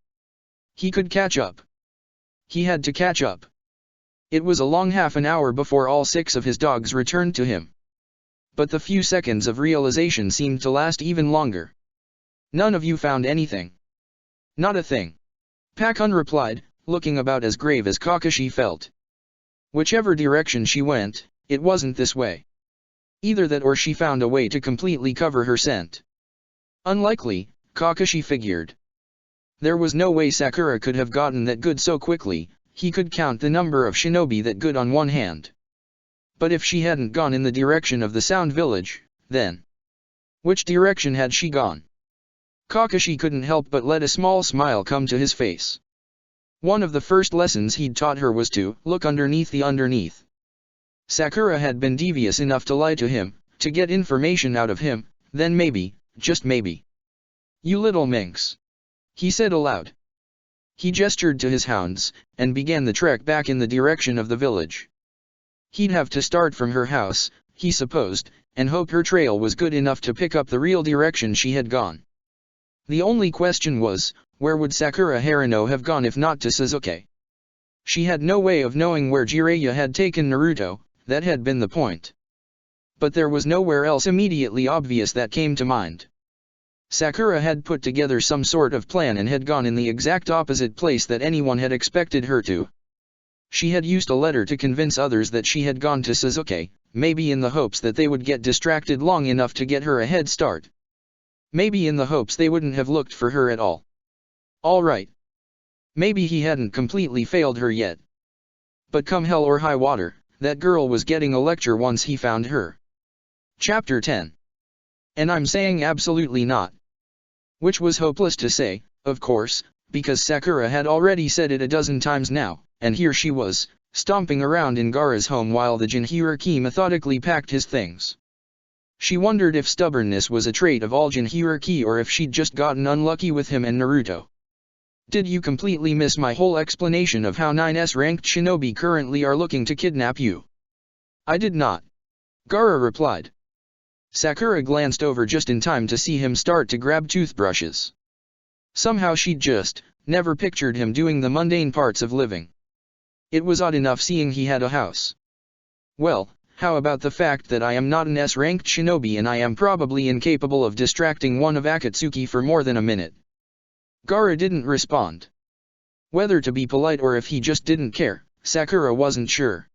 A: He could catch up. He had to catch up. It was a long half an hour before all 6 of his dogs returned to him. But the few seconds of realization seemed to last even longer. None of you found anything. Not a thing. Pakun replied, looking about as grave as Kakashi felt. Whichever direction she went, it wasn't this way. Either that or she found a way to completely cover her scent. Unlikely, Kakashi figured. There was no way Sakura could have gotten that good so quickly. He could count the number of shinobi that good on one hand. But if she hadn't gone in the direction of the Sound Village, then which direction had she gone? Kakashi couldn't help but let a small smile come to his face. One of the first lessons he'd taught her was to look underneath the underneath. Sakura had been devious enough to lie to him, to get information out of him, then maybe, just maybe. You little minx, he said aloud. He gestured to his hounds, and began the trek back in the direction of the village. He'd have to start from her house, he supposed, and hope her trail was good enough to pick up the real direction she had gone. The only question was, where would Sakura Haruno have gone if not to Sasuke? She had no way of knowing where Jiraiya had taken Naruto, that had been the point. But there was nowhere else immediately obvious that came to mind. Sakura had put together some sort of plan and had gone in the exact opposite place that anyone had expected her to. She had used a letter to convince others that she had gone to Sasuke, maybe in the hopes that they would get distracted long enough to get her a head start. Maybe in the hopes they wouldn't have looked for her at all. Alright. Maybe he hadn't completely failed her yet. But come hell or high water, that girl was getting a lecture once he found her. Chapter 10. And I'm saying absolutely not. Which was hopeless to say, of course, because Sakura had already said it a dozen times now. And here she was, stomping around in Gaara's home while the Jinchuriki methodically packed his things. She wondered if stubbornness was a trait of all Jinchuriki or if she'd just gotten unlucky with him and Naruto. Did you completely miss my whole explanation of how 9S ranked shinobi currently are looking to kidnap you? I did not. Gaara replied. Sakura glanced over just in time to see him start to grab toothbrushes. Somehow she'd just never pictured him doing the mundane parts of living. It was odd enough seeing he had a house. Well, how about the fact that I am not an S-ranked shinobi and I am probably incapable of distracting one of Akatsuki for more than a minute? Gaara didn't respond. Whether to be polite or if he just didn't care, Sakura wasn't sure.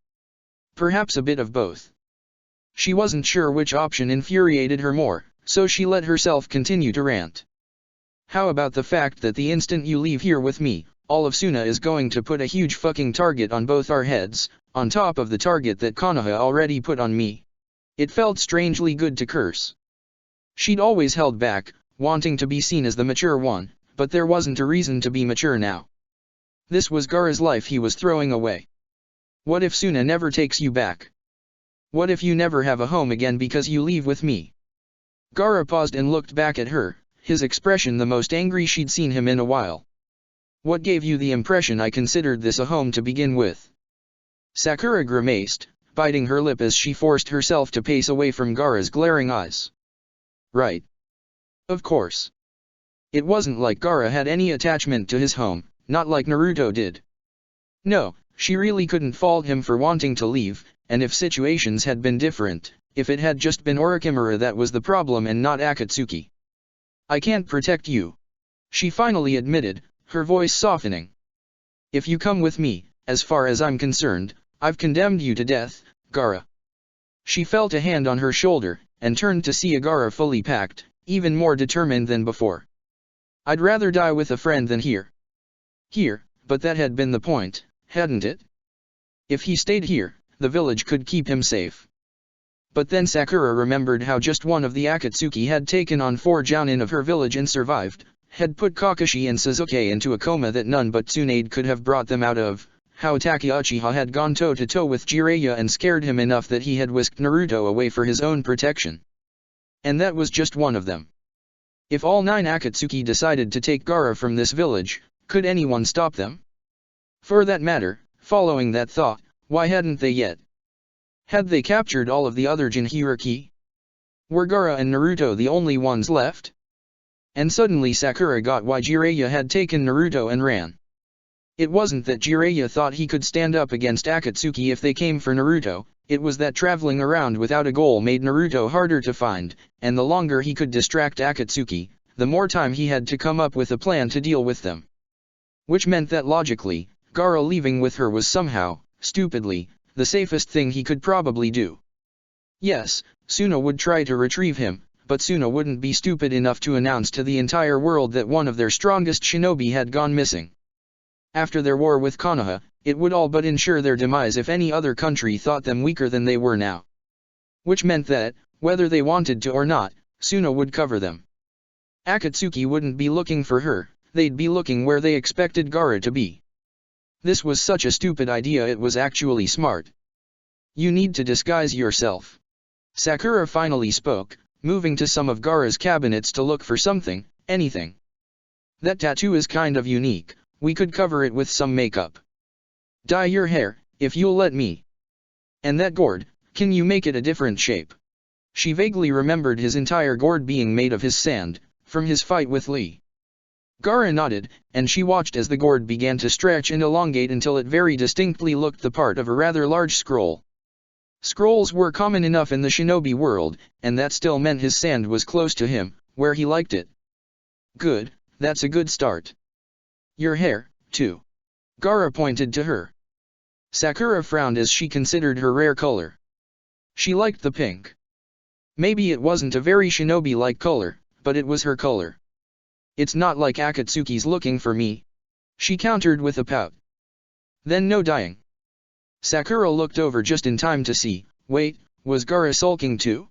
A: Perhaps a bit of both. She wasn't sure which option infuriated her more, so she let herself continue to rant. How about the fact that the instant you leave here with me, all of Suna is going to put a huge fucking target on both our heads, on top of the target that Konoha already put on me. It felt strangely good to curse. She'd always held back, wanting to be seen as the mature one, but there wasn't a reason to be mature now. This was Gaara's life he was throwing away. What if Suna never takes you back? What if you never have a home again because you leave with me? Gaara paused and looked back at her, his expression the most angry she'd seen him in a while. What gave you the impression I considered this a home to begin with? Sakura grimaced, biting her lip as she forced herself to pace away from Gaara's glaring eyes. Right. Of course. It wasn't like Gaara had any attachment to his home, not like Naruto did. No, she really couldn't fault him for wanting to leave, and if situations had been different, if it had just been Orochimaru that was the problem and not Akatsuki. I can't protect you, she finally admitted, her voice softening. If you come with me, as far as I'm concerned, I've condemned you to death, Gaara. She felt a hand on her shoulder, and turned to see Gaara fully packed, even more determined than before. I'd rather die with a friend than here. Here, but that had been the point, hadn't it? If he stayed here, the village could keep him safe. But then Sakura remembered how just one of the Akatsuki had taken on 4 jounin of her village and survived, had put Kakashi and Sasuke into a coma that none but Tsunade could have brought them out of, how Taki Uchiha had gone toe-to-toe with Jiraiya and scared him enough that he had whisked Naruto away for his own protection. And that was just one of them. If all 9 Akatsuki decided to take Gaara from this village, could anyone stop them? For that matter, following that thought, why hadn't they yet? Had they captured all of the other Jinchuriki? Were Gaara and Naruto the only ones left? And suddenly Sakura got why Jiraiya had taken Naruto and ran. It wasn't that Jiraiya thought he could stand up against Akatsuki if they came for Naruto, it was that traveling around without a goal made Naruto harder to find, and the longer he could distract Akatsuki, the more time he had to come up with a plan to deal with them. Which meant that logically, Gaara leaving with her was somehow, stupidly, the safest thing he could probably do. Yes, Suna would try to retrieve him, but Suna wouldn't be stupid enough to announce to the entire world that one of their strongest shinobi had gone missing. After their war with Konoha, it would all but ensure their demise if any other country thought them weaker than they were now. Which meant that, whether they wanted to or not, Suna would cover them. Akatsuki wouldn't be looking for her, they'd be looking where they expected Gaara to be. This was such a stupid idea, it was actually smart. You need to disguise yourself. Sakura finally spoke, moving to some of Gaara's cabinets to look for something, anything. That tattoo is kind of unique, we could cover it with some makeup. Dye your hair, if you'll let me. And that gourd, can you make it a different shape? She vaguely remembered his entire gourd being made of his sand, from his fight with Lee. Gaara nodded, and she watched as the gourd began to stretch and elongate until it very distinctly looked the part of a rather large scroll. Scrolls were common enough in the shinobi world, and that still meant his sand was close to him, where he liked it. Good, that's a good start. Your hair, too. Gaara pointed to her. Sakura frowned as she considered her rare color. She liked the pink. Maybe it wasn't a very shinobi-like color, but it was her color. It's not like Akatsuki's looking for me. She countered with a pout. Then no dyeing. Sakura looked over just in time to see, wait, was Gaara sulking too?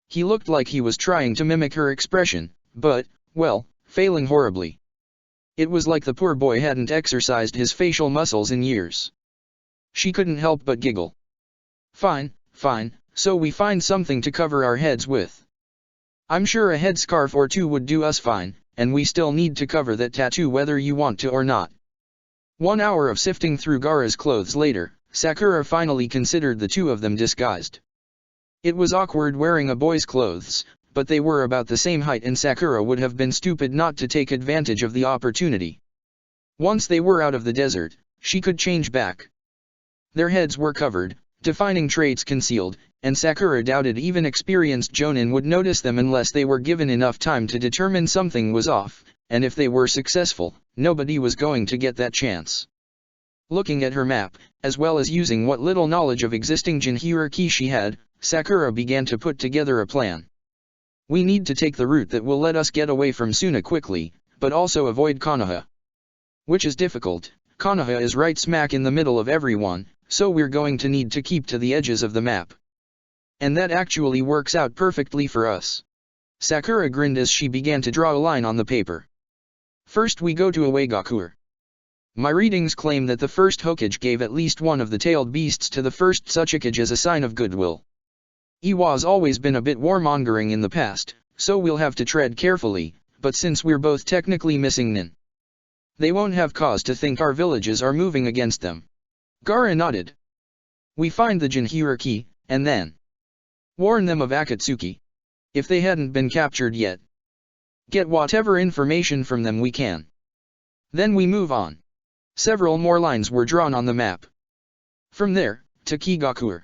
A: He looked like he was trying to mimic her expression, but, well, failing horribly. It was like the poor boy hadn't exercised his facial muscles in years. She couldn't help but giggle. Fine, fine, so we find something to cover our heads with. I'm sure a headscarf or two would do us fine, and we still need to cover that tattoo whether you want to or not. 1 hour of sifting through Gaara's clothes later, Sakura finally considered the two of them disguised. It was awkward wearing a boy's clothes, but they were about the same height and Sakura would have been stupid not to take advantage of the opportunity. Once they were out of the desert, she could change back. Their heads were covered, defining traits concealed, and Sakura doubted even experienced jonin would notice them unless they were given enough time to determine something was off, and if they were successful, nobody was going to get that chance. Looking at her map, as well as using what little knowledge of existing Jinchuriki she had, Sakura began to put together a plan. We need to take the route that will let us get away from Suna quickly, but also avoid Konoha. Which is difficult, Konoha is right smack in the middle of everyone, so we're going to need to keep to the edges of the map. And that actually works out perfectly for us. Sakura grinned as she began to draw a line on the paper. First we go to Iwagakure. My readings claim that the first Hokage gave at least one of the tailed beasts to the first Tsuchikage as a sign of goodwill. Iwa's always been a bit warmongering in the past, so we'll have to tread carefully, but since we're both technically missing Nin, they won't have cause to think our villages are moving against them. Gaara nodded. We find the Jinchuriki, and then warn them of Akatsuki. If they hadn't been captured yet. Get whatever information from them we can. Then we move on. Several more lines were drawn on the map. From there, to Kigakure.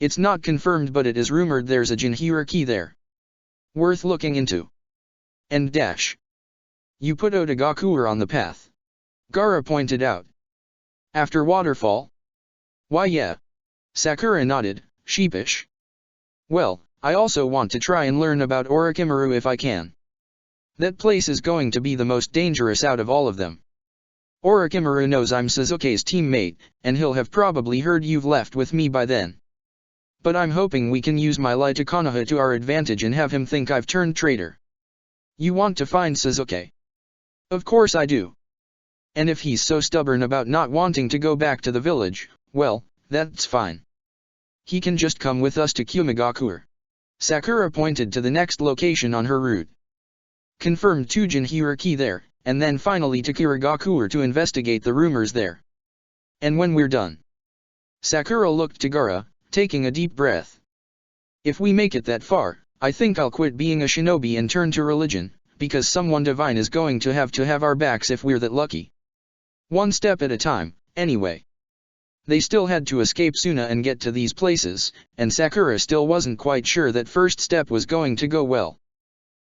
A: It's not confirmed but it is rumored there's a Jinchuriki there. Worth looking into. And dash. You put Otagakure on the path. Gaara pointed out. After Waterfall? Why yeah. Sakura nodded, sheepish. Well, I also want to try and learn about Orochimaru if I can. That place is going to be the most dangerous out of all of them. Orochimaru knows I'm Sasuke's teammate, and he'll have probably heard you've left with me by then. But I'm hoping we can use my lie to Konoha to our advantage and have him think I've turned traitor. You want to find Sasuke? Of course I do. And if he's so stubborn about not wanting to go back to the village, well, that's fine. He can just come with us to Kumigakure. Sakura pointed to the next location on her route. Confirmed Tujin Hiraki there, and then finally to Kirigakure to investigate the rumors there. And when we're done. Sakura looked to Gaara, taking a deep breath. If we make it that far, I think I'll quit being a shinobi and turn to religion, because someone divine is going to have our backs if we're that lucky. One step at a time, anyway. They still had to escape Suna and get to these places, and Sakura still wasn't quite sure that first step was going to go well.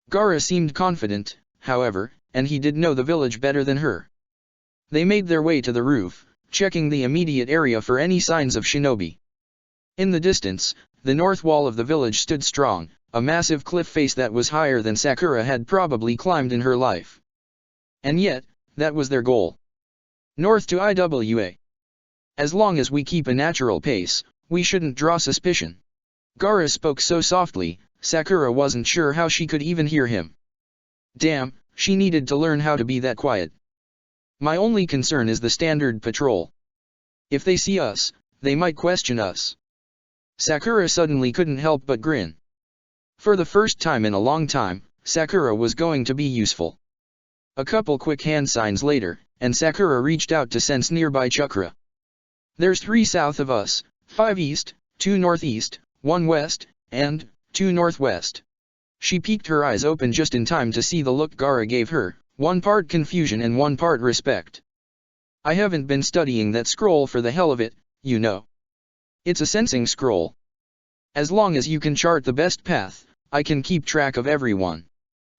A: Gaara seemed confident, however, and he did know the village better than her. They made their way to the roof, checking the immediate area for any signs of shinobi. In the distance, the north wall of the village stood strong, a massive cliff face that was higher than Sakura had probably climbed in her life. And yet, that was their goal. North to Iwa. As long as we keep a natural pace, we shouldn't draw suspicion. Gaara spoke so softly, Sakura wasn't sure how she could even hear him. Damn, she needed to learn how to be that quiet. My only concern is the standard patrol. If they see us, they might question us. Sakura suddenly couldn't help but grin. For the first time in a long time, Sakura was going to be useful. A couple quick hand signs later, and Sakura reached out to sense nearby chakra. There's 3 south of us, 5 east, 2 northeast, 1 west, and 2 northwest. She peeked her eyes open just in time to see the look Gaara gave her, one part confusion and one part respect. I haven't been studying that scroll for the hell of it, you know. It's a sensing scroll. As long as you can chart the best path, I can keep track of everyone.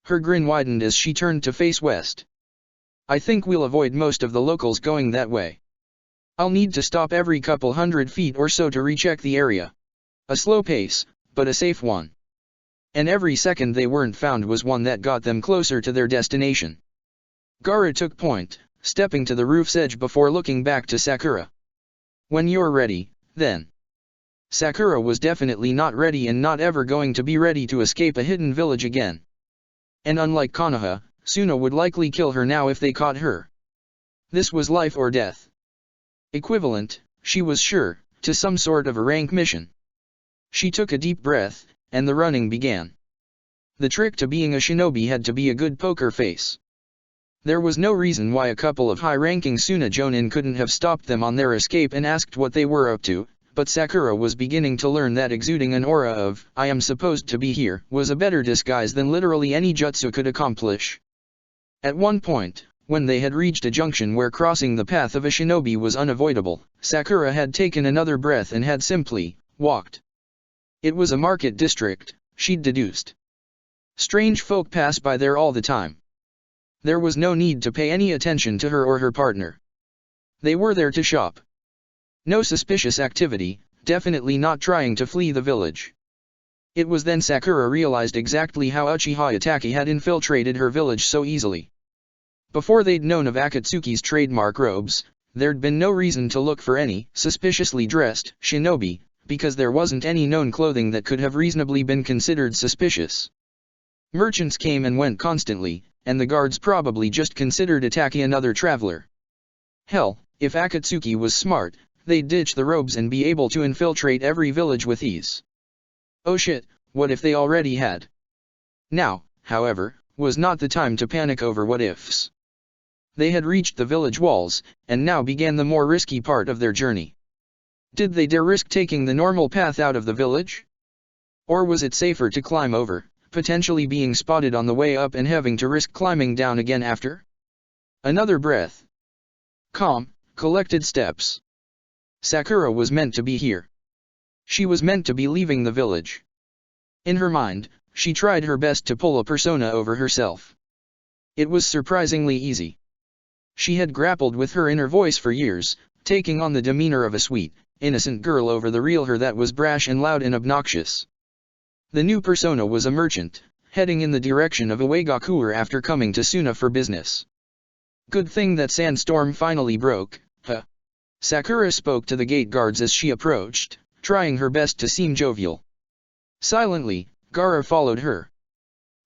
A: Her grin widened as she turned to face west. I think we'll avoid most of the locals going that way. I'll need to stop every couple 100 feet or so to recheck the area. A slow pace, but a safe one. And every second they weren't found was one that got them closer to their destination. Gaara took point, stepping to the roof's edge before looking back to Sakura. When you're ready, then. Sakura was definitely not ready and not ever going to be ready to escape a hidden village again. And unlike Konoha, Suna would likely kill her now if they caught her. This was life or death. Equivalent, she was sure, to some sort of a rank mission. She took a deep breath, and the running began. The trick to being a shinobi had to be a good poker face. There was no reason why a couple of high-ranking Suna Jonin couldn't have stopped them on their escape and asked what they were up to, but Sakura was beginning to learn that exuding an aura of, I am supposed to be here, was a better disguise than literally any jutsu could accomplish. At one point, when they had reached a junction where crossing the path of a shinobi was unavoidable, Sakura had taken another breath and had simply walked. It was a market district, she'd deduced. Strange folk pass by there all the time. There was no need to pay any attention to her or her partner. They were there to shop. No suspicious activity, definitely not trying to flee the village. It was then Sakura realized exactly how Uchiha Itachi had infiltrated her village so easily. Before they'd known of Akatsuki's trademark robes, there'd been no reason to look for any suspiciously dressed shinobi, because there wasn't any known clothing that could have reasonably been considered suspicious. Merchants came and went constantly, and the guards probably just considered Itachi another traveler. Hell, if Akatsuki was smart, they'd ditch the robes and be able to infiltrate every village with ease. Oh shit, what if they already had? Now, however, was not the time to panic over what-ifs. They had reached the village walls, and now began the more risky part of their journey. Did they dare risk taking the normal path out of the village? Or was it safer to climb over, potentially being spotted on the way up and having to risk climbing down again after? Another breath. Calm, collected steps. Sakura was meant to be here. She was meant to be leaving the village. In her mind, she tried her best to pull a persona over herself. It was surprisingly easy. She had grappled with her inner voice for years, taking on the demeanor of a sweet, innocent girl over the real her that was brash and loud and obnoxious. The new persona was a merchant, heading in the direction of Iwagakure after coming to Suna for business. Good thing that sandstorm finally broke, huh? Sakura spoke to the gate guards as she approached, trying her best to seem jovial. Silently, Gaara followed her.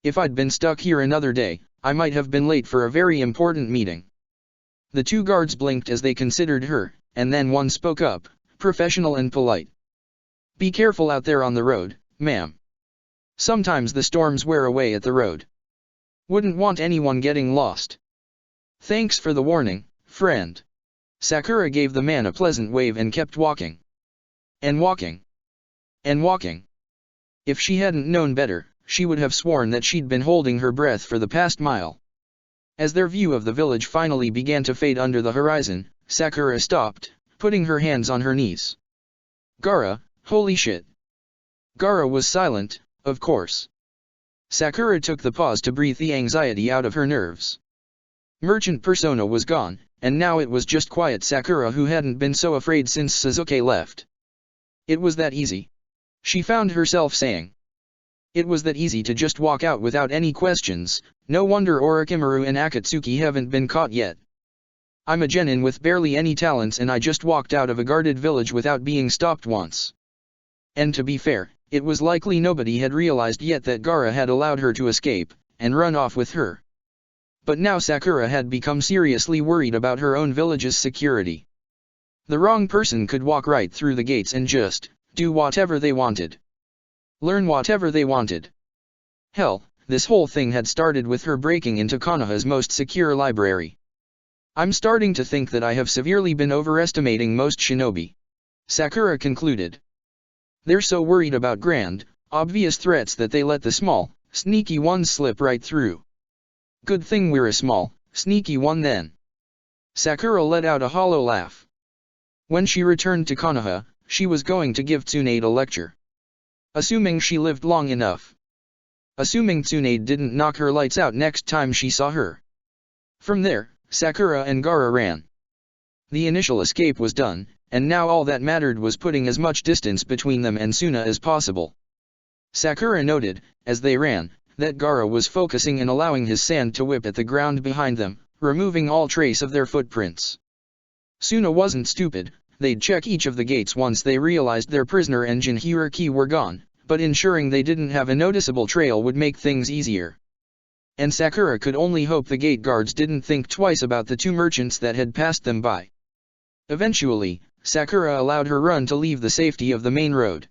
A: If I'd been stuck here another day, I might have been late for a very important meeting. The two guards blinked as they considered her, and then one spoke up, professional and polite. Be careful out there on the road, ma'am. Sometimes the storms wear away at the road. Wouldn't want anyone getting lost. Thanks for the warning, friend. Sakura gave the man a pleasant wave and kept walking. And walking. And walking. If she hadn't known better, she would have sworn that she'd been holding her breath for the past mile. As their view of the village finally began to fade under the horizon, Sakura stopped, putting her hands on her knees. Gaara, holy shit. Gaara was silent, of course. Sakura took the pause to breathe the anxiety out of her nerves. Merchant Persona was gone, and now it was just quiet Sakura who hadn't been so afraid since Sasuke left. It was that easy. She found herself saying. It was that easy to just walk out without any questions. No wonder Orochimaru and Akatsuki haven't been caught yet. I'm a genin with barely any talents and I just walked out of a guarded village without being stopped once. And to be fair, it was likely nobody had realized yet that Gaara had allowed her to escape, and run off with her. But now Sakura had become seriously worried about her own village's security. The wrong person could walk right through the gates and just do whatever they wanted. Learn whatever they wanted. Hell, this whole thing had started with her breaking into Konoha's most secure library. I'm starting to think that I have severely been overestimating most shinobi. Sakura concluded. They're so worried about grand, obvious threats that they let the small, sneaky ones slip right through. Good thing we're a small, sneaky one then. Sakura let out a hollow laugh. When she returned to Konoha, she was going to give Tsunade a lecture. Assuming she lived long enough. Assuming Tsunade didn't knock her lights out next time she saw her. From there, Sakura and Gaara ran. The initial escape was done, and now all that mattered was putting as much distance between them and Suna as possible. Sakura noted, as they ran, that Gaara was focusing and allowing his sand to whip at the ground behind them, removing all trace of their footprints. Suna wasn't stupid, they'd check each of the gates once they realized their prisoner and Jinchuriki were gone, but ensuring they didn't have a noticeable trail would make things easier. And Sakura could only hope the gate guards didn't think twice about the two merchants that had passed them by. Eventually, Sakura allowed her run to leave the safety of the main road.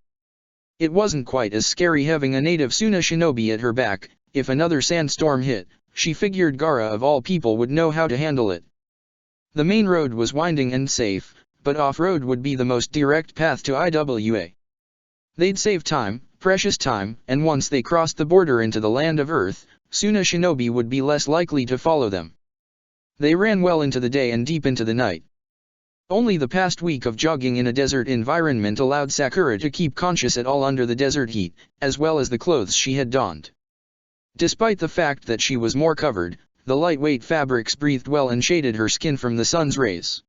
A: It wasn't quite as scary having a native Suna shinobi at her back. If another sandstorm hit, she figured Gaara of all people would know how to handle it. The main road was winding and safe, but off-road would be the most direct path to Iwa. They'd save time, precious time, and once they crossed the border into the land of Earth, Suna shinobi would be less likely to follow them. They ran well into the day and deep into the night. Only the past week of jogging in a desert environment allowed Sakura to keep conscious at all under the desert heat, as well as the clothes she had donned. Despite the fact that she was more covered, the lightweight fabrics breathed well and shaded her skin from the sun's rays.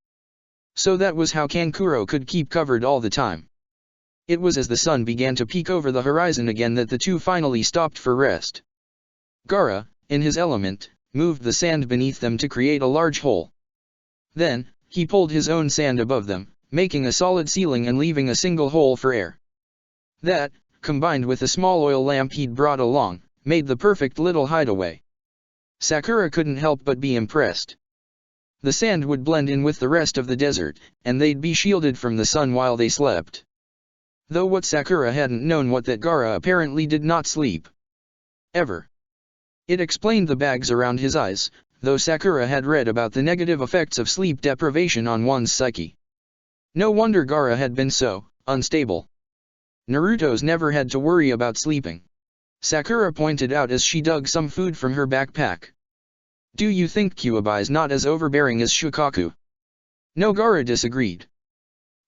A: So that was how Kankuro could keep covered all the time. It was as the sun began to peek over the horizon again that the two finally stopped for rest. Gaara, in his element, moved the sand beneath them to create a large hole. Then, he pulled his own sand above them, making a solid ceiling and leaving a single hole for air. That, combined with a small oil lamp he'd brought along, made the perfect little hideaway. Sakura couldn't help but be impressed. The sand would blend in with the rest of the desert, and they'd be shielded from the sun while they slept. Though what Sakura hadn't known was that Gaara apparently did not sleep. Ever. It explained the bags around his eyes, though Sakura had read about the negative effects of sleep deprivation on one's psyche. No wonder Gaara had been so unstable. Naruto's never had to worry about sleeping. Sakura pointed out as she dug some food from her backpack. Do you think Kyuubi's not as overbearing as Shukaku? No, Gaara disagreed.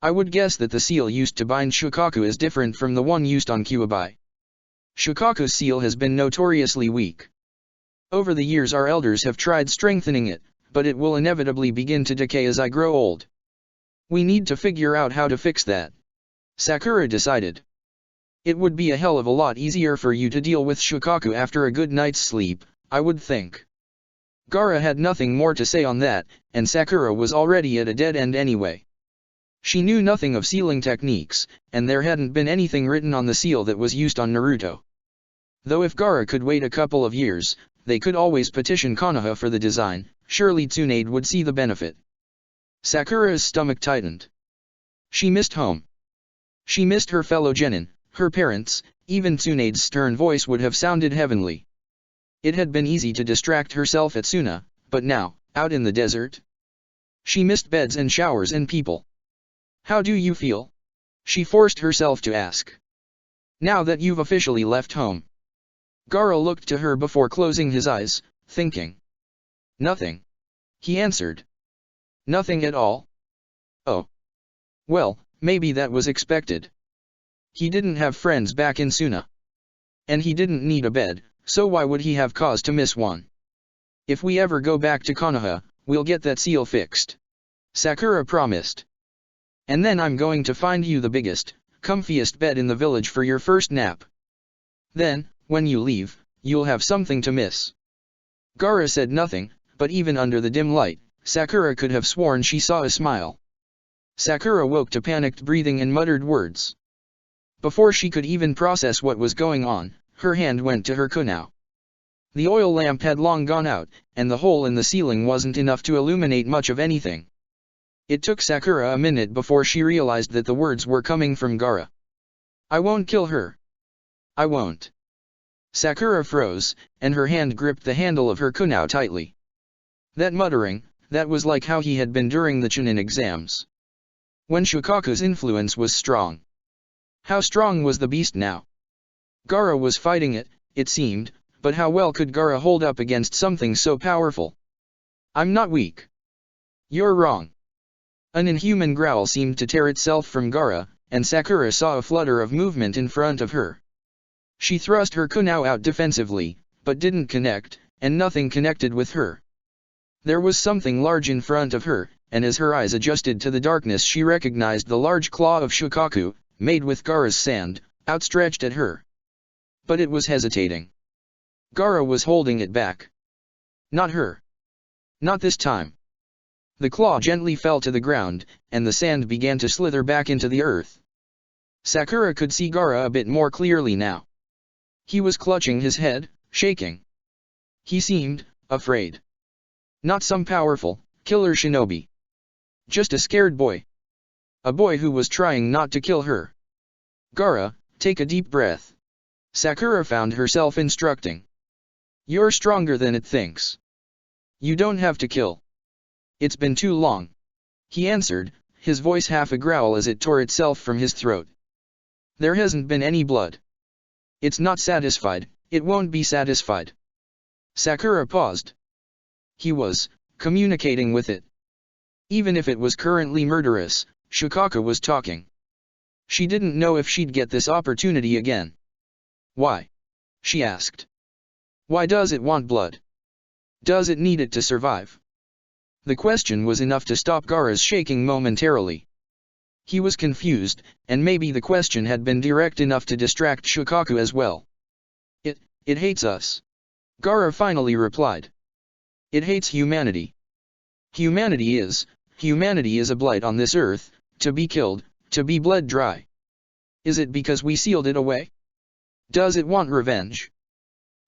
A: I would guess that the seal used to bind Shukaku is different from the one used on Kyuubi. Shukaku's seal has been notoriously weak. Over the years our elders have tried strengthening it, but it will inevitably begin to decay as I grow old. We need to figure out how to fix that. Sakura decided. It would be a hell of a lot easier for you to deal with Shukaku after a good night's sleep, I would think. Gaara had nothing more to say on that, and Sakura was already at a dead end anyway. She knew nothing of sealing techniques, and there hadn't been anything written on the seal that was used on Naruto. Though if Gaara could wait a couple of years, they could always petition Konoha for the design. Surely Tsunade would see the benefit. Sakura's stomach tightened. She missed home. She missed her fellow genin, Her parents, even Tsunade's stern voice would have sounded heavenly. It had been easy to distract herself at Suna, but now, out in the desert, she missed beds and showers and people. How do you feel? She forced herself to ask. Now that you've officially left home. Gaara looked to her before closing his eyes, thinking. Nothing. He answered. Nothing at all? Oh. Well, maybe that was expected. He didn't have friends back in Suna. And he didn't need a bed, so why would he have cause to miss one? If we ever go back to Konoha, we'll get that seal fixed. Sakura promised. And then I'm going to find you the biggest, comfiest bed in the village for your first nap. Then, when you leave, you'll have something to miss. Gaara said nothing, but even under the dim light, Sakura could have sworn she saw a smile. Sakura woke to panicked breathing and muttered words. Before she could even process what was going on, her hand went to her kunao. The oil lamp had long gone out, and the hole in the ceiling wasn't enough to illuminate much of anything. It took Sakura a minute before she realized that the words were coming from Gaara. I won't kill her. I won't. Sakura froze, and her hand gripped the handle of her kunao tightly. That muttering, that was like how he had been during the Chunin exams. When Shukaku's influence was strong. How strong was the beast now? Gaara was fighting it, it seemed, but how well could Gaara hold up against something so powerful? I'm not weak. You're wrong. An inhuman growl seemed to tear itself from Gaara, and Sakura saw a flutter of movement in front of her. She thrust her kunao out defensively, but didn't connect, and nothing connected with her. There was something large in front of her, and as her eyes adjusted to the darkness she recognized the large claw of Shukaku, made with Gaara's sand, outstretched at her. But it was hesitating. Gaara was holding it back. Not her. Not this time. The claw gently fell to the ground, and the sand began to slither back into the earth. Sakura could see Gaara a bit more clearly now. He was clutching his head, shaking. He seemed afraid. Not some powerful, killer shinobi. Just a scared boy. A boy who was trying not to kill her. Gaara, take a deep breath. Sakura found herself instructing. You're stronger than it thinks. You don't have to kill. It's been too long. He answered, his voice half a growl as it tore itself from his throat. There hasn't been any blood. It's not satisfied, it won't be satisfied. Sakura paused. He was communicating with it. Even if it was currently murderous, Shukaku was talking. She didn't know if she'd get this opportunity again. Why? She asked. Why does it want blood? Does it need it to survive? The question was enough to stop Gaara's shaking momentarily. He was confused, and maybe the question had been direct enough to distract Shukaku as well. It hates us. Gaara finally replied. It hates humanity. Humanity is a blight on this earth, to be killed, to be bled dry. Is it because we sealed it away? Does it want revenge?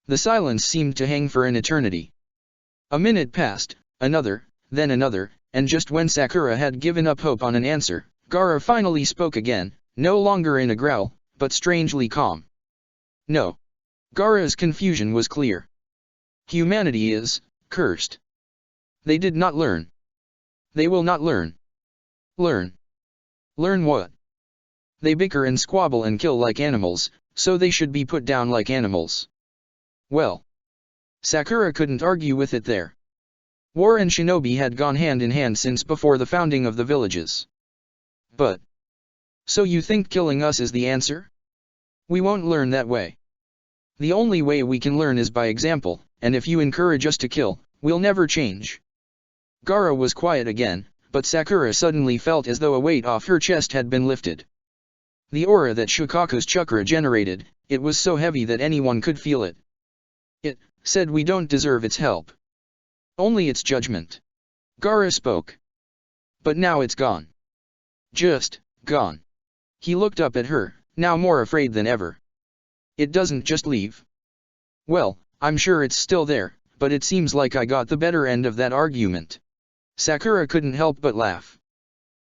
A: The silence seemed to hang for an eternity. A minute passed, another, then another, and just when Sakura had given up hope on an answer, Gaara finally spoke again, no longer in a growl, but strangely calm. No. Gaara's confusion was clear. Humanity is cursed. They did not learn. They will not learn. Learn. Learn what? They bicker and squabble and kill like animals, so they should be put down like animals. Well. Sakura couldn't argue with it there. War and shinobi had gone hand in hand since before the founding of the villages. But. So you think killing us is the answer? We won't learn that way. The only way we can learn is by example, and if you encourage us to kill, we'll never change. Gaara was quiet again, but Sakura suddenly felt as though a weight off her chest had been lifted. The aura that Shukaku's chakra generated, it was so heavy that anyone could feel it. It said we don't deserve its help. Only its judgment. Gaara spoke. But now it's gone. Just gone. He looked up at her, now more afraid than ever. It doesn't just leave. Well, I'm sure it's still there, but it seems like I got the better end of that argument. Sakura couldn't help but laugh.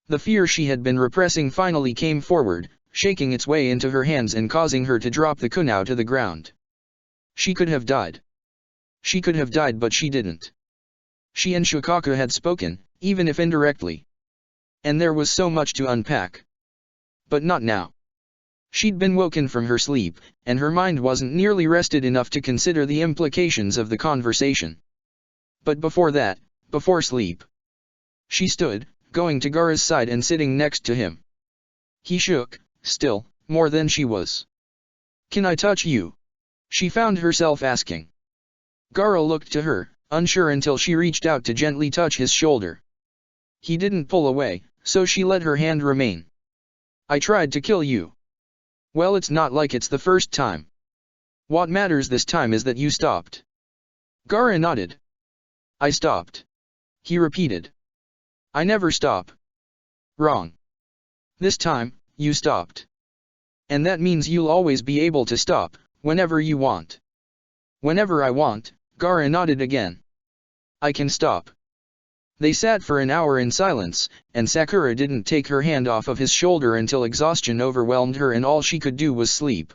A: The fear she had been repressing finally came forward, shaking its way into her hands and causing her to drop the kunao to the ground. She could have died. She could have died, but she didn't. She and Shikako had spoken, even if indirectly. And there was so much to unpack. But not now. She'd been woken from her sleep, and her mind wasn't nearly rested enough to consider the implications of the conversation. But before that, before sleep, she stood, going to Gaara's side and sitting next to him. He shook, still, more than she was. "Can I touch you?" she found herself asking. Gaara looked to her, unsure until she reached out to gently touch his shoulder. He didn't pull away, so she let her hand remain. "I tried to kill you." "Well, it's not like it's the first time. What matters this time is that you stopped." Gaara nodded. "I stopped," he repeated. "I never stop." "Wrong. This time, you stopped. And that means you'll always be able to stop, whenever you want." "Whenever I want," Gaara nodded again. "I can stop." They sat for an hour in silence, and Sakura didn't take her hand off of his shoulder until exhaustion overwhelmed her and all she could do was sleep.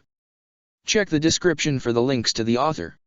A: Check the description for the links to the author.